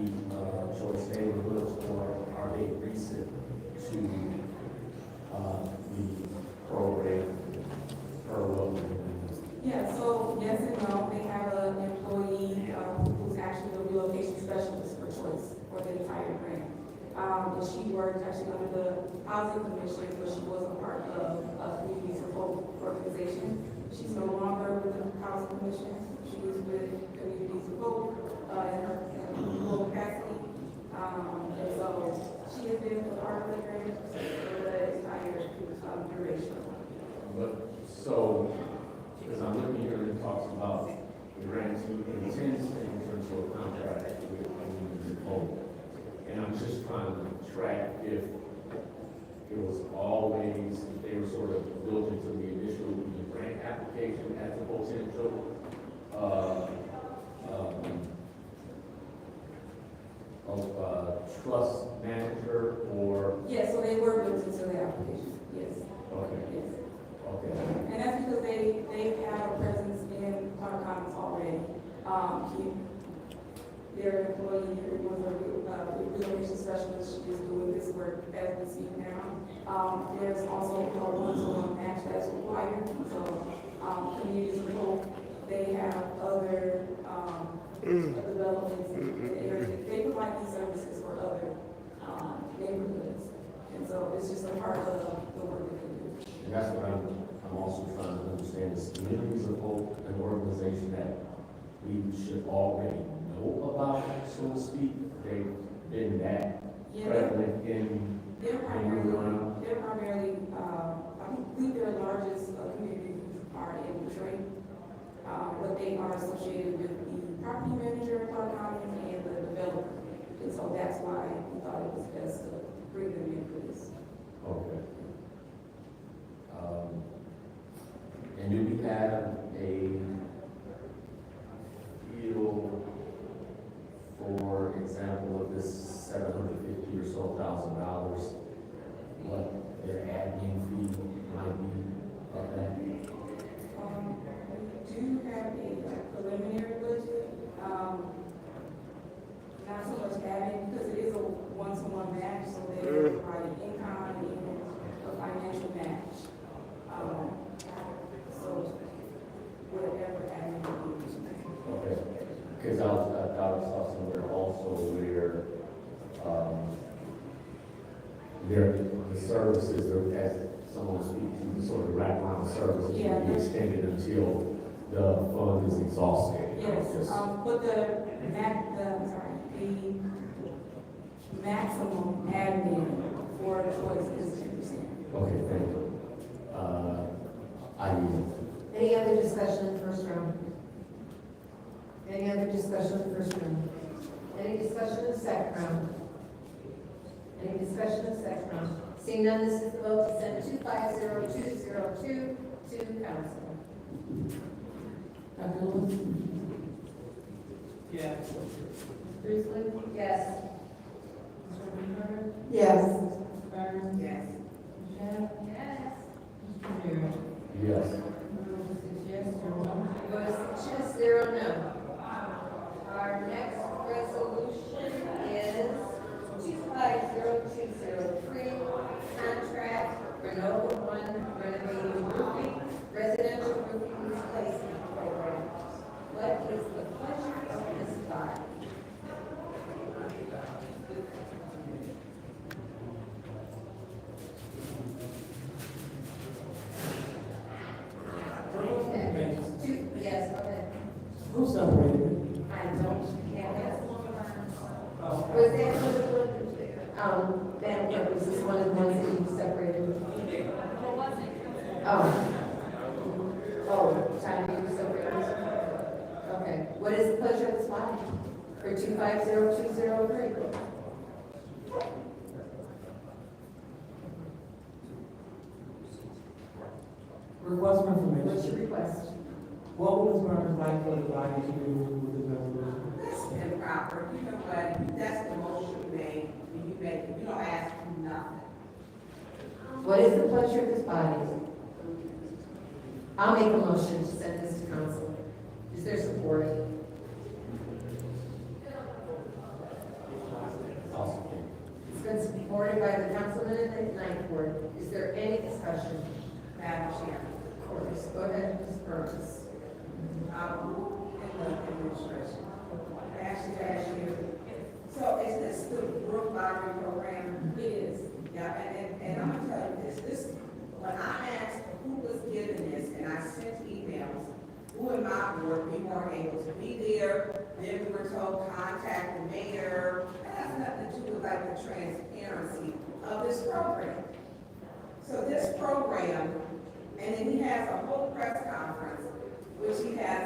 O: choice neighborhoods, or are they recent to the program per local?
T: Yeah, so yes and no. They have an employee who's actually a relocation specialist for choice for the entire grant. But she worked actually under the Housing Commission, but she was a part of Communities of Hope organization. She's no longer with the Housing Commission. She is with Communities of Hope in her full capacity. And so she has been with our grant for the entire duration.
O: But so, because I'm looking here and it talks about the grantee intends to enter into a contract with Communities of Hope. And I'm just trying to track if it was always, they were sort of built into the initial grant application as a potential trust manager, or?
T: Yes, so they were built into the application, yes.
O: Okay.
T: Yes.
O: Okay.
T: And that's because they have a presence in Clark County already. Their employee who was a relocation specialist, she is doing this work as we speak now. There's also a one-to-one match that's required. So Communities of Hope, they have other developments in the area. They provide these services for other neighborhoods. And so it's just a part of the work that they do.
O: And that's what I'm I'm also trying to understand this Communities of Hope, an organization that we should already know about, so to speak. They've been that prevalent in
T: They're
O: moving around.
T: primarily, I believe their largest communities are in Detroit. But they are associated with the property manager in Clark County and the developer. And so that's why we thought it was best to bring them in for this.
O: Okay. And do we have a feel, for example, of this $750 or so $1,000, what their admin fee might be of that?
T: We do have a preliminary budget, not so much admin, because it is a one-to-one match, so they're providing income and a financial match. So whatever admin we use.
O: Okay, because I thought I saw somewhere also where, the services, or as someone speaks to, sort of wraparound services will be extended until the fund is exhausted.
T: Yes,
O: Yes.
T: but the maximum admin for choice is 10%.
O: Okay, thank you. I need.
D: Any other discussion in the first round? Any other discussion in the first round? Any discussion in the second round? Any discussion in the second round? Seeing none, this is the vote to send 250202 to council.
I: Dr. Lewis?
G: Yes.
D: Bruce Lee? Yes.
I: Mr. Carter?
N: Yes.
I: Mr. Burns?
D: Yes.
I: Michelle?
D: Yes.
I: Mr. Perry?
O: Yes.
I: Yes, 0 no.
D: Vote 6 yes, 0 no. Our next resolution is 250203, contract Renova One renovating roofing, residential roofing replacement program. What is the pleasure of this body? Yes, okay.
G: Who separated?
D: I don't, can't ask. Was that Madam Clerk, was this one of the ones that you separated? Oh. Oh, time to be separated. Okay, what is the pleasure of this body for 250203?
G: Request for information.
D: What's your request?
G: What would Ms. Burns like for the body to do with this resolution?
R: That's improper, you know what, that's the motion you made, and you make, you don't ask for nothing.
D: What is the pleasure of this body? I'll make a motion to send this to council. Is there support? It's been supported by the councilman in the ninth ward. Is there any discussion?
R: Madam Chair.
D: Of course, go ahead, Ms. Burns.
R: In the administration. I actually asked you, so is this the Brook Lottery program?
T: It is.
R: Yeah, and I'm gonna tell you this, when I asked who was giving this, and I sent emails, who in my ward, we weren't able to be there, then we were told contact the mayor, that has nothing to do with like the transparency of this program. So this program, and then he has a whole press conference, which he has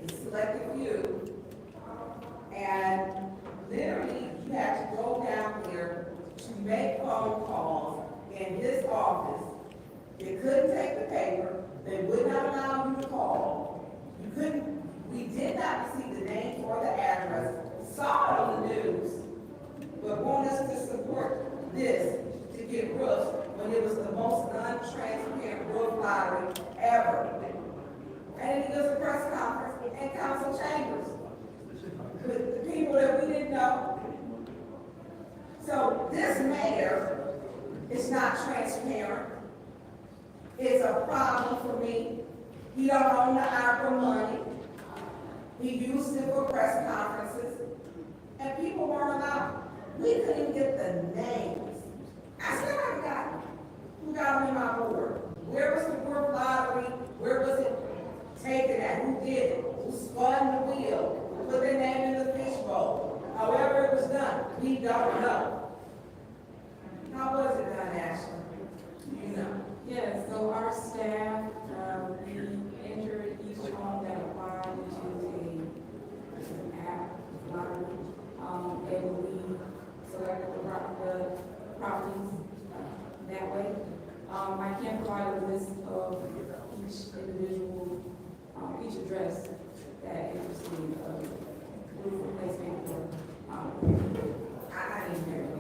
R: a selected few, and literally you have to go down there to make phone calls in his office. They couldn't take the paper, they would not allow you to call. You couldn't, we did not receive the name or the address, saw it on the news, but want us to support this to get roofs when it was the most non-transparent roof lottery ever. And then he does a press conference in council chambers with the people that we didn't know. So this mayor is not transparent. It's a problem for me. He don't own the ARPA money. He used it for press conferences. And people weren't allowed. We couldn't even get the names. I still haven't gotten who got them in my board. Where was the World Lottery? Where was it taken at? Who did it? Who spun the wheel? Who put their name in the fishbowl? However it was done, we don't know. How was it done, Ashley? You know.
T: Yes, so our staff, we entered each home that applied, which is an app, lottery, and we selected the properties that way. I can provide a list of each individual, each address that is received roof replacement for.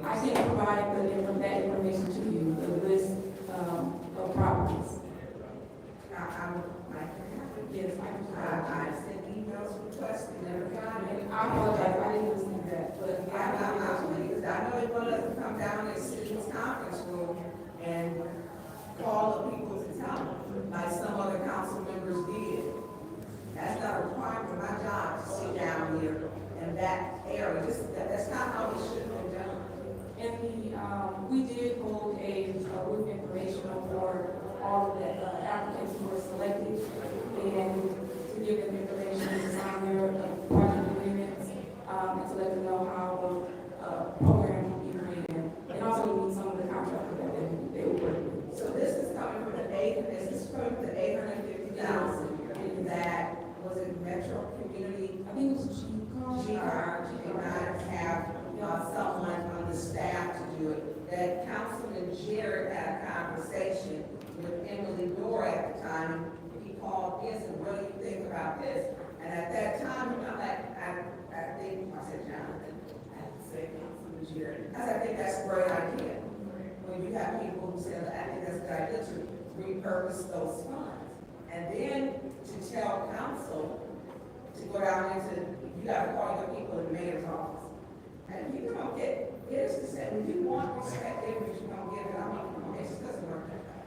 T: I can provide that information to you, the list of properties. Yes,
R: I sent emails requesting, never got it.
T: I apologize, I didn't receive that, but
R: I know it was to come down in the city's conference room and call the people to tell them, like some other council members did. That's not a requirement of my job to sit down here in that area. That's not how it should have been done.
T: And we did hold a roof informational for all of the applicants who were selected, and to give them information to sign their project agreements, and to let them know how the program will be ran, and also to meet some of the contractors that they were working with.
R: So this is coming from the $850,000 that was it Metro Community?
T: I think it was G-Card.
R: G-Card, they might have someone on the staff to do it. That Councilman Jared had a conversation with Emily Dora at the time. He called in and said, what do you think about this? And at that time, I'm like, I said, Jonathan, I have to say Councilman Jared. I think that's a great idea. When you have people who say, I think that's a good idea to repurpose those funds. And then to tell council to go down into, you gotta call your people in the mayor's office. And you don't get, here's the say, when you want respect, if you don't give it, it just doesn't work that way.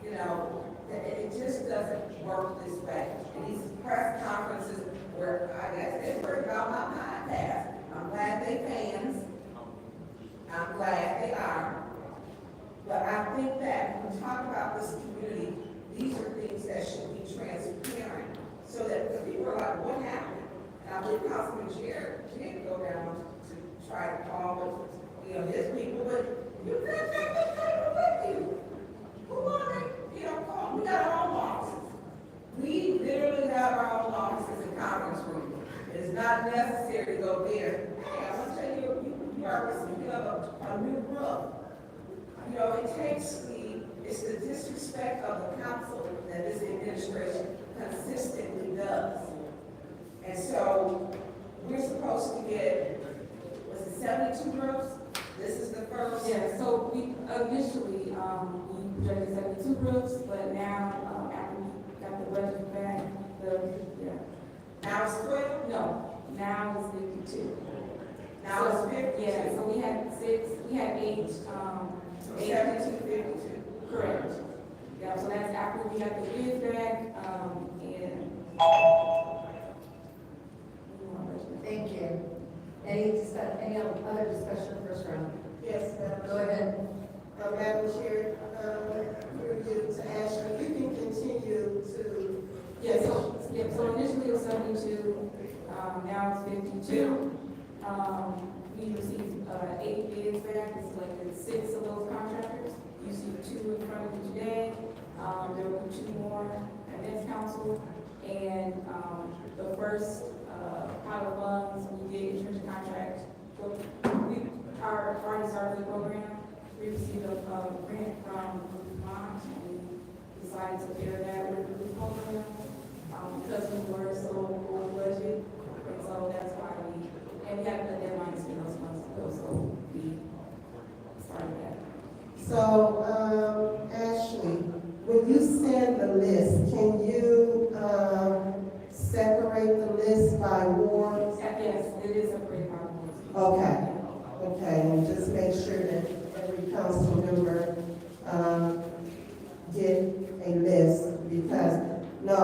R: You know, it just doesn't work this way. And these press conferences where I guess they're worried about my podcast. I'm glad they fans. I'm glad they are. But I think that when we talk about this community, these are things that should be transparent so that the people are like, what happened? And I believe Councilman Jared did go down to try to call, his people, but you can't take the paper with you. Who are they? Call. We got our own offices. We literally have our own offices in conference rooms. It is not necessary to go there. Hey, I want to tell you, you have a new roof. It takes it's the disrespect of the council that this administration consistently does. And so we're supposed to get, was it 72 roofs? This is the first.
T: Yeah, so we initially, we projected 72 roofs, but now, after we got the budget back,
R: Now it's 12?
T: No, now it's 52.
R: Now it's 52?
T: Yeah, so we had 8,
R: 72, 52.
T: Correct. Yeah, so that's after we got the bids back, and.
D: Thank you. Any other discussion first round?
N: Yes, Madam
D: Go ahead.
N: Madam Chair, through you to Ashley, you can continue to.
T: Yeah, so initially it was 72, now it's 52. We received 8 bids back, we selected 6 of those contractors. You see 2 in front of you today. There will be 2 more at next council. And the first pilot funds, we did enter into contract. We already started the program. We received a grant from Vermont, and we decided to pair that with the program because we were so over budget. And so that's why we had the deadline to spend those funds to go, so we started that.
N: So, Ashley, when you send the list, can you separate the list by wards?
T: Yes, it is separated by wards.
N: Okay, and just make sure that every council member get a list, because, no,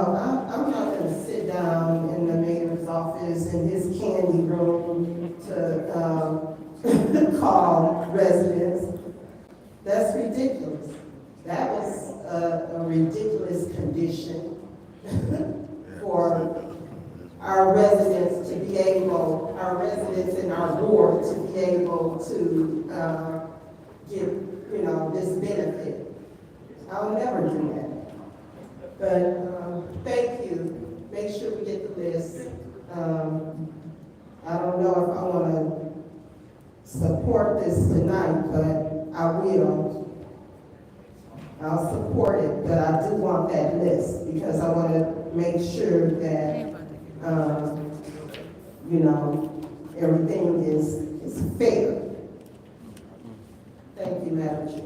N: I'm not gonna sit down in the mayor's office in his candy room to call residents. That's ridiculous. That was a ridiculous condition for our residents to be able, our residents in our ward to be able to, give, this benefit. I'll never do that. But, thank you. Make sure we get the list. I don't know if I wanna support this tonight, but I will. I'll support it, but I do want that list because I want to make sure that, everything is fair. Thank you, Madam Chair.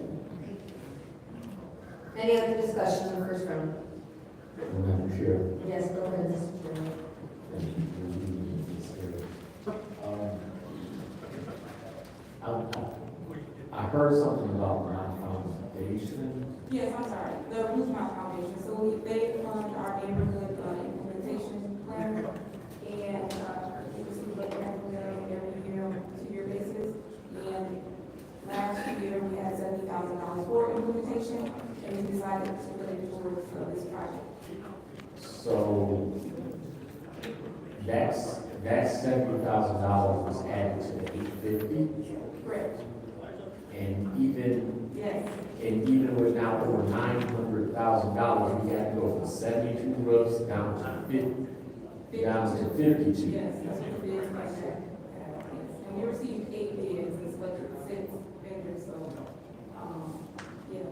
D: Any other discussion in the first round?
M: Madam Chair.
D: Yes, go ahead, Mr. Chairman.
O: I heard something about my foundation.
T: Yes, I'm sorry, the Rosemont Foundation, so they fund our neighborhood implementation plan, and we receive like every year, on a 2-year basis, and last year we had $70,000 for implementation, and we decided to put it towards this project.
O: So that $70,000 was added to the $850,
T: Correct.
O: and even with now over $900,000, we had to go from 72 roofs down to 52.
T: Yes, that's what the bids like that. And we received 8 bids, it's like 6 vendors, so, yeah.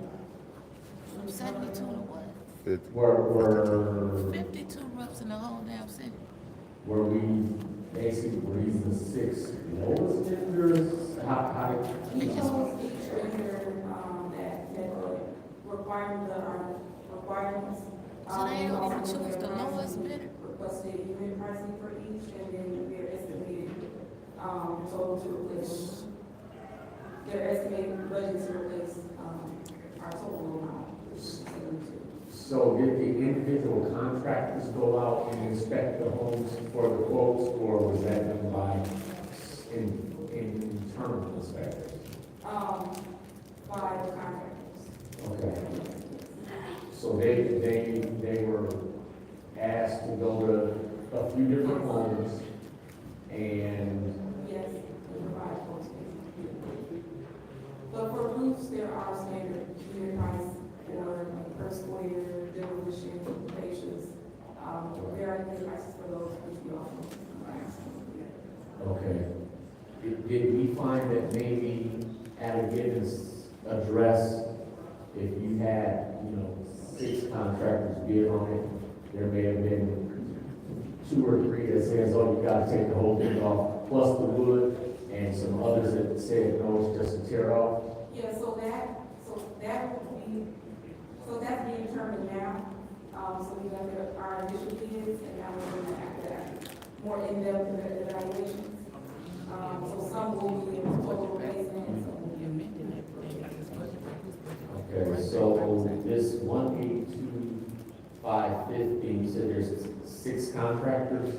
J: From 72 to what?
O: Were
J: 52 roofs in the whole damn city.
O: we basically using 6 lowest vendors? How
T: We chose each vendor, that requirements.
J: So they don't even choose the lowest bidder?
T: Requested unit pricing for each, and then their estimated, total to replace. Their estimated budget to replace, our total amount.
O: So did the individual contractors go out and inspect the homes for the quotes, or was that done by internal inspectors?
T: By the contractors.
O: Okay. So they were asked to go to a few different homes and.
T: Yes, they provide quotes. But for roofs, there are standard unit price for per square, demolition, fascias. There are unit prices for those which we offer.
O: Okay. Did we find that maybe at a given address, if you had, 6 contractors bid on it, there may have been 2 or 3 that says, oh, you gotta take the whole thing off, plus the wood, and some others that said, no, it's just a tear off?
T: Yeah, so that's being determined now. So we got our initial bids, and now we're going to after that more in-depth evaluations. So some will be in total replacement, some will be amended.
O: Okay, so this 182,550, you said there's 6 contractors?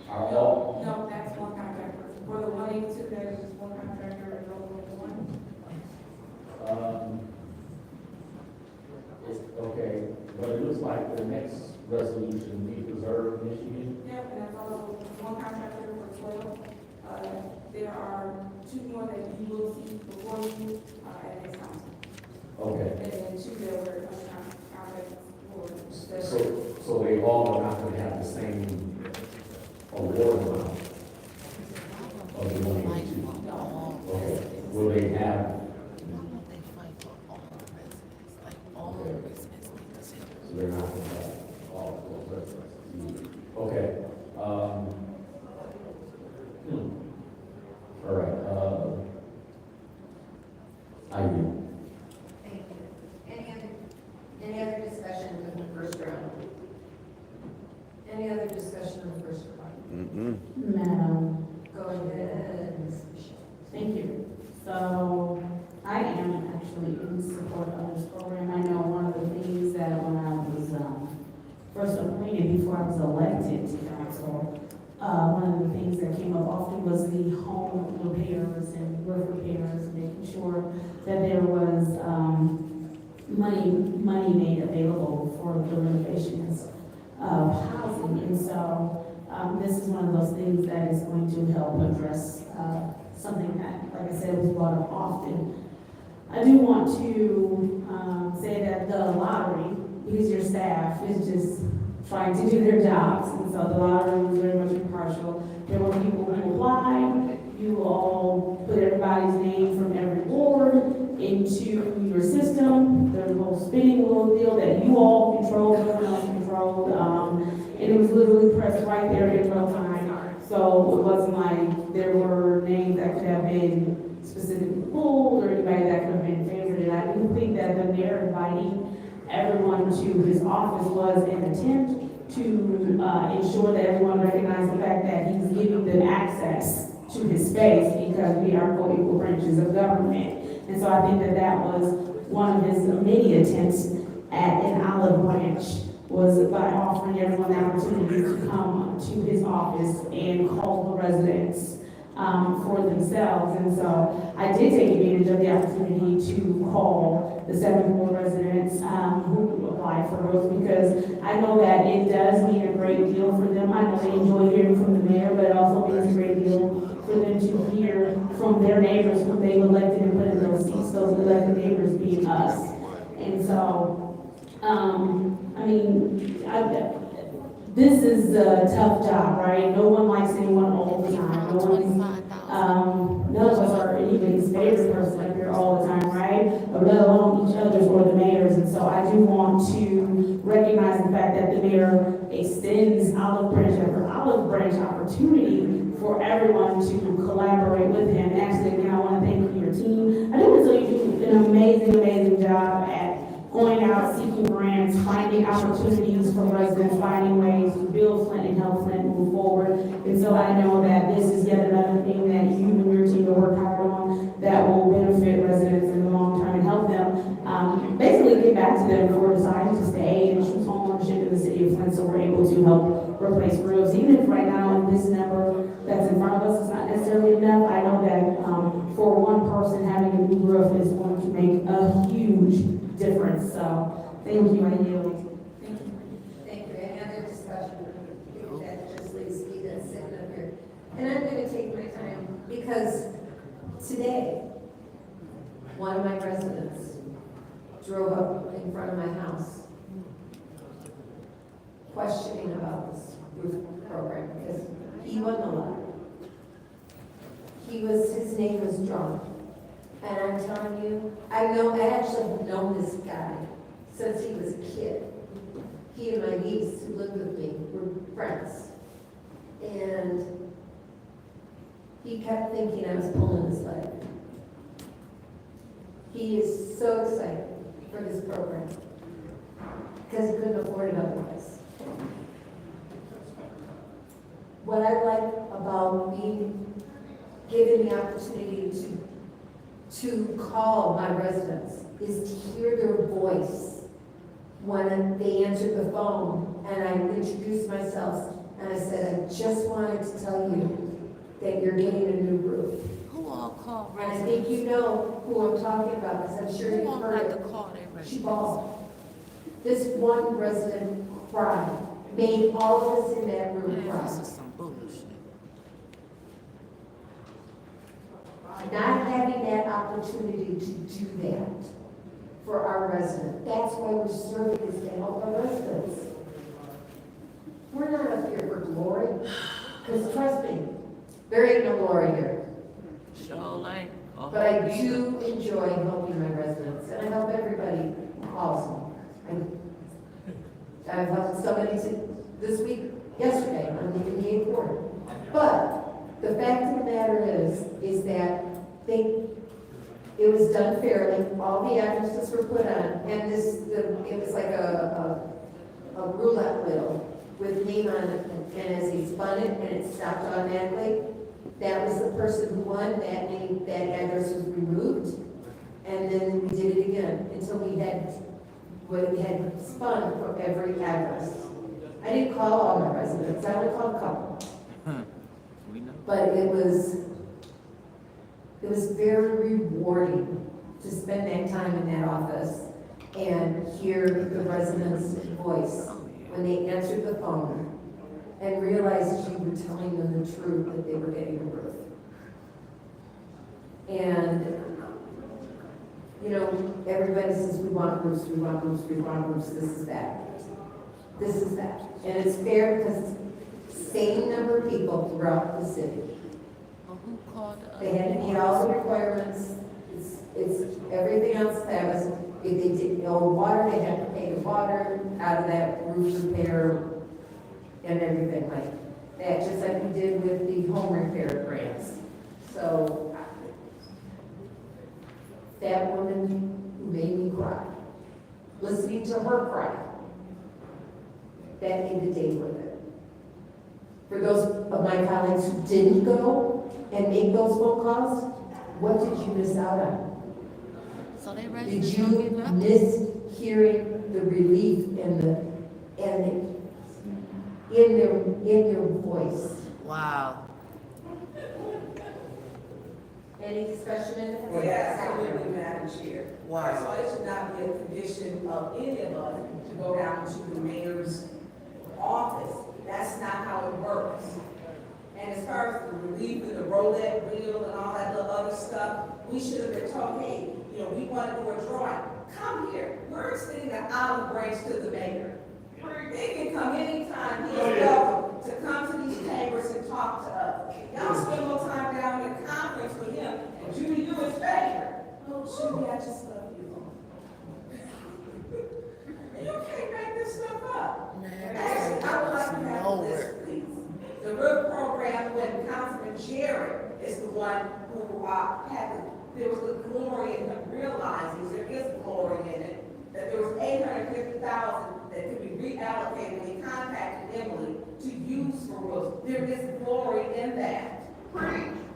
O: Are all?
T: No, that's one contractor. For the 182, there's just one contractor, and no one.
O: Okay, but it looks like the next resolution, we preserve Michigan.
T: Yep, and that's also one contractor for 12. There are 2 more that you will see before you at next council.
O: Okay.
T: And then 2 that were contracts for.
O: So they all are not gonna have the same award amount of the 182? Okay, will they have? So they're not gonna have all of those residents. Okay, all right, I do.
D: Thank you. Any other discussion in the first round? Any other discussion in the first round?
I: Madam,
D: Go ahead, Ms. Michelle.
I: thank you. So I am actually in support of this program. I know one of the things that when I was first appointed, before I was elected to council, one of the things that came up often was the home repairs and roof repairs, making sure that there was money made available for the renovations of housing. And so, this is one of those things that is going to help address, something that, like I said, was brought up often. I do want to, say that the lottery, because your staff is just trying to do their jobs, and so the lottery was very much impartial. There were people who applied, you all put everybody's name from every ward into your system. There's a whole spinning wheel deal that you all controlled, no one else controlled, and it was literally pressed right there in real time. So it wasn't like there were names that could have been specifically pulled or anybody that could have been favored. And I do think that the mayor inviting everyone to his office was an attempt to ensure that everyone recognized the fact that he's giving them access to his space because we are co-equal branches of government. And so I think that that was one of his many attempts at an olive branch, was by offering everyone the opportunity to come to his office and call the residents for themselves. And so I did take advantage of the opportunity to call the 7 ward residents who applied for those, because I know that it does mean a great deal for them. I know they enjoy hearing from the mayor, but it also means a great deal for them to hear from their neighbors who they've elected and put in those seats, those elected neighbors being us. And so, I mean, this is a tough job, right? No one likes anyone all the time. No one's, none of us are anybody's favorite person up here all the time, right? Or let alone each other's or the mayor's. And so I do want to recognize the fact that the mayor extends olive branch opportunity for everyone to collaborate with him. And actually, again, I want to thank you, your team. I do want to say you do an amazing job at going out, seeking grants, finding opportunities for residents, finding ways to build Flint and help Flint move forward. And so I know that this is yet another thing that you and your team will work hard on that will benefit residents in the long term and help them basically get back to them for deciding to stay and choose homeownership in the city of Flint, so we're able to help replace roofs. Even if right now in this number that's in front of us is not necessarily enough, I know that for one person having a new roof is going to make a huge difference. So thank you, I yield.
D: Thank you. Any other discussion? That just leaves me that's sitting up here. And I'm going to take my time because today, one of my residents drove up in front of my house questioning about this roof program because he wasn't allowed. His name was drunk. And I'm telling you, I actually have known this guy since he was a kid. He and my niece who lived with me were friends. And he kept thinking I was pulling his leg. He is so excited for this program because he couldn't afford it otherwise. What I like about being given the opportunity to call my residents is to hear their voice when they answered the phone and I introduced myself and I said, I just wanted to tell you that you're getting a new roof.
C: Who all called
D: And I
C: residents?
D: think you know who I'm talking about because I'm sure you've heard
C: Like
D: it.
C: to call their residents?
D: She bawled. This one resident cried, made all of us in that room
C: Man,
D: cry.
C: this is some bullshit.
D: Not having that opportunity to do that for our residents. That's why we're serving, is to help our residents. We're not up here for glory, because trust me, there ain't no glory here.
C: Sure ain't.
D: But I do enjoy helping my residents, and I help everybody also. I've helped somebody this week, yesterday, on the 88th ward. But the fact of the matter is that it was done fairly. All the addresses were put on, and it was like a roulette wheel with name on it, and as he spun it and it stopped automatically, that was the person who won. That name, that address was removed, and then we did it again until we had spun for every address. I didn't call all my residents. I only called a couple. But it was very rewarding to spend that time in that office and hear the resident's voice when they answered the phone and realized you were telling them the truth that they were getting a roof. And, you know, everybody says, we want roofs, we want roofs, we want roofs, this is that. This is that. And it's fair because same number of people throughout the city. They had to meet all the requirements. It's everything else that was, if they didn't know water, they had to pay the water out of that roof repair and everything like that, just like we did with the home repair grants. So that woman made me cry. Listening to her cry, that made the day with it. For those of my colleagues who didn't go and make those phone calls, what did you miss out on? Did you miss hearing the relief and in their voice?
J: Wow.
D: Any discussion in the
R: Well, yeah, absolutely, Madam Chair.
J: Wow.
R: So it should not be a condition of any of us to go down to the mayor's office. That's not how it works. And as far as the relief and the roulette wheel and all that little other stuff, we should have been told, hey, you know, we want to do a drawing. Come here. We're extending an olive branch to the mayor. They can come anytime. He is welcome to come to these chambers and talk to us. Y'all spend more time down in the conference with him and Judy, you his favor. Oh, Judy, I just love you. You can't make this stuff up. Actually, I would like to have this, please. The RIP program, when Councilman Jerry is the one who there was the glory in him realizing there is glory in it, that there was $850,000 that could be reallocated when he contacted Emily to use for roofs. There is glory in that.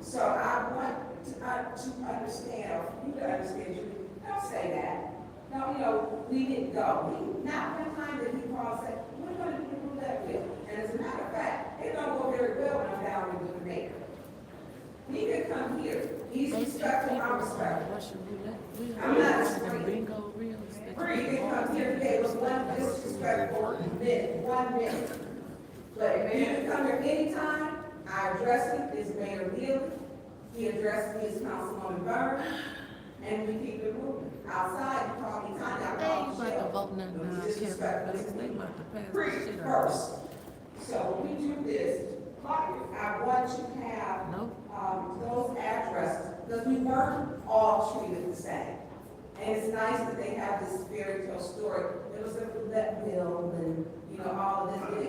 R: So I want to understand, or you to understand, you don't say that. No, you know, we didn't go. Not one time did he call and say, we're going to do that with. And as a matter of fact, it don't go very well when I'm down with the mayor. He can come here. He's respectful, I'm respectful. I'm not a scream. He can come here, he gave us one disrespectful minute, 1 minute. But if he can come here anytime, I address him as Mayor Neal, he addressed me as Councilwoman Byrne, and we keep it moving. Outside, you call me Tanya, I call Michelle. It was disrespectful. First. So when we do this, I want to have those addresses, because we weren't all treated the same. And it's nice that they have this fairy tale story. There was a roulette wheel and, you know, all of this,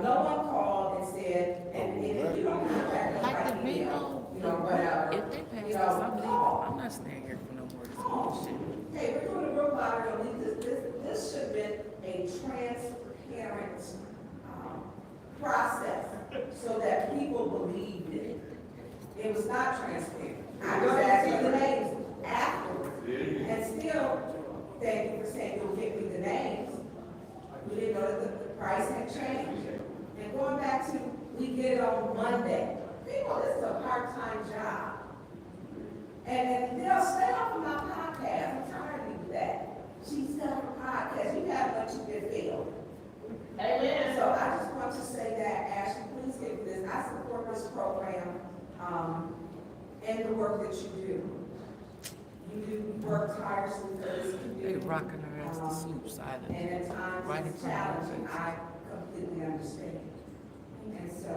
R: no one called and said, and if you don't contact us by email, you know, whatever.
J: If they pass
R: you
J: this,
R: know,
J: I'm leaving. I'm not staying here for no more shit.
R: Hey, we're doing a real lottery. This should have been a transparent process so that people believed it. It was not transparent. I was asking the names afterwards. And still, thank you for saying you'll give me the names. We didn't know that the price had changed. And going back to, we get it on Monday. People, this is a part-time job. And they'll stay off of my podcast. I'm tired of that. She's got a podcast. You have what you can feel. Amen. So I just want to say that, Ashley, please get this. I support this program and the work that you do. You do work tirelessly for this community.
J: They rocking her ass to sleep silent.
R: And at times it's challenging. I completely understand. And so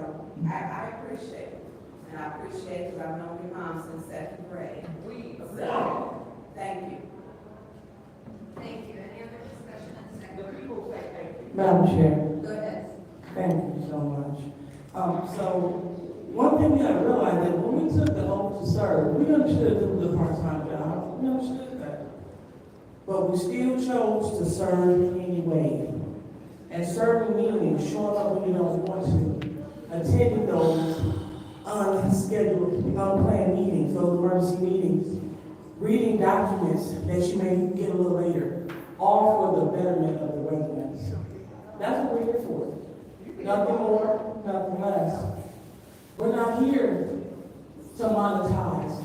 R: I appreciate it. And I appreciate it because I've known your mom since 2nd grade. So, thank you.
Q: Thank you. Any other discussion on the second?
G: Madam Chair,
Q: Go ahead.
G: thank you so much. So, one thing we gotta realize that when we took the oath to serve, we understood it was a part-time job. We understood that. But we still chose to serve anyway. And serving meaning showing up when you don't want to, attending those unscheduled, unplanned meetings, those emergency meetings, reading documents that you may get a little later, all for the betterment of the residents. That's what we're here for. Nothing more, nothing less. We're not here to monetize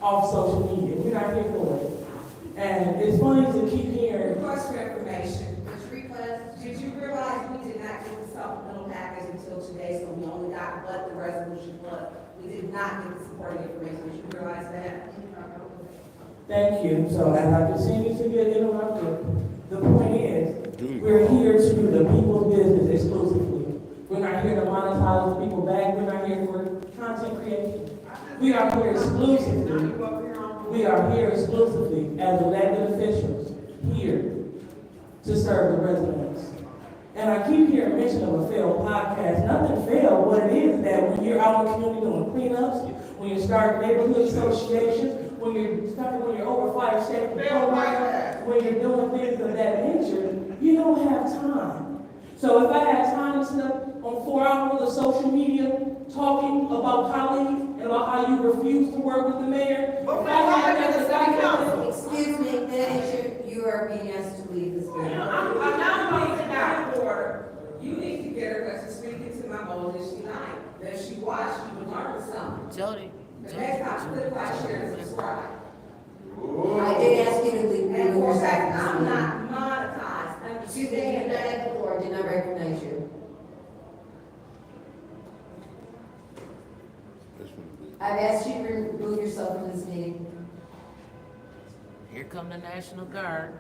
G: off social media. We're not here for it. And it's funny to keep hearing.
R: Request for information.
D: Which request?
R: Did you realize we did not get the supplemental package until today, so we only got what the resolution was? We did not get the supporting information. Did you realize that?
G: Thank you. So as I continue to get interrupted, the point is, we're here to do the people's business exclusively. We're not here to monetize the people back. We're not here for content creation. We are here exclusively. We are here exclusively as elected officials here to serve the residents. And I keep hearing mention of a failed podcast. Nothing failed. What it is that when you're out in the community doing cleanups, when you start neighborhood associations, when you're over fire safety programs, when you're doing things of that nature, you don't have time. So if I had time to sit up on 4 hours of social media talking about colleagues and about how you refuse to work with the mayor,
D: Excuse me, manager, you are being asked to leave this meeting.
R: I'm not being out of order. You need to get her, because she's speaking to my mom this tonight. That she watched, she would learn something.
L: Jody.
R: The next time, click, like, share, and subscribe.
D: I did ask you to leave.
R: And for a fact, I'm not monetized.
D: Excuse me, you're not at the floor, I did not recognize you. I've asked you to remove yourself from this meeting.
L: Here come the National Guard.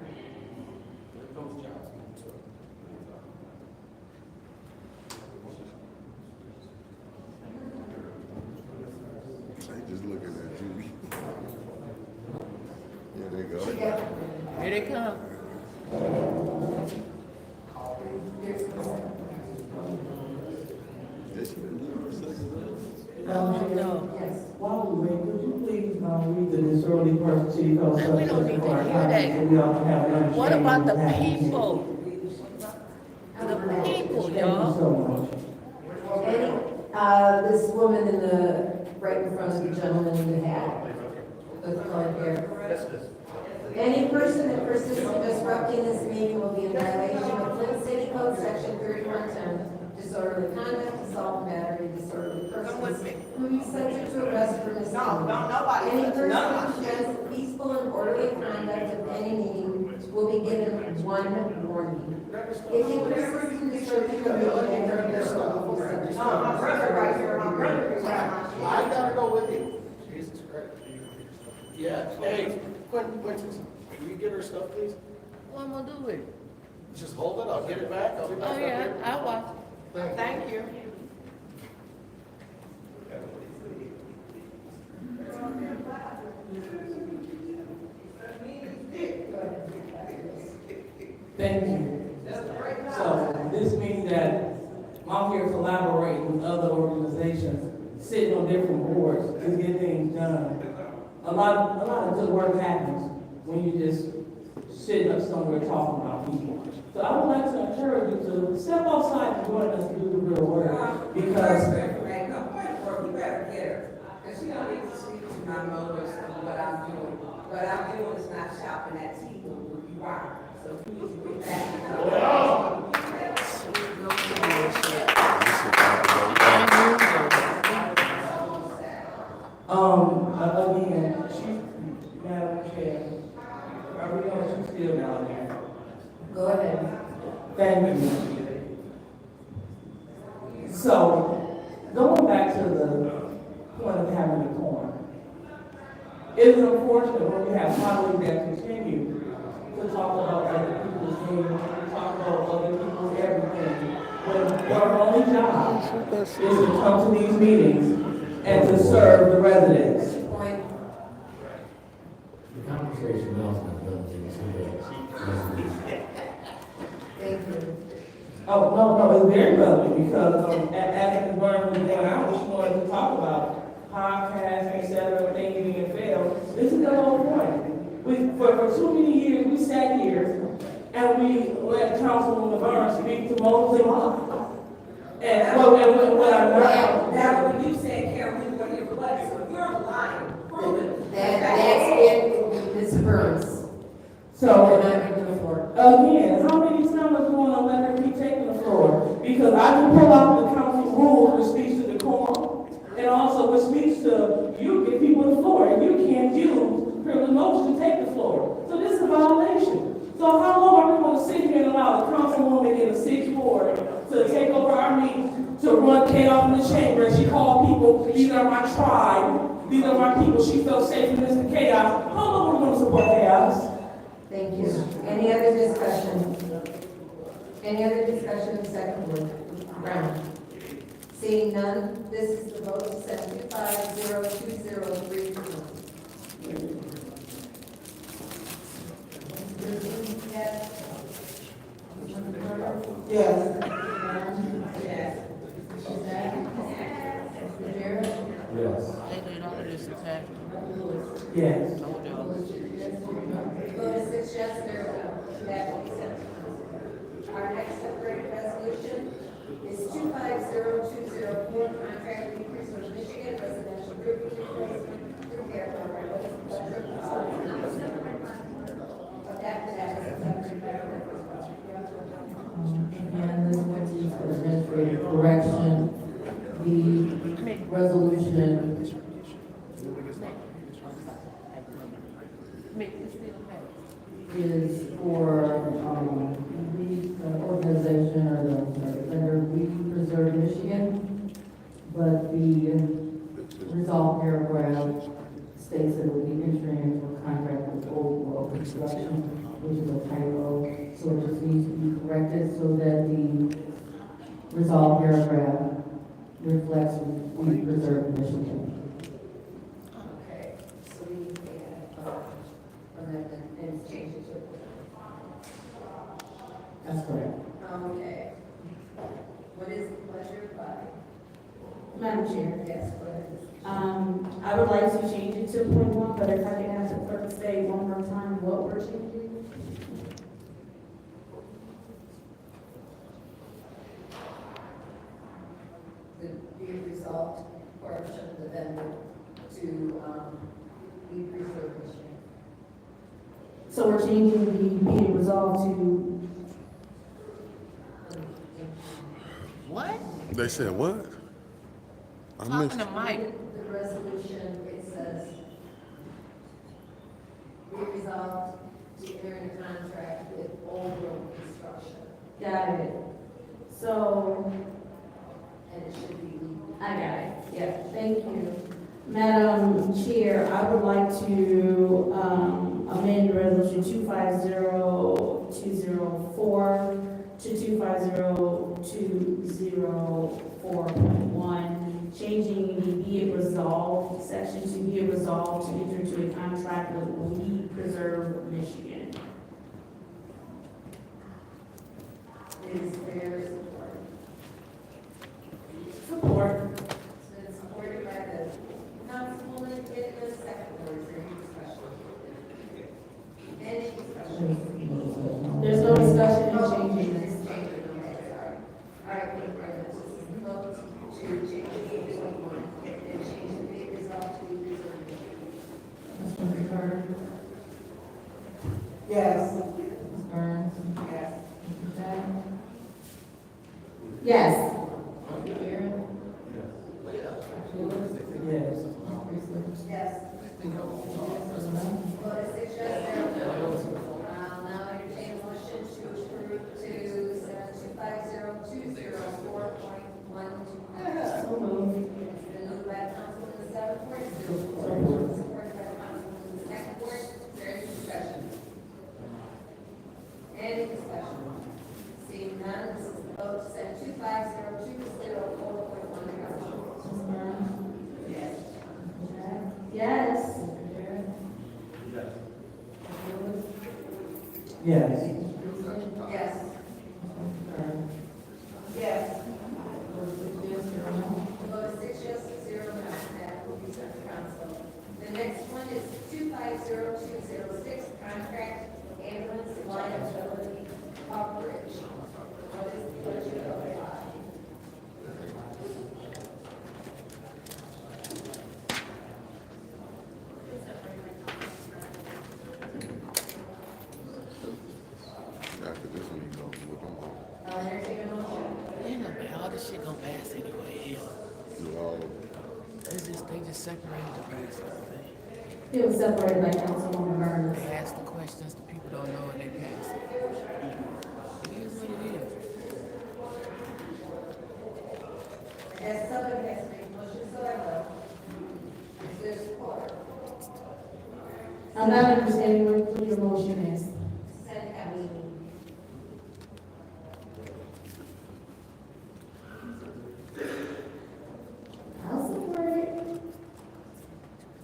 S: They just looking at you. Here they go.
L: Here they come.
G: While we wait, could you please read the disorderly person city code?
L: We don't need to hear that.
G: We all can have an understanding.
L: What about the
G: of what happens.
L: people? The people,
G: Thank you
L: y'all.
G: so much.
D: This woman in the, right in front of the gentleman in the hat, with colored hair. Any person that persists in disrupting this meeting will be in violation of Flint City Code Section 3110, disorderly conduct, assault, battery, disorderly persons, who be subject to arrest for misdemeanor.
N: nobody.
D: Any person who prevents the peaceful and orderly conduct of any meeting will be given one warning. If you persist in disrupting the meeting and hurt yourself, will be subject to
N: My brother right here, my brother is right.
E: I gotta go with you. Jesus Christ. Yeah, hey, Quentin, can you get her stuff, please?
L: What am I gonna do with it?
E: Just hold it, I'll get it back, I'll be back
L: Oh,
E: up
L: yeah,
E: here.
L: I'll watch.
N: Thank you.
G: Thank you. So this means that I'm here collaborating with other organizations, sitting on different boards to get things done. A lot of good work happens when you just sitting up somewhere talking about people. So I would like to encourage you to step outside and join us to do the real work, because
R: You better get her, because she don't need to speak to my mothers on what I'm doing. What I'm doing is not shopping at tea where you are. So you need to get back.
G: Again, Madam Chair, are we going to still down there?
D: Go ahead.
G: Thank you. So, going back to the point of having the corn, it is unfortunate when we have colleagues that continue to talk about other people's needs, talk about other people's everything, when their only job is to come to these meetings and to serve the residents.
D: Point.
M: The conversation now is not done,
D: Thank you.
G: Oh, no, it's very relevant because as the burn was going out, she wanted to talk about podcasts, et cetera, things being failed. This is the whole point. For too many years, we sat here and we let Councilwoman Burns speak to Moses and Mark. And what I learned.
R: Now, when you said, Karen, we were here for what? So you're lying. Prove it.
D: That's it, Ms. Burns.
G: So,
D: You're not giving the floor.
G: again, how many times are we going to let her keep taking the floor? Because I can pull out the council rules which speaks to decorum, and also which speaks to you give people the floor, and you can't use privilege motion to take the floor. So this is a violation. So how long are we going to sit here and allow the councilwoman in the sixth ward to take over our meeting, to run chaos in the chamber? And she called people, these are my tribe, these are my people. She felt safe in this chaos. How long are we going to support chaos?
D: Thank you. Any other discussion? Any other discussion in second ward? Brown. Seeing none, this is the vote to send 250-203 to one. Yes.
N: Yes.
D: Yes.
O: Yes.
L: They did all of this attack.
G: Yes.
L: Told y'all.
D: Vote is 6 yes, 0 no. That will be sent. Our next separated resolution is 250204, contract with Increase of Michigan Residential Group Replacement Repair Program. What is the pleasure of the After that is a separate paragraph.
U: And this one is for administrative correction. The resolution is for, the organization or the vendor, We Preserve Michigan. But the resolved paragraph states that it will be entering into a contract with Old World Construction, which is a typo. So it just needs to be corrected so that the resolved paragraph reflects We Preserve Michigan.
D: Okay, so we need to add, amendment and change it to.
U: That's correct.
D: Okay. What is the pleasure by?
I: Madam Chair.
D: Yes, go ahead.
I: I would like to change it to point one, but if I can ask the clerk to say one more time what we're changing.
D: The be resolved portion of the vendor to, be preserved Michigan.
I: So we're changing the be it resolved to,
L: What?
S: They said what? I
L: Talking
S: missed.
L: to Mike.
D: The resolution, it says, be resolved to enter into contract with Old World Construction,
I: got it. So,
D: and it should be.
I: I got it, yeah, thank you. Madam Chair, I would like to, amend resolution 250204 to 250204.1, changing the be it resolved section to be it resolved to enter into a contract with We Preserve Michigan.
D: Is there support?
I: Support.
D: It's been supported by the councilwoman in the second ward. Is there any discussion? Any discussion?
I: There's no discussion in changing this.
D: All right, we vote to change the date to 21 and change the date resolved to be preserved.
U: Mr. Carter?
N: Yes.
U: Ms. Burns?
D: Yes.
U: Mr. Jack?
I: Yes.
U: Mr. Barrett? Lewis?
G: Yes.
U: Priestley?
D: Yes. Vote is 6 yes, 0 no. I'll now entertain a motion to approve to send 250204.12.
I: So moved.
D: It's been moved by Councilman in the seventh ward, supported by Councilman in the second ward. Is there any discussion? Any discussion? Seeing none, this is the vote to send 250204.1.
U: Ms. Burns?
D: Yes.
U: Mr. Jack?
I: Yes.
U: Mr. Barrett?
K: Yes.
U: Mr. Lewis?
G: Yes.
U: Mr. Priestley?
D: Yes.
U: Mr. Carter?
N: Yes.
U: Vote 6 yes, 0 no.
D: Vote is 6 yes, 0 no. That will be sent to council. The next one is 250206, contract ambulance liability coverage. What is the pleasure of the body?
S: After this one, you go look them all.
D: I'll entertain a motion.
L: Ain't no man, all this shit gonna pass anyway. Hell,
S: Do all of
L: they just separated the pass everything.
I: It was separated by Councilwoman Burns.
L: They ask the questions, the people don't know, and they pass it. It is what it is.
D: As somebody has made motion, so I will. Is there support?
I: I'm not understanding what your motion is.
D: Send a meeting.
I: I'll support it.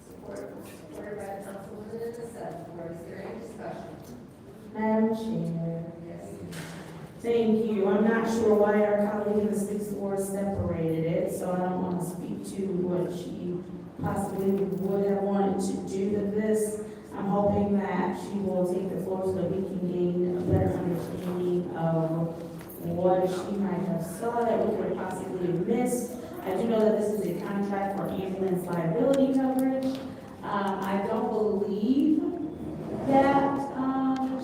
D: Supported by Councilwoman in the seventh ward. Is there any discussion?
I: Madam Chair.
D: Yes.
I: Thank you. I'm not sure why our colleague in the sixth ward separated it, so I don't want to speak to what she possibly would have wanted to do to this. I'm hoping that she will take the floor so that we can gain a better understanding of what she might have saw that we could have possibly missed. I do know that this is a contract for ambulance liability coverage. I don't believe that,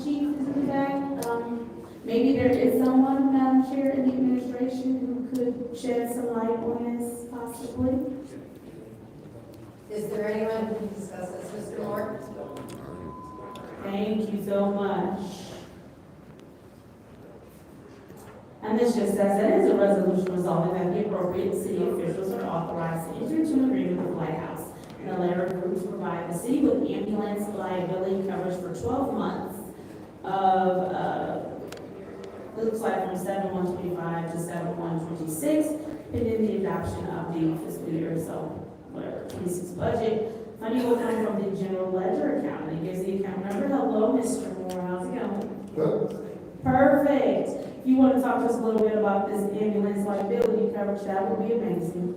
I: chief is in the back. Maybe there is someone, Madam Chair, in the administration who could shed some light on this possibly.
D: Is there anyone who can discuss this? Mr. Moore?
I: Thank you so much. And this just says that is a resolution resolving that the appropriate city officials are authorized to enter into an agreement with the Lighthouse and the letter agreement to provide the city with ambulance liability coverage for 12 months of, looks like from 7/1/25 to 7/1/26, pending the adoption of the fiscal year, so whatever, 26 budget. Money will come from the general ledger account, and it gives the account number. Hello, Mr. Moore, how's it going?
A: Good.
I: Perfect. If you want to talk to us a little bit about this ambulance liability coverage, that would be amazing.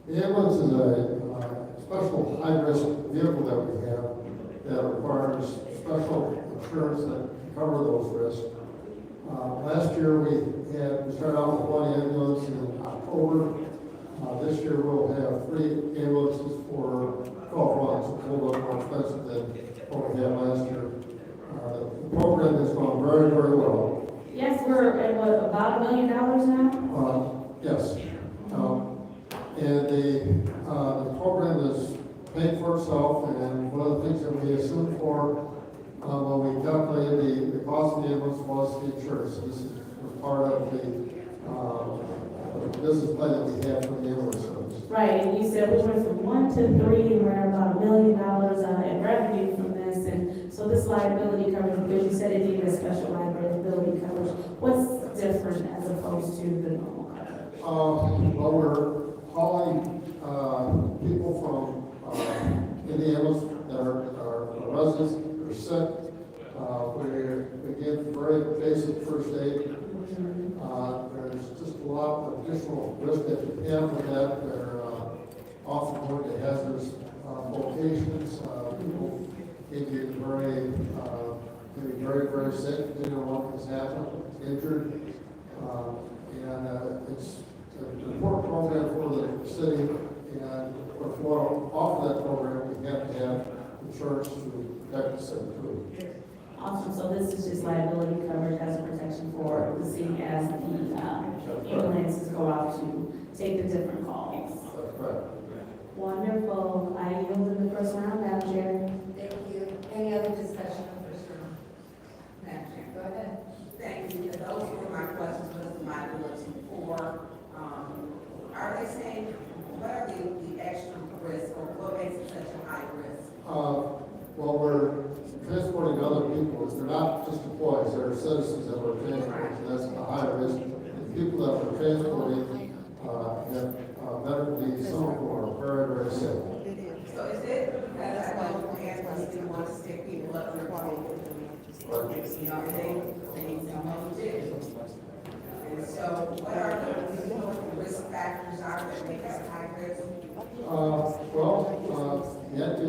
A: The ambulance is a special high-risk vehicle that we have that requires special insurance that cover those risks. Last year we started out with one ambulance in October. This year we'll have 3 ambulances for 12 months. It's a little bit more expensive than what we had last year. The program has gone very, very well.
I: Yes, we're at what, about $1 million now?
A: Yes. And the program is paying for itself, and one of the things that we assumed for when we calculated the cost of the ambulance was the insurance. This was part of the business plan that we had for the ambulance service.
I: Right, and you said we went from 1 to 3, and we're at about $1 million in revenue from this, and so this liability coverage, because you said it needed a special liability coverage, what's different as opposed to the normal coverage?
A: Well, we're hauling people from Indianapolis that are residents, that are sick. We give very basic first aid. There's just a lot of additional risk that you have with that. They're often going to hazardous locations. People can get very, very sick, depending on what has happened, injured. And it's an important program for the city. And if we want to offer that program, we have to have insurance to protect the city too.
I: Awesome, so this is just liability coverage as a protection for the city as the ambulances go out to take the different calls.
A: That's right.
I: Wonderful. I yield in the first round, Madam Chair.
D: Thank you. Any other discussion on the first round? Madam Chair, go ahead.
R: Thank you. Those were my questions, what is the liability for? Are they saying, what are the extra risks, or what makes it such a high risk?
A: Well, we're transporting other people. They're not just employees, they're citizens that we're transporting. So that's a high risk. The people that we're transporting have medically, some of them are very, very sick.
R: So is it, because I know the ambulance didn't want to stick people up their road? You know, they did. And so what are the risk factors are that make us high risk?
A: Well, you have to,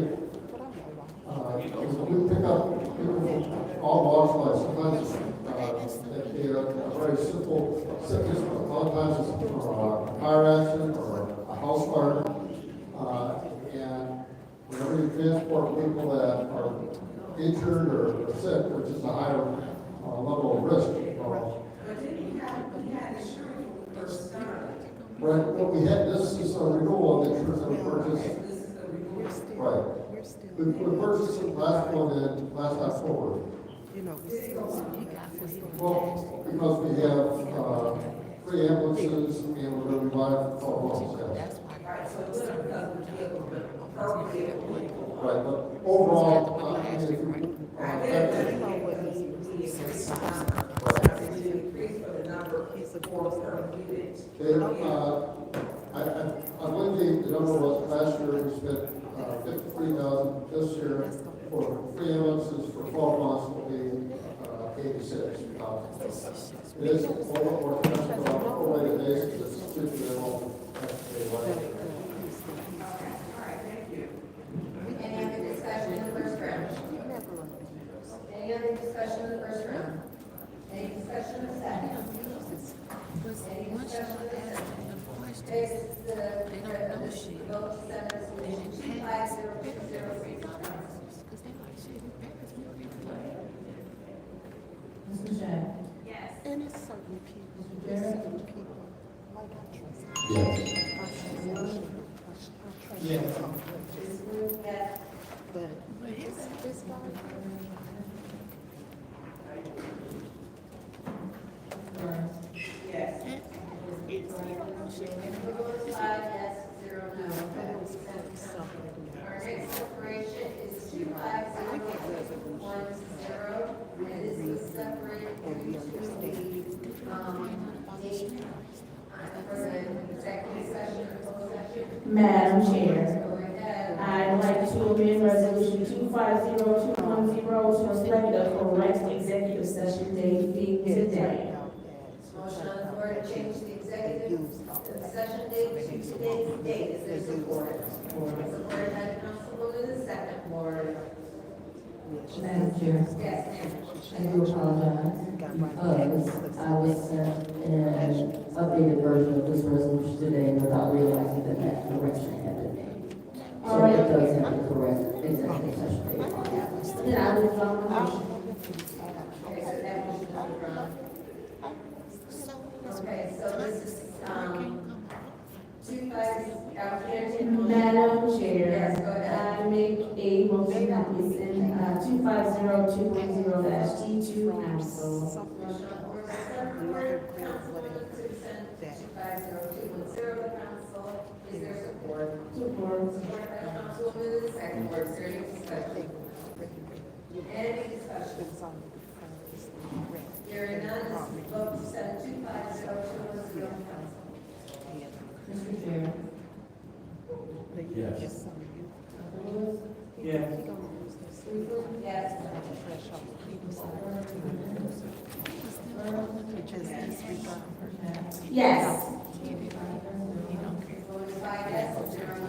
A: we pick up people from all walks of life. Sometimes it can be a very simple sickness, but a lot of times it's from a car accident or a house fire. And whenever you transport people that are injured or sick, which is a higher level of risk.
R: But didn't we had insurance when we first started?
A: Right, what we had, this is a renewal of the insurance that we purchased.
R: This is
A: Right. We purchased the last one in last October. Well, because we have, three ambulances and we're going to buy for 12 months, yes.
R: Right, so it's because the vehicle, but appropriate vehicle.
A: Right, but overall, I mean, if you,
R: I get that, increase for the number for per unit.
A: I believe the number was last year, we spent, 53,000. This year, for three ambulances for 12 months will be, 86,000. It is a little more expensive on a prorated basis, it's cheaper than all.
D: Any other discussion in the first round? Any other discussion in the first round? Any discussion in the second? Any discussion in the second? This is the vote to send resolution 250203.
U: Mr. Shea?
D: Yes.
J: And it's certain people,
U: Mr. Jerry?
J: certain people, like I trust.
A: Yes.
E: Yes.
D: Yes.
J: But it's not.
R: Yes.
D: Five yes, 0 no. Our next separation is 250110, and this was separated into the, date, for the executive session or closed session.
I: Madam Chair,
D: Go ahead.
I: I'd like to amend resolution 250210 to reflect the correct executive session date being today.
D: Motion on the floor to change the executive session date to today's date. Is there support? Supported by Councilwoman the second.
U: Madam Chair?
D: Yes, ma'am.
U: I do apologize, because I was sent an updated version of this resolution today without realizing that that correction had been made. So it does have the correct executive session date on it.
I: Then I will follow the motion.
D: Okay, so that motion is withdrawn. Okay, so this is, 25,
I: Madam Chair,
D: Yes, go ahead.
I: I make a motion that we send 250210-T to council.
D: Motion on the floor by support, Councilwoman to send 250210 to council. Is there support?
I: Support.
D: Support by Councilwoman the second. Is there any discussion? Any discussion? Hearing none, this is vote to send 250210 to council.
U: Mr. Chair?
M: Yes.
U: Lewis?
G: Yes.
D: Yes.
I: Yes.
D: Voted 5 yes, 0 no.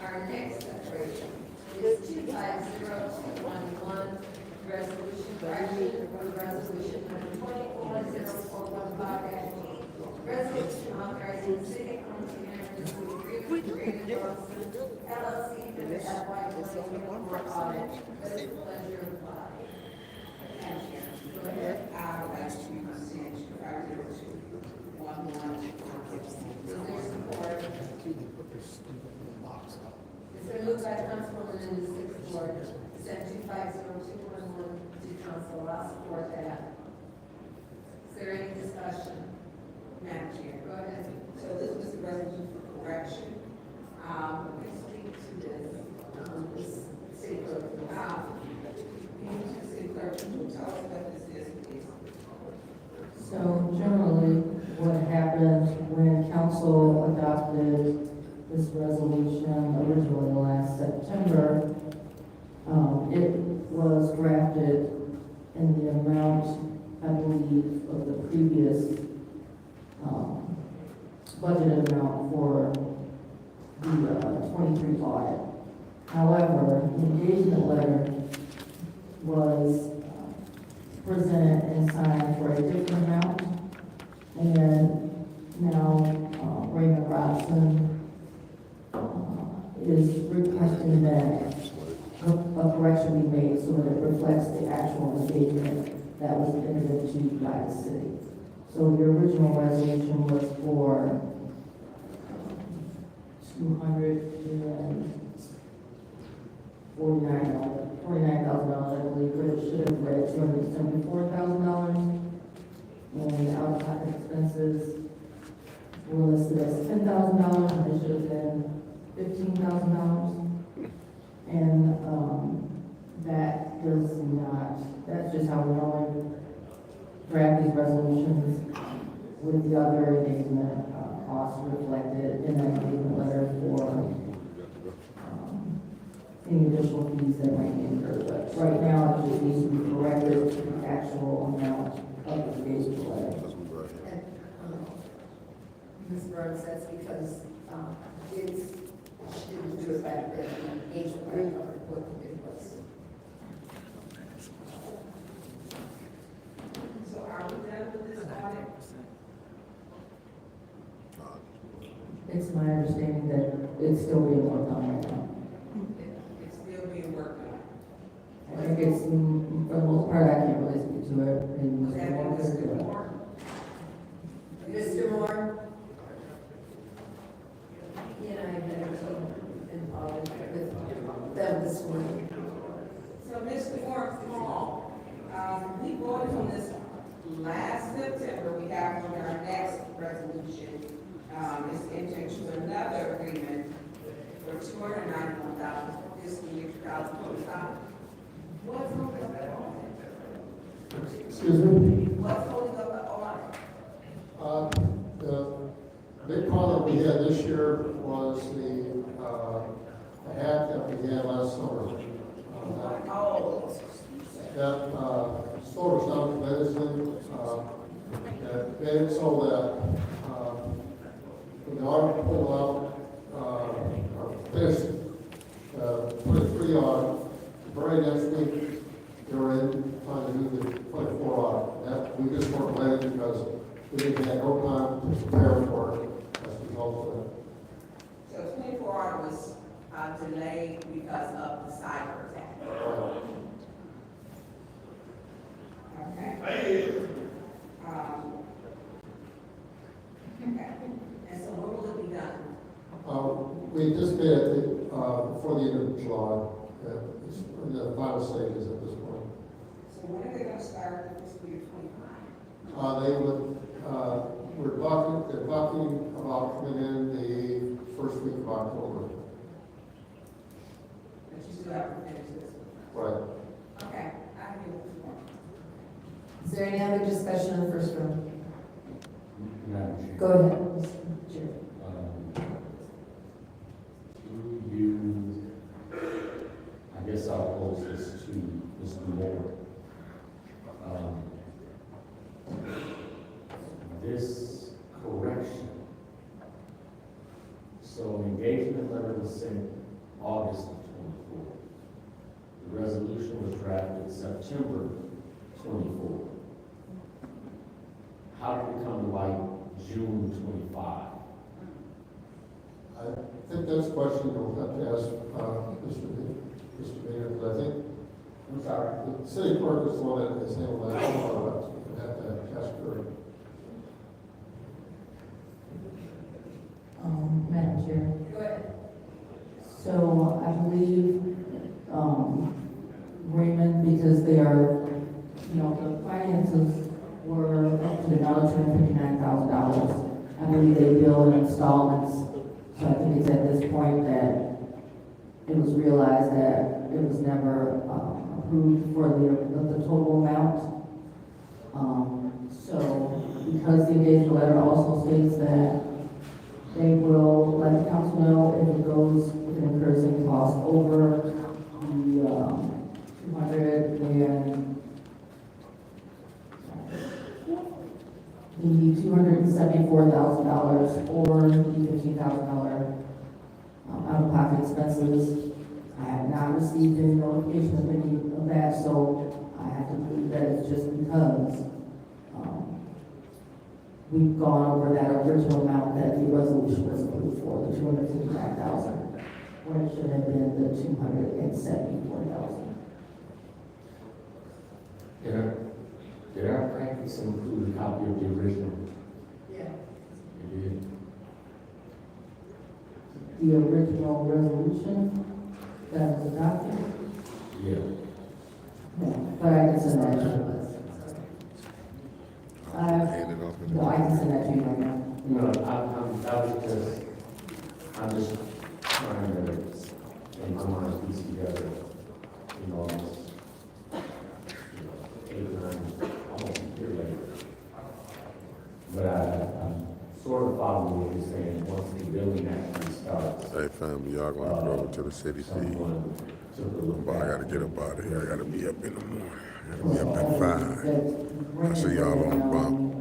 D: Our next separation is 250211, resolution correction for resolution number 240415-8. Resolution authorizing the city council to enter into an agreement with Creative Development LLC for the FY 2024 audit. What is the pleasure of the body? Go ahead.
R: I would like to present 50211.
D: Is there support? It's been moved by Councilwoman in the sixth ward, to send 250211 to council. I'll support that. Is there any discussion?
R: Madam Chair.
D: Go ahead.
R: So this was a resolution for correction. We speak to this city clerk. City clerk, can you tell us what this is, please?
U: So generally, what happened when council adopted this resolution originally last September, it was drafted in the amount, I believe, of the previous budgeted amount for the 23 audit. However, the engagement letter was presented and signed for a different amount, and now Raymond Robson is requesting that a correction be made so that it reflects the actual engagement that was entered into by the city. So the original resolution was for $249,000, I believe, but it should have read $274,000. And out-of-pocket expenses were listed as $10,000, and it should have been $15,000. And, that does not, that's just how we normally draft these resolutions with the other engagement, costs reflected in that engagement letter for, any additional fees that might be incurred. But right now, it just needs to be corrected to the actual amount of the engagement letter.
Q: And, Ms. Burns, that's because, it's, she didn't do it back then, the agent right now, what it was.
R: So are we done with this audit?
U: It's my understanding that it's still being worked on right now.
R: It's still being worked on.
U: I think it's, for the most part, I can't really speak to it. And
R: Was that
U: Mr. Walker,
R: Mr. Moore?
Q: Mr. Moore? He and I have been involved with them this morning.
R: So, Mr. Moore, we voted on this last September. We have on our next resolution, is enter into another agreement for $291,000 for fiscal year 2025. What's holding up the audit?
A: Excuse me?
R: What's holding up the audit?
A: The big call that we had this year was the hack that we had last summer. That slowed us down tremendously. That made it so that when the audit pulled out, or finished, 23 audit, the very next week, they were in trying to do the 24 audit. That, we just weren't ready because we didn't have no time to prepare for it as a result of that.
R: So 24 hour was delayed because of the cyber attack. Okay. Okay. And so when will it be done?
A: We anticipate it before the end of July. It's in the final stages at this point.
R: So when are they going to start the fiscal year 25?
A: They would, they're talking about coming in the first week of October.
R: But you still have to finish this one.
A: Right.
R: Okay, I hear what you want.
U: Is there any other discussion in the first room?
O: Madam Chair.
U: Go ahead, Mr. Chair.
O: To you, I guess I'll pose this to Mr. Moore. This correction, so engagement letter was sent August of 24. The resolution was drafted September 24. How did it come to light June 25?
A: I think that's a question you'll have to ask Mr. Mayor, because I think,
O: I'm sorry.
A: the city clerk is the one that is handling that. You have to ask her.
U: Madam Chair.
Q: Go ahead.
U: So I believe, Raymond, because they are, the finances were up to another $259,000. I believe they bill in installments. So I think it's at this point that it was realized that it was never approved for the total amount. So because the engagement letter also states that they will let the council know if it goes, if it incurs any cost over the $274,000 or the $15,000 out-of-pocket expenses. I have not received any notification of any of that, so I have to believe that it's just because we've gone over that original amount that the resolution was approved for, the $259,000, when it should have been the $274,000.
O: Did our practice include a copy of the original?
Q: Yeah.
O: It did.
U: The the original resolution that was adopted.
O: Yeah.
U: Yeah, but I can send that to you. No, I can send that to you right now.
O: No, I'm just trying to, in my mind, piece together, this, 8, 9, almost a year later. But I'm sort of following what you're saying, once the building actually starts.
S: Hey family, y'all gonna have to go over to the city seat. But I gotta get up out of here. I gotta be up in the morning. I gotta be up at 5. I see y'all on the bump.